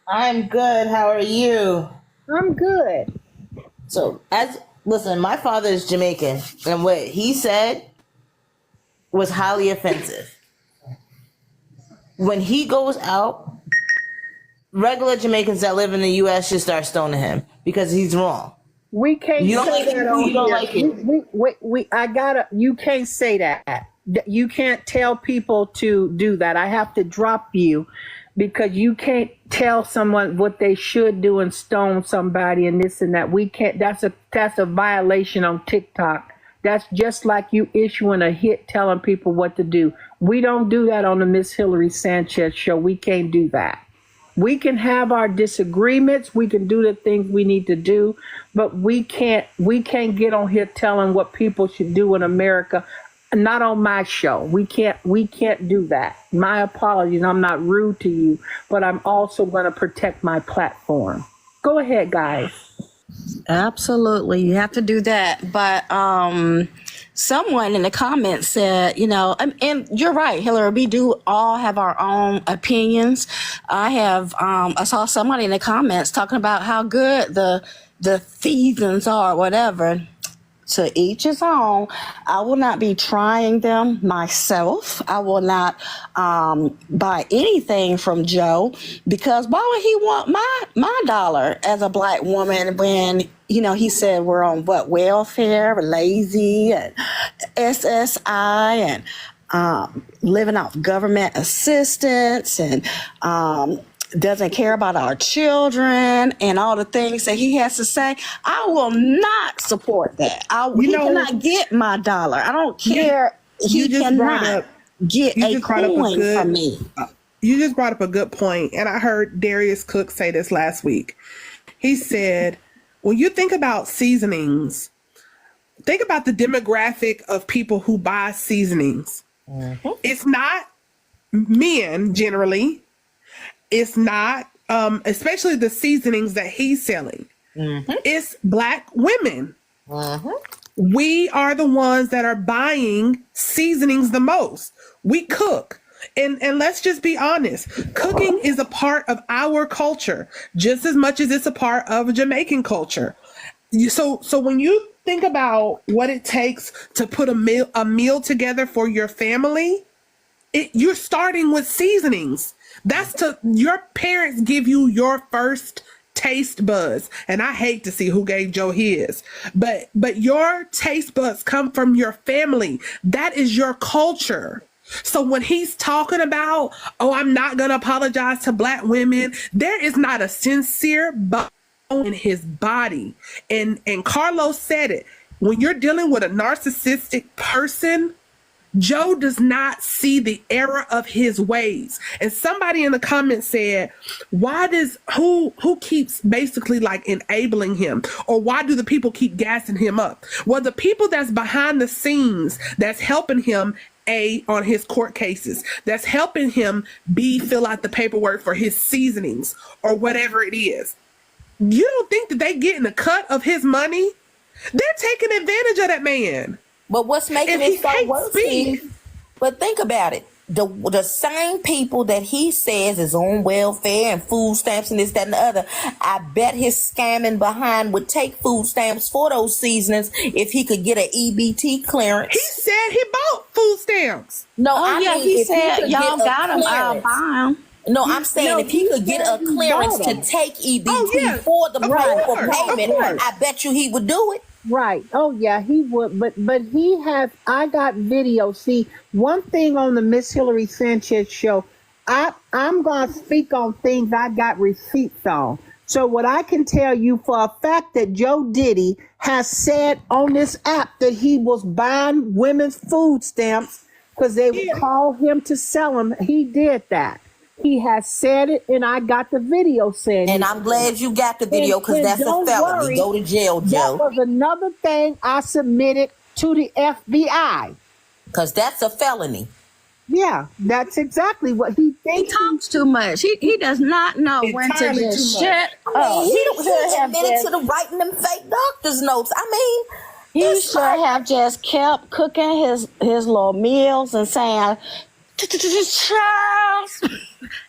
I'm good. How are you? I'm good. So, listen, my father is Jamaican, and what he said was highly offensive. When he goes out, regular Jamaicans that live in the U.S. should start stoning him because he's wrong. We can't You don't say like it? that on You don't here. like it? You can't say that. You can't tell people to do that. I have to drop you because you can't tell someone what they should do and stone somebody and this and that. We can't. That's a violation on TikTok. That's just like you issuing a hit telling people what to do. We don't do that on the Miss Hillary Sanchez show. We can't do that. We can have our disagreements. We can do the things we need to do, but we can't get on here telling what people should do in America. Not on my show. We can't do that. My apologies. I'm not rude to you, but I'm also going to protect my platform. Go ahead, guys. Absolutely, you have to do that. But someone in the comments said, and you're right, Hillary. We do all have our own opinions. I saw somebody in the comments talking about how good the seasons are, whatever. To each his own. I will not be trying them myself. I will not buy anything from Joe because why would he want my dollar as a black woman when he said we're on welfare, lazy, and SSI, and living off government assistance, and doesn't care about our children and all the things that he has to say, I will not support that. He cannot get my dollar. I don't care. He cannot get a coin from me. You just brought up a good point, and I heard Darius Cook say this last week. He said, when you think about seasonings, think about the demographic of people who buy seasonings. Mm-hmm. It's not men generally. It's not, especially the seasonings that he's selling. Mm-hmm. It's Black women. Mm-hmm. We are the ones that are buying seasonings the most. We cook. And let's just be honest. Cooking is a part of our culture just as much as it's a part of Jamaican culture. So when you think about what it takes to put a meal together for your family, you're starting with seasonings. Your parents give you your first taste buds, and I hate to see who gave Joe his, but your taste buds come from your family. That is your culture. So when he's talking about, I'm not going to apologize to Black women, there is not a sincere bone in his body. And Carlos said it. When you're dealing with a narcissistic person, Joe does not see the error of his ways. And somebody in the comments said, who keeps basically like enabling him? Or why do the people keep gassing him up? Well, the people that's behind the scenes that's helping him on his court cases, that's helping him fill out the paperwork for his seasonings or whatever it is. You don't think that they getting a cut of his money? They're taking advantage of that man. But what's making it so worse is, but think about it. The same people that he says is on welfare and food stamps and this, that, and the other, I bet his scamming behind would take food stamps for those seasonings if he could get an EBT clearance. He said he bought food stamps. No, he said y'all got them, I'll buy them. No, I'm saying if he could get a clearance to take EBT for the for payment, I bet you he would do it. Right. Oh yeah, he would. But he has. I got video. See, one thing on the Miss Hillary Sanchez show, I'm gonna speak on things I got receipts on. So what I can tell you for a fact that Joe Diddy has said on this app that he was buying women's food stamps because they would call him to sell them. He did that. He has said it, and I got the video saying it. And I'm glad you got the video because that's a felony. Go to jail, Joe. That was another thing I submitted to the FBI. Because that's a felony. Yeah, that's exactly what he thinks. He talks too much. He does not know when to just shut up. He admitted to the writing them fake doctor's notes. I mean, he should have just kept cooking his little meals and saying, Charles,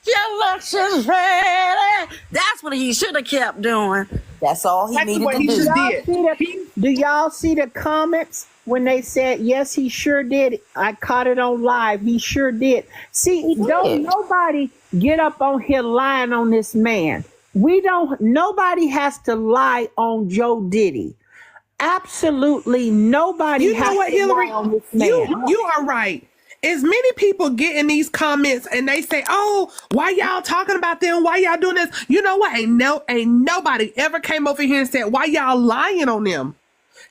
your lunch is ready. That's what he should have kept doing. That's all he needed to do. Do y'all see the comments when they said, yes, he sure did? I caught it on live. He sure did. See, don't nobody get up on here lying on this man. Nobody has to lie on Joe Diddy. Absolutely nobody has to lie on this man. You are right. As many people get in these comments and they say, why y'all talking about them? Why y'all doing this? You know what? Ain't nobody ever came over here and said, why y'all lying on them?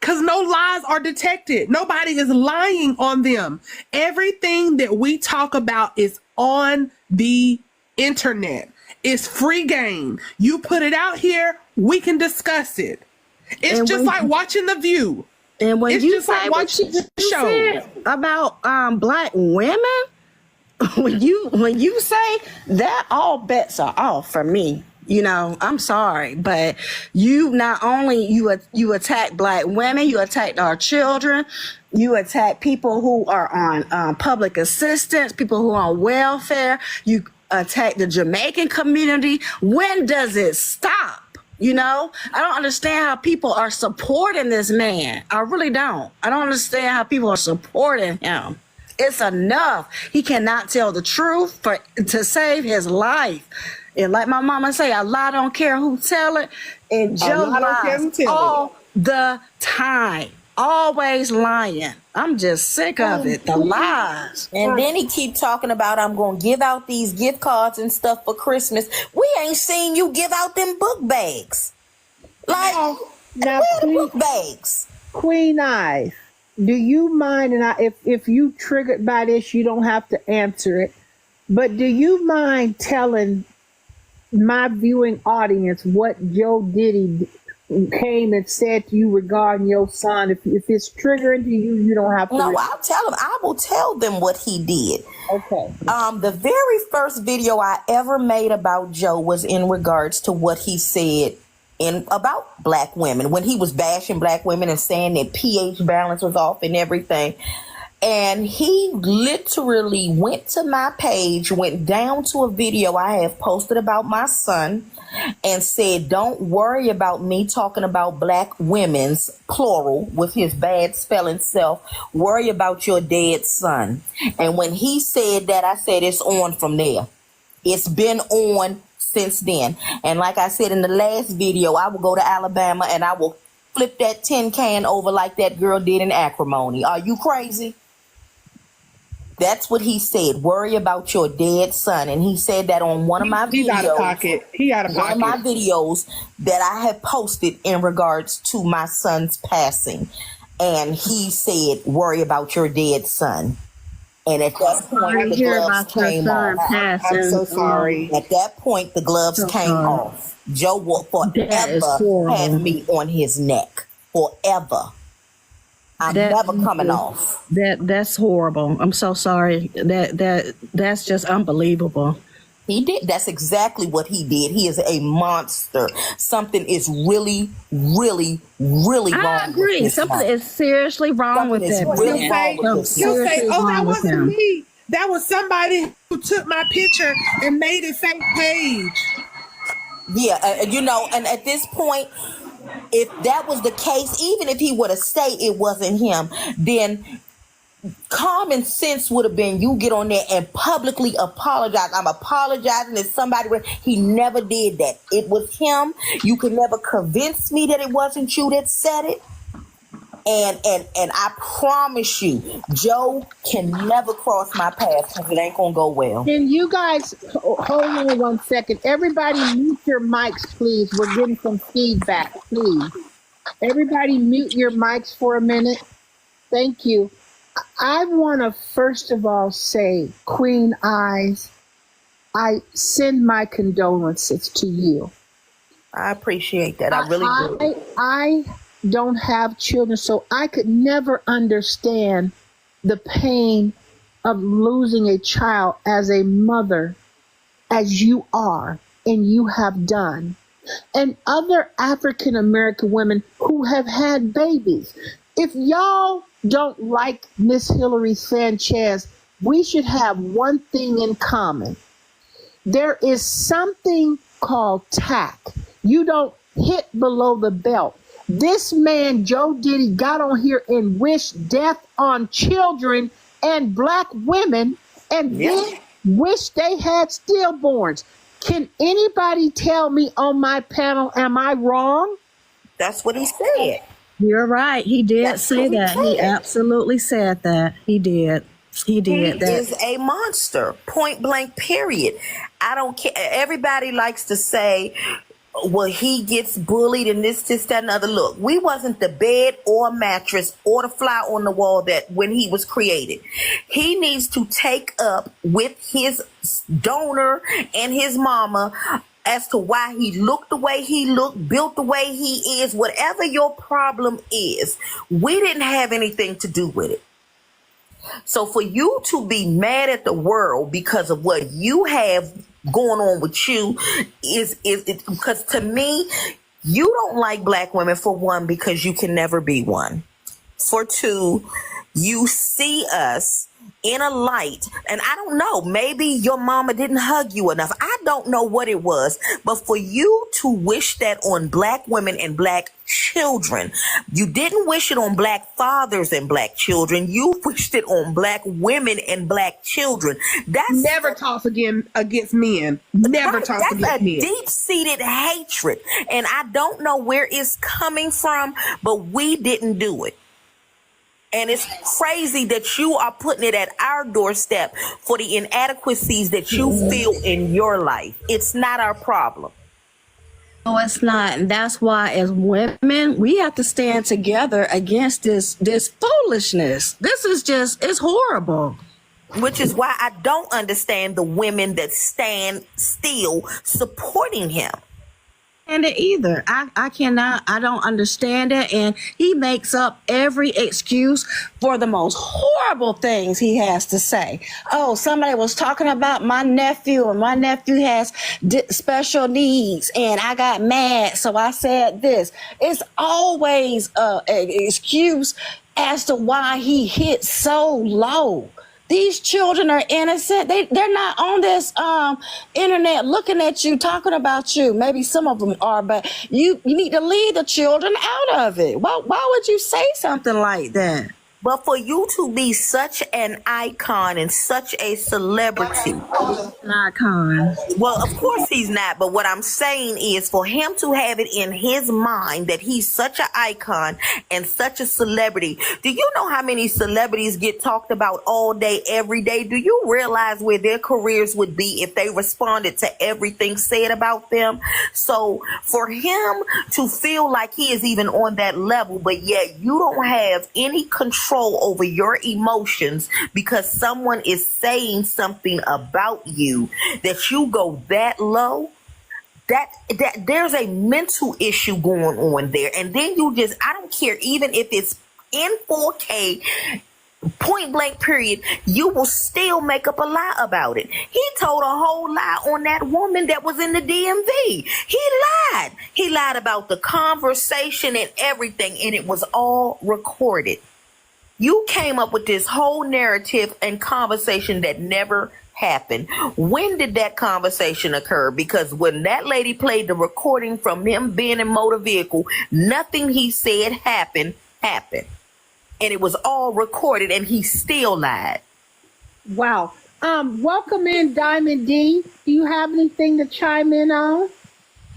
Because no lies are detected. Nobody is lying on them. Everything that we talk about is on the internet. It's free game. You put it out here, we can discuss it. It's just like watching The View. And when you say what you said about Black women, when you say that, all bets are off for me. You know, I'm sorry, but you not only you attack Black women, you attack our children, you attack people who are on public assistance, people who are on welfare, you attack the Jamaican community. When does it stop? You know, I don't understand how people are supporting this man. I really don't. I don't understand how people are supporting him. It's enough. He cannot tell the truth to save his life. And like my mama say, a lie don't care who tell it. And Joe lies all the time. Always lying. I'm just sick of it. The lies. And then he keep talking about, I'm going to give out these gift cards and stuff for Christmas. We ain't seen you give out them book bags. Like, now, where the book bags? Queen Eyes, do you mind, and if you triggered by this, you don't have to answer it, but do you mind telling my viewing audience what Joe Diddy came and said to you regarding your son? If it's triggering to you, you don't have to. No, I'll tell them. I will tell them what he did. Okay. The very first video I ever made about Joe was in regards to what he said about black women, when he was bashing black women and saying that pH balance was off and everything. And he literally went to my page, went down to a video I have posted about my son, and said, don't worry about me talking about black women's, plural, with his bad spelling self. Worry about your dead son. And when he said that, I said, it's on from there. It's been on since then. And like I said in the last video, I will go to Alabama and I will flip that tin can over like that girl did in Acrimony. Are you crazy? That's what he said. Worry about your dead son. And he said that on one of my videos. He's out of pocket. He out of pocket. One of my videos that I have posted in regards to my son's passing. And he said, worry about your dead son. And at that point, the gloves came off. I'm so sorry. At that point, the gloves came off. Joe will forever have me on his neck. Forever. I'm never coming off. That's horrible. I'm so sorry. That's just unbelievable. He did. That's exactly what he did. He is a monster. Something is really, really, really wrong. I agree. Something is seriously wrong with that. You'll say, oh, that wasn't me. That was somebody who took my picture and made it fake page. Yeah, and at this point, if that was the case, even if he would have said it wasn't him, then common sense would have been you get on there and publicly apologize. I'm apologizing to somebody. He never did that. It was him. You could never convince me that it wasn't you that said it. And I promise you, Joe can never cross my path because it ain't gonna go well. Can you guys hold on 1 second? Everybody mute your mics, please. We're getting some feedback, please. Everybody mute your mics for a minute. Thank you. I want to first of all say, Queen Eyes, I send my condolences to you. I appreciate that. I really do. I don't have children, so I could never understand the pain of losing a child as a mother, as you are and you have done, and other African American women who have had babies. If y'all don't like Miss Hillary Sanchez, we should have one thing in common. There is something called tact. You don't hit below the belt. This man, Joe Diddy, got on here and wished death on children and black women, and then wished they had stillborns. Can anybody tell me on my panel, am I wrong? That's what he said. You're right. He did say that. He absolutely said that. He did. He did. He is a monster. Point blank, period. I don't care. Everybody likes to say, well, he gets bullied and this, that, and other. Look, we wasn't the bed or mattress or the fly on the wall that when he was created. He needs to take up with his donor and his mama as to why he looked the way he looked, built the way he is. Whatever your problem is, we didn't have anything to do with it. So for you to be mad at the world because of what you have going on with you is because to me, you don't like black women, for one, because you can never be one. For two, you see us in a light, and I don't know, maybe your mama didn't hug you enough. I don't know what it was, but for you to wish that on black women and black children, you didn't wish it on black fathers and black children. You wished it on black women and black children. That's never talk again against men. Never talk against men. That's a deep-seated hatred, and I don't know where it's coming from, but we didn't do it. And it's crazy that you are putting it at our doorstep for the inadequacies that you feel in your life. It's not our problem. No, it's not. And that's why, as women, we have to stand together against this foolishness. This is just, it's horrible. Which is why I don't understand the women that stand still supporting him. And it either. I cannot, I don't understand it. And he makes up every excuse for the most horrible things he has to say. Oh, somebody was talking about my nephew, and my nephew has special needs, and I got mad, so I said this. It's always an excuse as to why he hit so low. These children are innocent. They're not on this internet looking at you, talking about you. Maybe some of them are, but you need to leave the children out of it. Why would you say something like that? But for you to be such an icon and such a celebrity. An icon. Well, of course he's not. But what I'm saying is for him to have it in his mind that he's such an icon and such a celebrity. Do you know how many celebrities get talked about all day, every day? Do you realize where their careers would be if they responded to everything said about them? So for him to feel like he is even on that level, but yet you don't have any control over your emotions because someone is saying something about you, that you go that low, that there's a mental issue going on there. And then you just, I don't care, even if it's in 4K, point blank period, you will still make up a lie about it. He told a whole lie on that woman that was in the DMV. He lied about the conversation and everything, and it was all recorded. You came up with this whole narrative and conversation that never happened. When did that conversation occur? Because when that lady played the recording from him being in motor vehicle, nothing he said happened. And it was all recorded, and he still lied. Wow. Welcome in, Diamond D. Do you have anything to chime in on?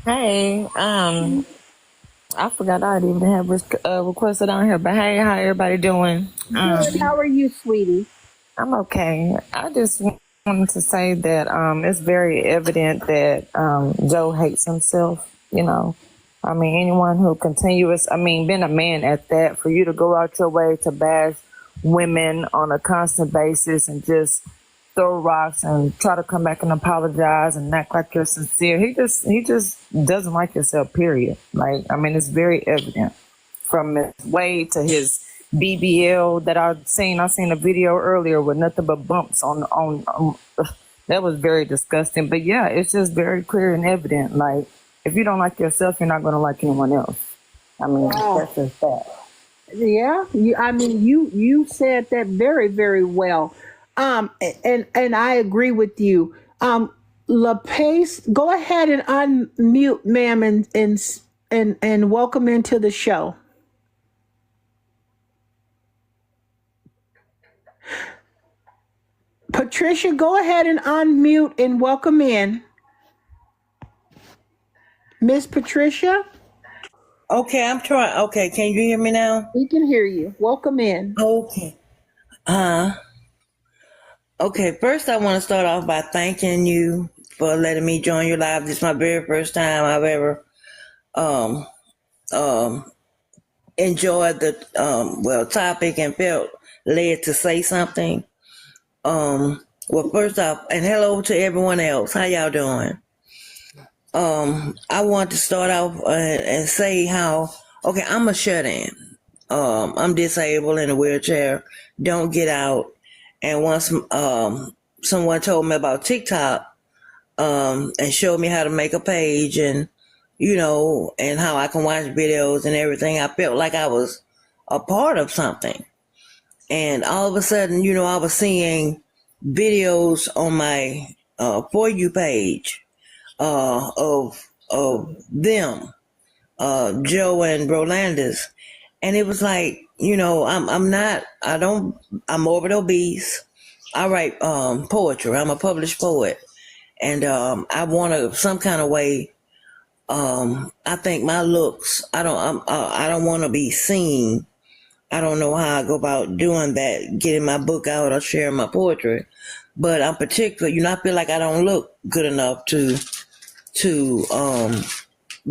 Hey, I forgot I didn't even have requested on here, but hey, how everybody doing? Good. How are you, sweetie? I'm okay. I just wanted to say that it's very evident that Joe hates himself. You know, I mean, anyone who being a man at that, for you to go out your way to bash women on a constant basis and just throw rocks and try to come back and apologize and act like you're sincere. He just doesn't like himself, period. Like, I mean, it's very evident from his way to his BBL that I've seen. I seen a video earlier with nothing but bumps on that was very disgusting. But yeah, it's just very clear and evident. Like, if you don't like yourself, you're not going to like anyone else. I mean, that's just that. Yeah, you said that very, very well. And I agree with you. LaPace, go ahead and unmute, ma'am, and welcome into the show. Patricia, go ahead and unmute and welcome in. Miss Patricia? Okay, I'm trying. Okay, can you hear me now? We can hear you. Welcome in. Okay. Okay, first I want to start off by thanking you for letting me join your live. This is my very first time I've ever enjoyed the topic and felt led to say something. Well, first off, and hello to everyone else. How y'all doing? I want to start off and say how, okay, I'm a shut-in. I'm disabled in a wheelchair, don't get out. And once someone told me about TikTok and showed me how to make a page and, and how I can watch videos and everything, I felt like I was a part of something. And all of a sudden, I was seeing videos on my For You page of them, Joe and Rolandis. And it was like, I'm morbid obese. I write poetry. I'm a published poet. And I want some kind of way, I think my looks, I don't want to be seen I don't know how I go about doing that, getting my book out or sharing my poetry. But I'm particular, I feel like I don't look good enough to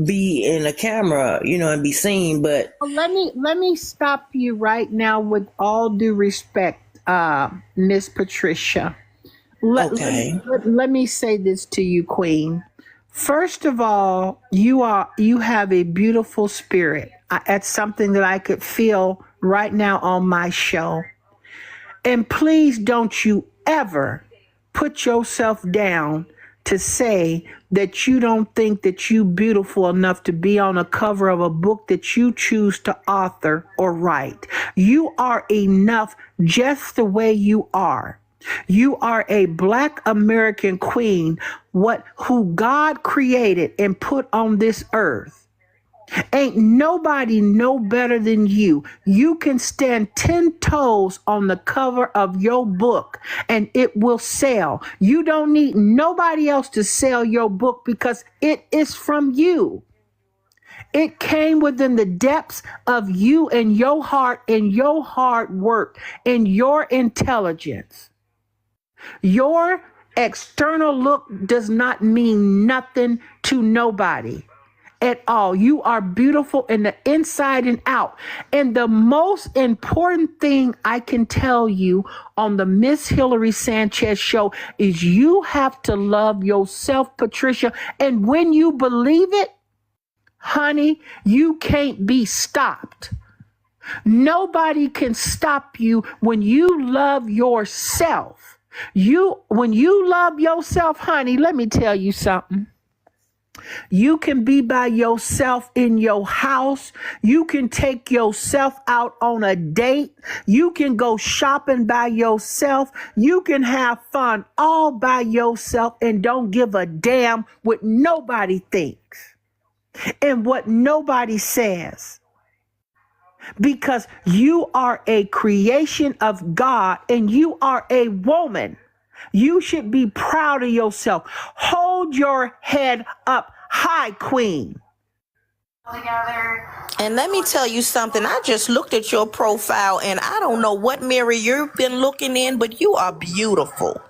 be in a camera, and be seen. But Let me stop you right now with all due respect, Miss Patricia. okay, Let me say this to you, Queen. First of all, you have a beautiful spirit. That's something that I could feel right now on my show. And please don't you ever put yourself down to say that you don't think that you beautiful enough to be on a cover of a book that you choose to author or write. You are enough just the way you are. You are a Black American queen, who God created and put on this earth. Ain't nobody no better than you. You can stand 10 toes on the cover of your book and it will sell. You don't need nobody else to sell your book because it is from you. It came within the depths of you and your heart and your hard work and your intelligence. Your external look does not mean nothing to nobody at all. You are beautiful in the inside and out. And the most important thing I can tell you on the Miss Hillary Sanchez show is you have to love yourself, Patricia. And when you believe it, honey, you can't be stopped. Nobody can stop you when you love yourself. When you love yourself, honey, let me tell you something. You can be by yourself in your house. You can take yourself out on a date. You can go shopping by yourself. You can have fun all by yourself and don't give a damn what nobody thinks and what nobody says. Because you are a creation of God and you are a woman. You should be proud of yourself. Hold your head up high, queen. And let me tell you something. I just looked at your profile and I don't know what mirror you've been looking in, but you are beautiful.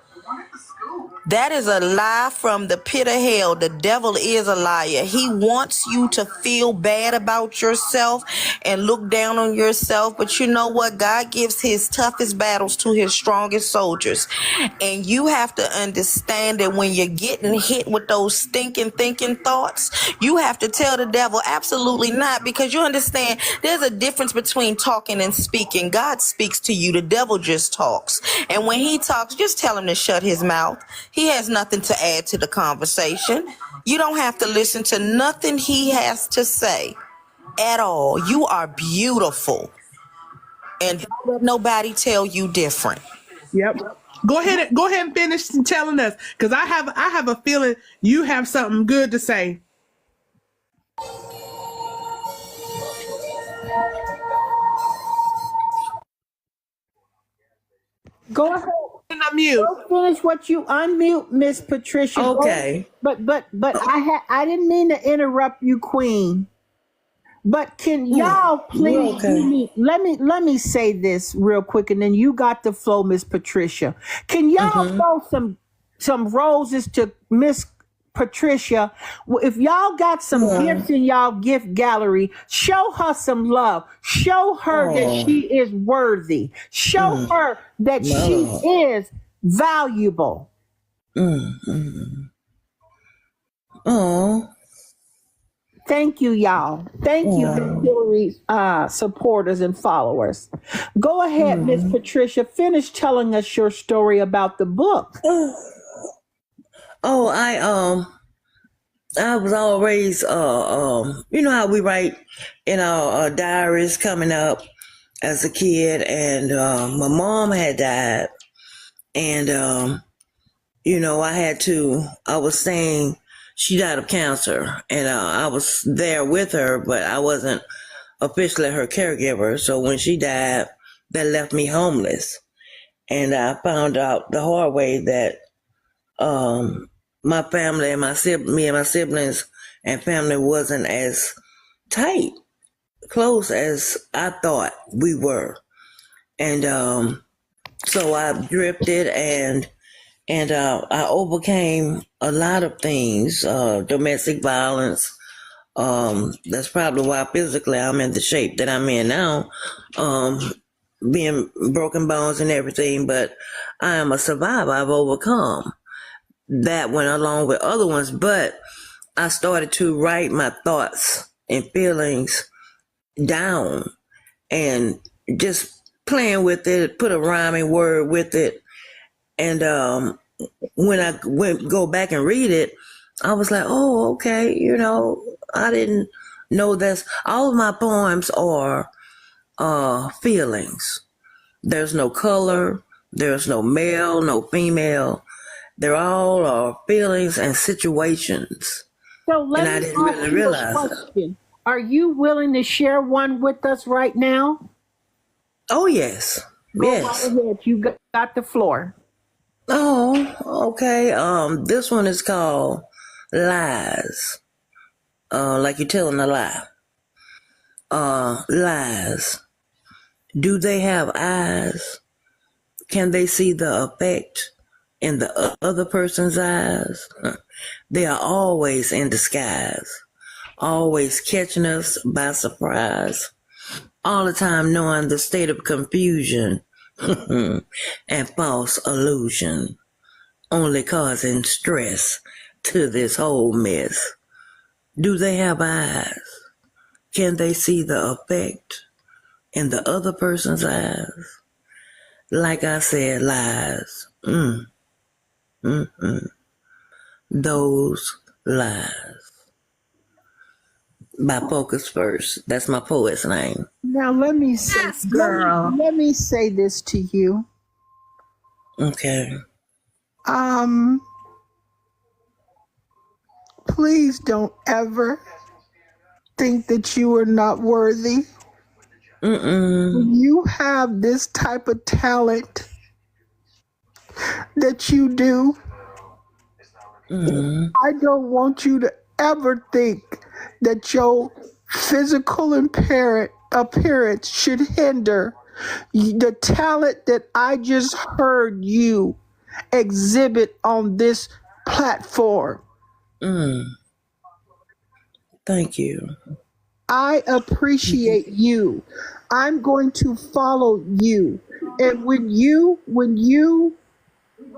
That is a lie from the pit of hell. The devil is a liar. He wants you to feel bad about yourself and look down on yourself. But you know what? God gives his toughest battles to his strongest soldiers. And you have to understand that when you're getting hit with those stinking thinking thoughts, you have to tell the devil absolutely not, because you understand there's a difference between talking and speaking. God speaks to you. The devil just talks. And when he talks, just tell him to shut his mouth. He has nothing to add to the conversation. You don't have to listen to nothing he has to say at all. You are beautiful. And don't let nobody tell you different. Yep. Go ahead and finish telling us, because I have a feeling you have something good to say. Go ahead. And I'm mute. Go finish what you unmute, Miss Patricia. Okay. But I didn't mean to interrupt you, Queen. But can y'all please let me say this real quick, and then you got the flow, Miss Patricia. Can y'all throw some roses to Miss Patricia? If y'all got some gifts in y'all gift gallery, show her some love. Show her that she is worthy. Show her that she is valuable. Oh. Thank you, y'all. Thank you, Hillary's supporters and followers. Go ahead, Miss Patricia. Finish telling us your story about the book. Oh, I was always you know how we write in our diaries coming up as a kid, and my mom had died, and I was saying she died of cancer, and I was there with her, but I wasn't officially her caregiver. So when she died, that left me homeless, and I found out the hard way that my family and me and my siblings and family wasn't as tight. close as I thought we were. And so I drifted and I overcame a lot of things, domestic violence. That's probably why physically I'm in the shape that I'm in now, being broken bones and everything, but I am a survivor. I've overcome that one along with other ones, but I started to write my thoughts and feelings down and just playing with it, put a rhyming word with it. And when I go back and read it, I was like, oh, okay, I didn't know this. All of my poems are feelings. There's no color, there's no male, no female. They're all feelings and situations. So let And I me didn't ask really you a realize it. question. Are you willing to share one with us right now? Oh, yes. Go Yes. right ahead. You got the floor. Oh, okay. This one is called Lies. Like you're telling a lie. Lies. Do they have eyes? Can they see the effect in the other person's eyes? They are always in disguise, always catching us by surprise, all the time knowing the state of confusion and false illusion, only causing stress to this whole mess. Do they have eyes? Can they see the effect in the other person's eyes? Like I said, lies. Those lies. By Focus First. That's my poet's name. Now let me say, girl. let me say this to you. Okay. Please don't ever think that you are not worthy. When you have this type of talent that you do, I don't want you to ever think that your physical appearance should hinder the talent that I just heard you exhibit on this platform. Thank you. I appreciate you. I'm going to follow you. And when you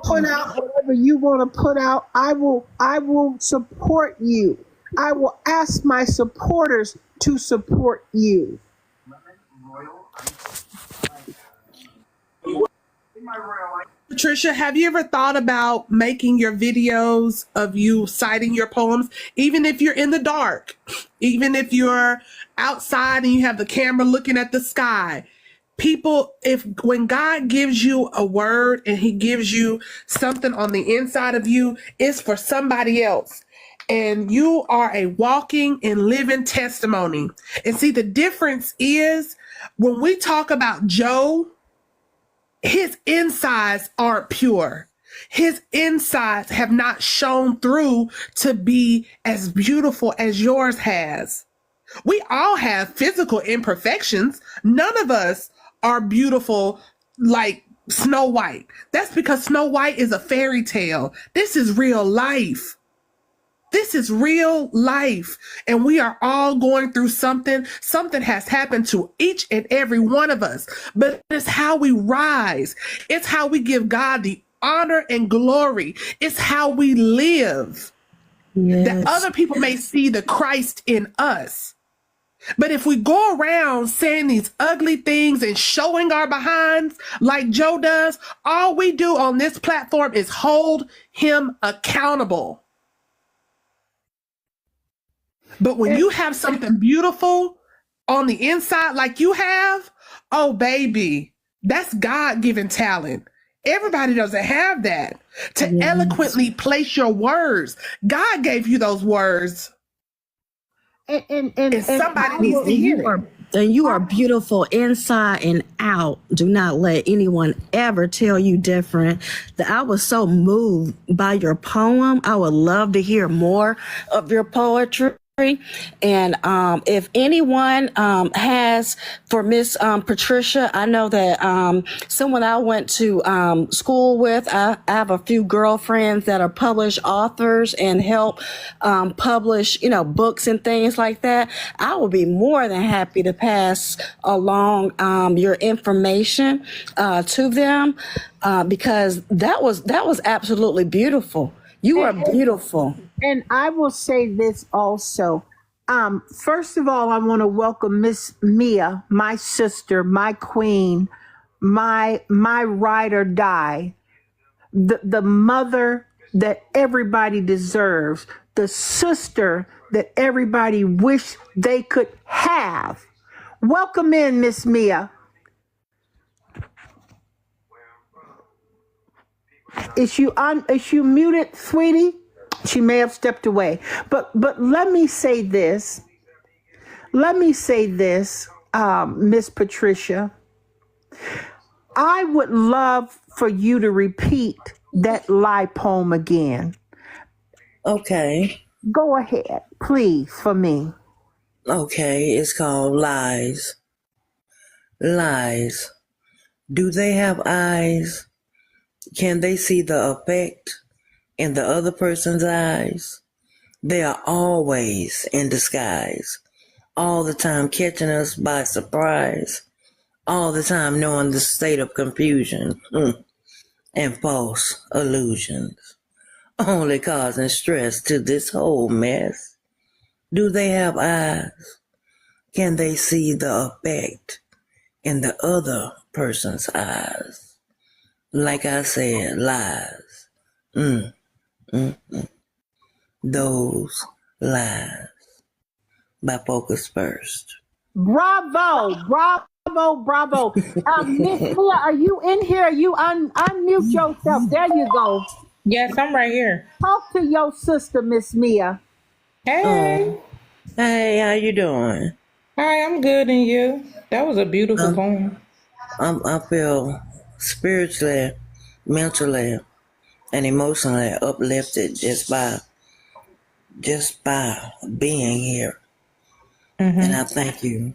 put out whatever you want to put out, I will support you. I will ask my supporters to support you. Patricia, have you ever thought about making your videos of you citing your poems, even if you're in the dark, even if you're outside and you have the camera looking at the sky? People, when God gives you a word and he gives you something on the inside of you, it's for somebody else. And you are a walking and living testimony. And see, the difference is when we talk about Joe, his insides aren't pure. His insides have not shown through to be as beautiful as yours has. We all have physical imperfections. None of us are beautiful like Snow White. That's because Snow White is a fairy tale. This is real life. This is real life. And we are all going through something. Something has happened to each and every one of us. But it's how we rise. It's how we give God the honor and glory. It's how we live. Yes. That other people may see the Christ in us. But if we go around saying these ugly things and showing our behinds like Joe does, all we do on this platform is hold him accountable. But when you have something beautiful on the inside like you have, oh, baby, that's God-given talent. Everybody doesn't have that. To eloquently place your words. God gave you those words. And somebody needs to hear it. And you are beautiful inside and out. Do not let anyone ever tell you different. That I was so moved by your poem. I would love to hear more of your poetry. And if anyone has for Miss Patricia, I know that someone I went to school with, I have a few girlfriends that are published authors and help publish, books and things like that. I will be more than happy to pass along your information to them because that was absolutely beautiful. You are beautiful. And I will say this also. First of all, I want to welcome Miss Mia, my sister, my queen, my ride or die, the mother that everybody deserves, the sister that everybody wish they could have. Welcome in, Miss Mia. Is you muted, sweetie? She may have stepped away. But let me say this. Miss Patricia. I would love for you to repeat that lie poem again. Okay. Go ahead, please, for me. Okay, it's called Lies. Lies. Do they have eyes? Can they see the effect in the other person's eyes? They are always in disguise, all the time catching us by surprise, all the time knowing the state of confusion and false illusions, only causing stress to this whole mess. Do they have eyes? Can they see the effect in the other person's eyes? Like I said, lies. Those lies. By Focus First. Bravo. Miss Mia, are you in here? You unmute yourself. There you go. Yes, I'm right here. Talk to your sister, Miss Mia. Hey. Hey, how you doing? Hi, I'm good, and you? That was a beautiful poem. I feel spiritually, mentally, and emotionally uplifted just by being here. And I thank you.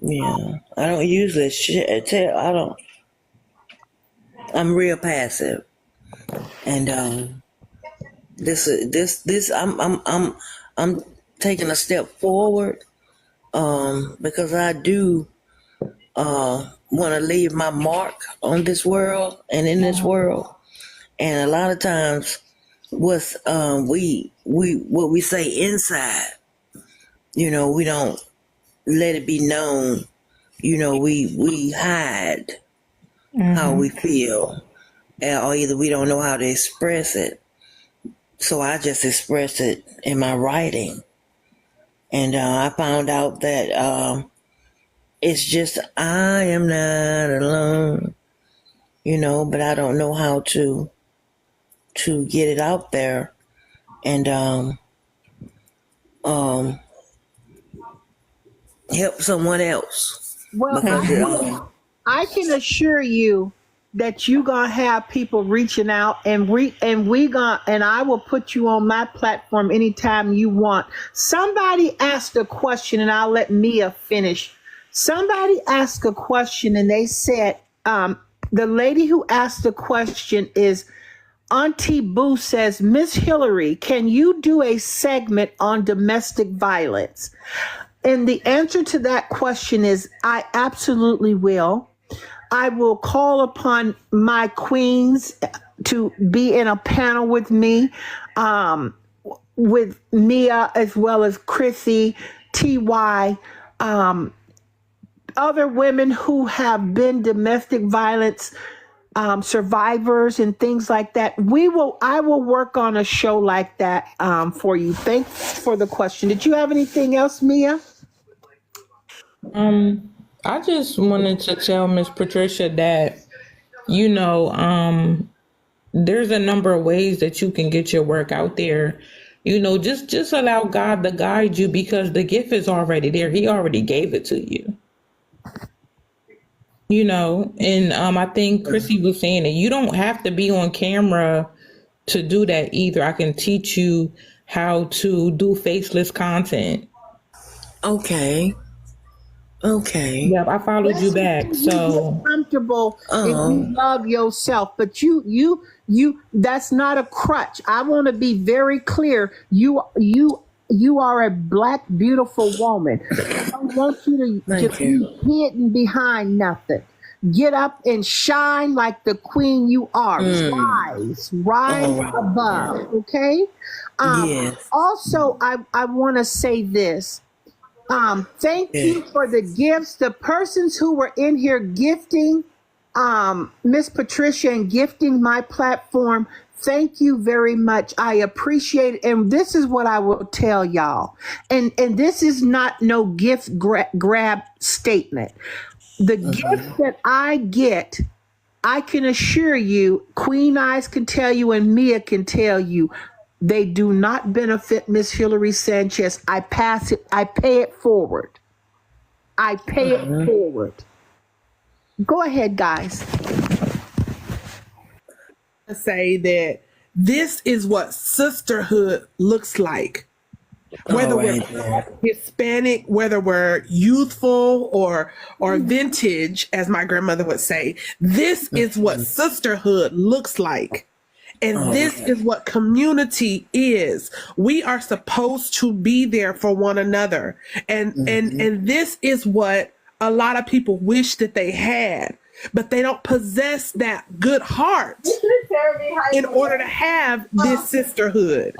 Yeah, I don't usually I'm real passive, and I'm taking a step forward because I do want to leave my mark on this world and in this world. And a lot of times what we say inside, we don't let it be known. We hide how we feel, or either we don't know how to express it. So I just express it in my writing. And I found out that it's just I am not alone, but I don't know how to get it out there and help someone else. Well, Because I can assure you that you gonna have people reaching out, and I will put you on my platform anytime you want. Somebody asked a question, and I'll let Mia finish. Somebody asked a question, and they said, the lady who asked the question is Auntie Boo says, Miss Hillary, can you do a segment on domestic violence? And the answer to that question is I absolutely will. I will call upon my queens to be in a panel with me, with Mia as well as Chrissy, TY, other women who have been domestic violence survivors and things like that. I will work on a show like that for you. Thanks for the question. Did you have anything else, Mia? I just wanted to tell Miss Patricia that, there's a number of ways that you can get your work out there. Just allow God to guide you, because the gift is already there. He already gave it to you. And I think Chrissy was saying that you don't have to be on camera to do that either. I can teach you how to do faceless content. Okay. Yep, I followed you back. You So get comfortable if you love yourself, but you that's not a crutch. I want to be very clear. You are a black beautiful woman. I don't want you to Thank you. be hidden behind nothing. Get up and shine like the queen you are. Rise All right. above. Okay. Yes. Also, I want to say this. Thank you for the gifts. The persons who were in here gifting, Miss Patricia, and gifting my platform. Thank you very much. I appreciate it. And this is what I will tell y'all. And this is not no gift grab statement. The gift that I get, I can assure you, Queen Eyes can tell you, and Mia can tell you, they do not benefit Miss Hillary Sanchez. I pass it. I pay it forward. I pay it forward. Go ahead, guys. Say that this is what sisterhood looks like. Whether we're Hispanic, whether we're youthful or vintage, as my grandmother would say, this is what sisterhood looks like. And this is what community is. We are supposed to be there for one another. And this is what a lot of people wish that they had, but they don't possess that good heart in order to have this sisterhood.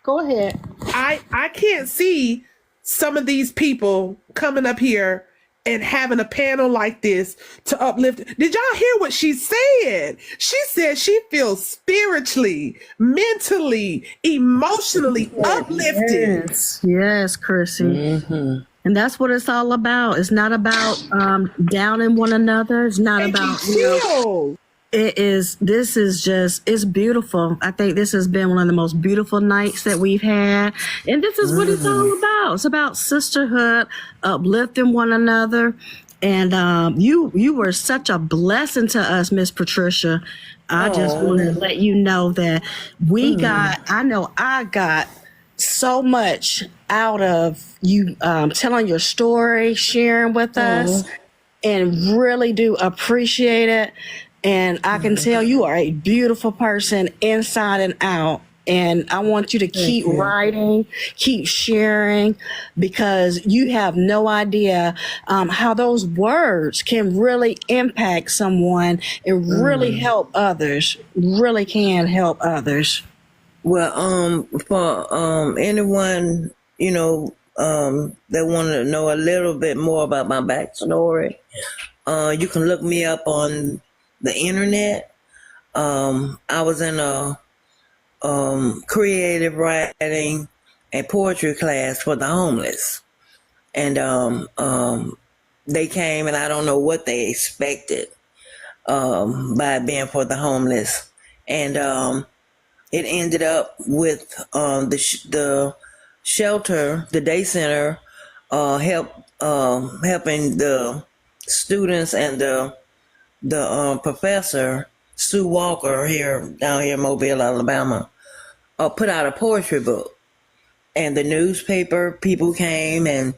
Go ahead. I can't see some of these people coming up here and having a panel like this to uplift. Did y'all hear what she said? She said she feels spiritually, mentally, emotionally uplifted. Yes, Chrissy. And that's what it's all about. It's not about downing one another. It's not about, it's beautiful. I think this has been one of the most beautiful nights that we've had. And this is what it's all about. It's about sisterhood, uplifting one another. And you were such a blessing to us, Miss Patricia. I just want to let you know that I got so much out of you telling your story, sharing with us, and really do appreciate it. And I can tell you are a beautiful person inside and out. And I want you to keep writing, keep sharing, because you have no idea how those words can really impact someone and really help others, really can help others. Well, for anyone, that want to know a little bit more about my backstory, you can look me up on the internet. I was in a creative writing and poetry class for the homeless, and they came, and I don't know what they expected by being for the homeless, and it ended up with the shelter, the day center, helping the students and the professor, Sue Walker, down here in Mobile, Alabama, put out a poetry book. And the newspaper people came, and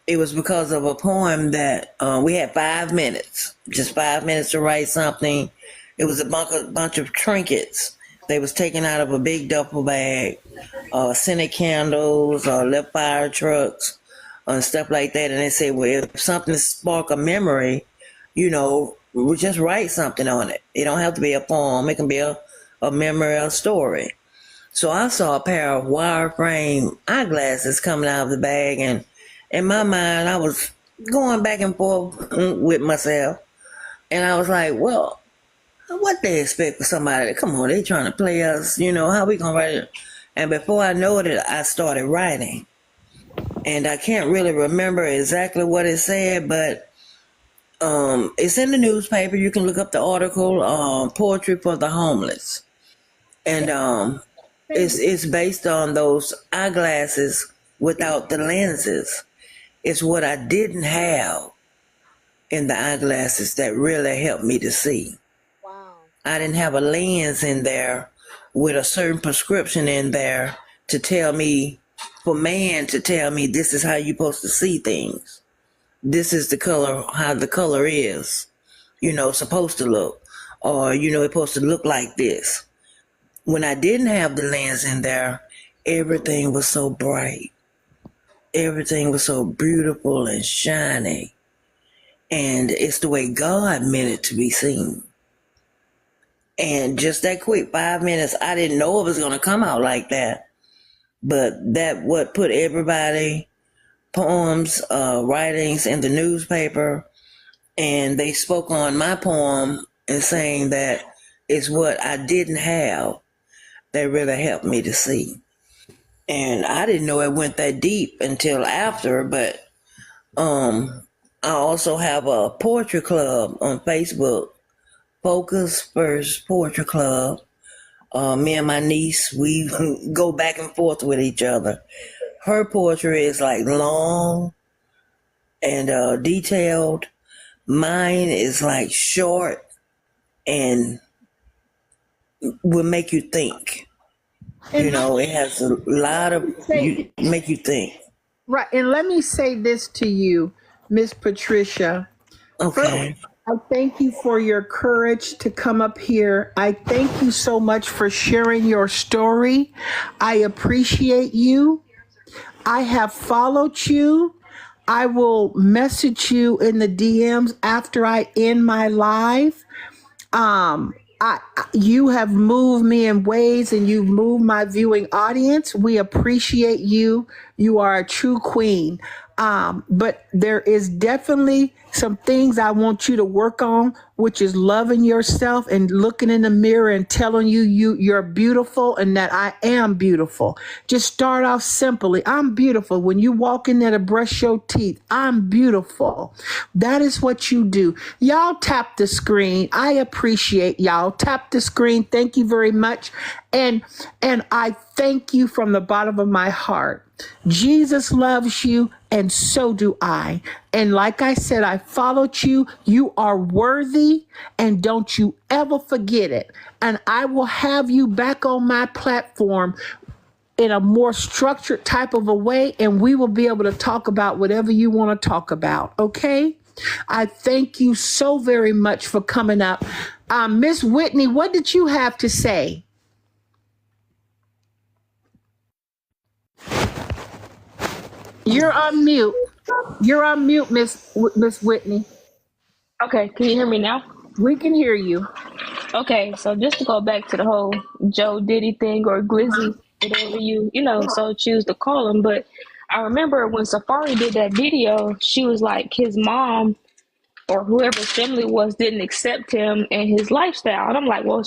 it was because of a poem that we had 5 minutes, just 5 minutes to write something. It was a bunch of trinkets. They was taken out of a big duffel bag, scented candles, left fire trucks, and stuff like that. And they say, well, if something spark a memory, we just write something on it. It don't have to be a poem. It can be a memory, a story. So I saw a pair of wireframe eyeglasses coming out of the bag, and in my mind, I was going back and forth with myself. And I was like, well, what they expect for somebody? Come on, they trying to play us, how we gonna write it? And before I know it, I started writing. And I can't really remember exactly what it said, but it's in the newspaper. You can look up the article, Poetry for the Homeless. And it's based on those eyeglasses without the lenses. It's what I didn't have in the eyeglasses that really helped me to see. I didn't have a lens in there with a certain prescription in there to tell me, for man to tell me this is how you're supposed to see things. This is the color, how the color is, supposed to look. Or, it's supposed to look like this. When I didn't have the lens in there, everything was so bright. Everything was so beautiful and shiny. And it's the way God meant it to be seen. And just that quick 5 minutes, I didn't know it was going to come out like that. But that what put everybody, poems, writings in the newspaper. And they spoke on my poem and saying that it's what I didn't have that really helped me to see. And I didn't know it went that deep until after, but I also have a poetry club on Facebook, Focus First Poetry Club. Me and my niece, we go back and forth with each other. Her poetry is like long and detailed. Mine is like short and will make you think. It has a lot of make you think. Right. And let me say this to you, Miss Patricia. Okay. First, I thank you for your courage to come up here. I thank you so much for sharing your story. I appreciate you. I have followed you. I will message you in the DMs after I end my live. You have moved me in ways, and you've moved my viewing audience. We appreciate you. You are a true queen. But there is definitely some things I want you to work on, which is loving yourself and looking in the mirror and telling you're beautiful and that I am beautiful. Just start off simply. I'm beautiful. When you walk in there to brush your teeth, I'm beautiful. That is what you do. Y'all tap the screen. I appreciate y'all. Tap the screen. Thank you very much. And I thank you from the bottom of my heart. Jesus loves you, and so do I. And like I said, I followed you. You are worthy, and don't you ever forget it. And I will have you back on my platform in a more structured type of a way, and we will be able to talk about whatever you want to talk about, okay? I thank you so very much for coming up. Miss Whitney, what did you have to say? You're on mute. You're on mute, Miss Whitney. Okay, can you hear me now? We can hear you. Okay, so just to go back to the whole Joe Diddy thing or Glizzy, whatever you so choose to call him. But I remember when Safari did that video, she was like his mom or whoever's family was didn't accept him and his lifestyle. And I'm like, well,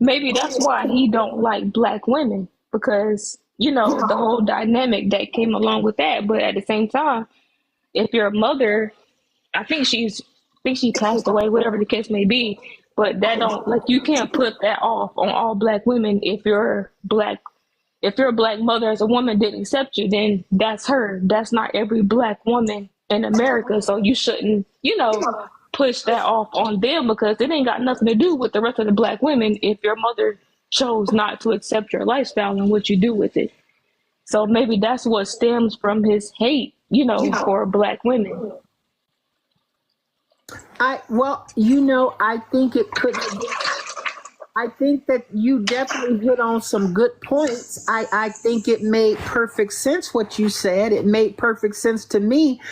maybe that's why he don't like black women, because the whole dynamic that came along with that. But at the same time, if your mother, I think she passed away, whatever the case may be, but that don't, like, you can't put that off on all black women. If your black mother as a woman didn't accept you, then that's her. That's not every black woman in America. So you shouldn't, push that off on them, because it ain't got nothing to do with the rest of the black women if your mother chose not to accept your lifestyle and what you do with it. So maybe that's what stems from his hate, for black women. I think it could have been. I think that you definitely hit on some good points. I think it made perfect sense what you said. It made perfect sense to me.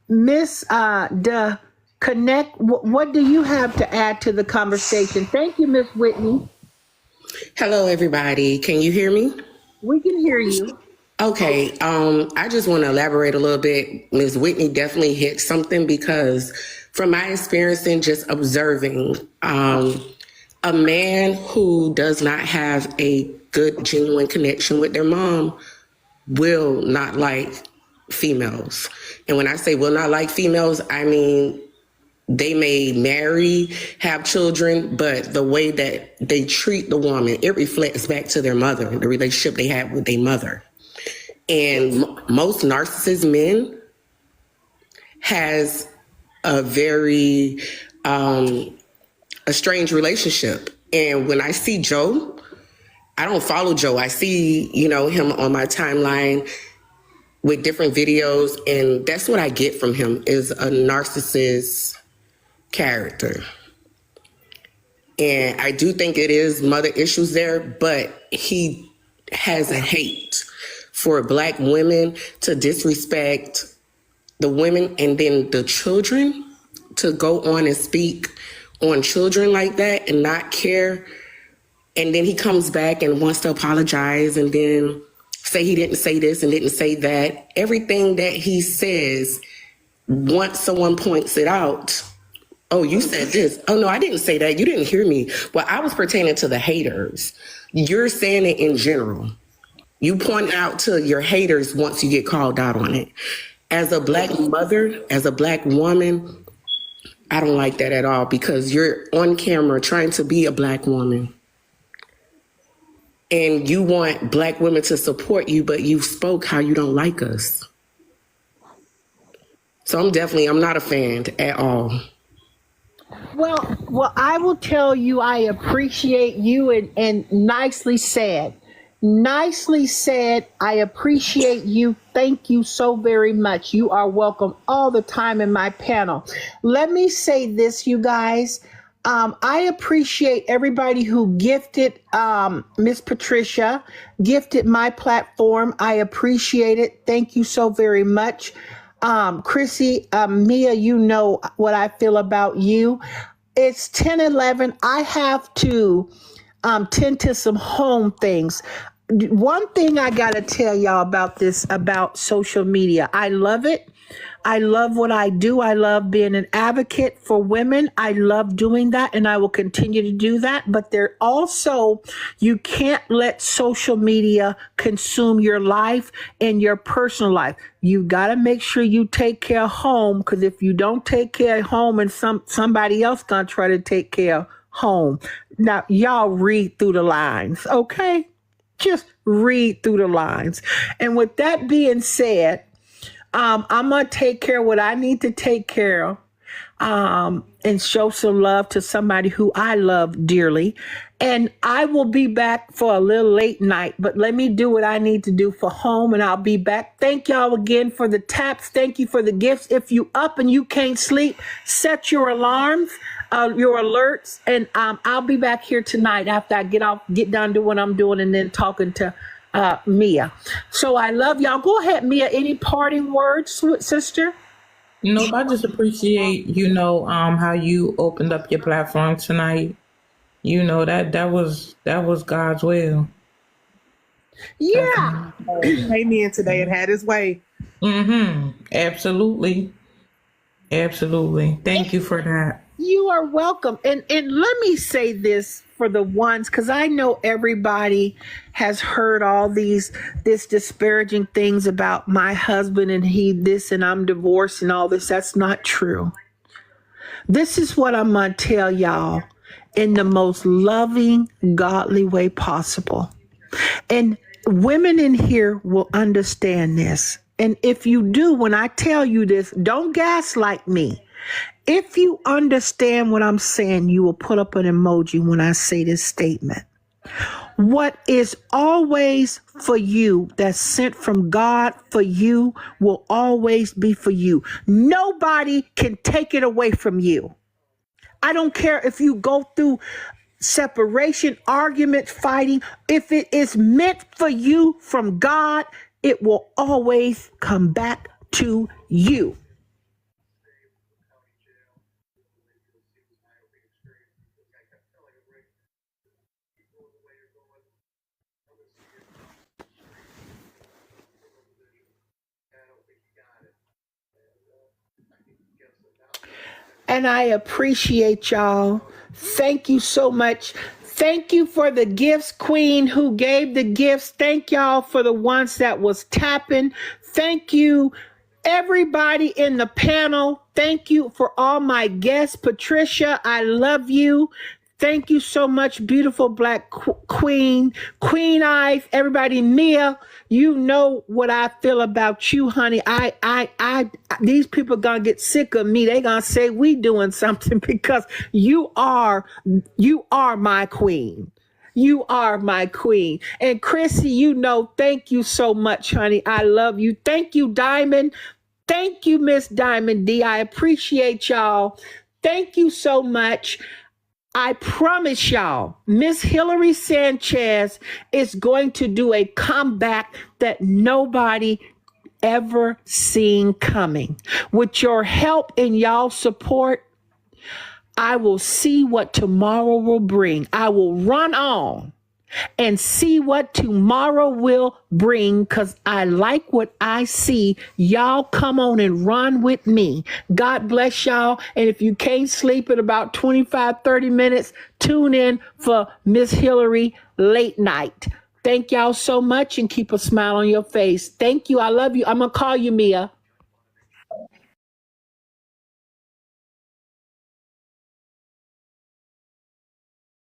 Miss the Connect, what do you have to add to the conversation? Thank you, Miss Whitney. Hello, everybody. Can you hear me? We can hear you. Okay. I just want to elaborate a little bit. Ms. Whitney definitely hit something, because from my experience in just observing, a man who does not have a good, genuine connection with their mom will not like females. And when I say will not like females, I mean, they may marry, have children, but the way that they treat the woman, it reflects back to their mother, the relationship they have with their mother. And most narcissist men has a very a strange relationship. And when I see Joe, I don't follow Joe. I see, him on my timeline with different videos, and that's what I get from him is a narcissist character. And I do think it is mother issues there, but he has a hate for Black women to disrespect the women and then the children, to go on and speak on children like that and not care. And then he comes back and wants to apologize and then say he didn't say this and didn't say that. Everything that he says, once someone points it out, oh, you said this. Oh, no, I didn't say that. You didn't hear me. Well, I was pertaining to the haters. You're saying it in general. You point out to your haters once you get called out on it. As a Black mother, as a Black woman, I don't like that at all, because you're on camera trying to be a Black woman. And you want Black women to support you, but you spoke how you don't like us. So I'm not a fan at all. Well, I will tell you, I appreciate you, and nicely said. Nicely said. I appreciate you. Thank you so very much. You are welcome all the time in my panel. Let me say this, you guys. I appreciate everybody who gifted Miss Patricia, gifted my platform. I appreciate it. Thank you so very much. Chrissy, Mia, you know what I feel about you. It's 10:11. I have to tend to some home things. One thing I got to tell y'all about this, about social media. I love it. I love what I do. I love being an advocate for women. I love doing that, and I will continue to do that. But there also, you can't let social media consume your life and your personal life. You got to make sure you take care of home, because if you don't take care of home, and somebody else gonna try to take care of home. Now, y'all read through the lines, okay? Just read through the lines. And with that being said, I'm going to take care of what I need to take care of, and show some love to somebody who I love dearly. And I will be back for a little late night, but let me do what I need to do for home, and I'll be back. Thank y'all again for the taps. Thank you for the gifts. If you up and you can't sleep, set your alarms, your alerts, and I'll be back here tonight after I get done doing what I'm doing, and then talking to Mia. So I love y'all. Go ahead, Mia. Any parting words, sister? Nope, I just appreciate, how you opened up your platform tonight. That was God's will. Yeah. Came in today and had his way. Absolutely. Absolutely. Thank you for that. You are welcome. And let me say this for the ones, because I know everybody has heard all this disparaging things about my husband and he this and I'm divorced and all this. That's not true. This is what I'm going to tell y'all in the most loving, godly way possible. And women in here will understand this. And if you do, when I tell you this, don't gaslight me. If you understand what I'm saying, you will put up an emoji when I say this statement. What is always for you, that's sent from God for you, will always be for you. Nobody can take it away from you. I don't care if you go through separation, arguments, fighting. If it is meant for you from God, it will always come back to you. And I appreciate y'all. Thank you so much. Thank you for the gifts, Queen, who gave the gifts. Thank y'all for the ones that was tapping. Thank you, everybody in the panel. Thank you for all my guests. Patricia, I love you. Thank you so much, beautiful Black Queen, Queen Eyes, everybody. Mia, you know what I feel about you, honey. These people gonna get sick of me. They gonna say we doing something, because you are my queen. You are my queen. And Chrissy, you know, thank you so much, honey. I love you. Thank you, Diamond. Thank you, Miss Diamond D. I appreciate y'all. Thank you so much. I promise y'all, Miss Hillary Sanchez is going to do a comeback that nobody ever seen coming. With your help and y'all support, I will see what tomorrow will bring. I will run on and see what tomorrow will bring, because I like what I see. Y'all come on and run with me. God bless y'all. And if you can't sleep in about 25, 30 minutes, tune in for Miss Hillary Late Night. Thank y'all so much, and keep a smile on your face. Thank you. I love you. I'm going to call you, Mia.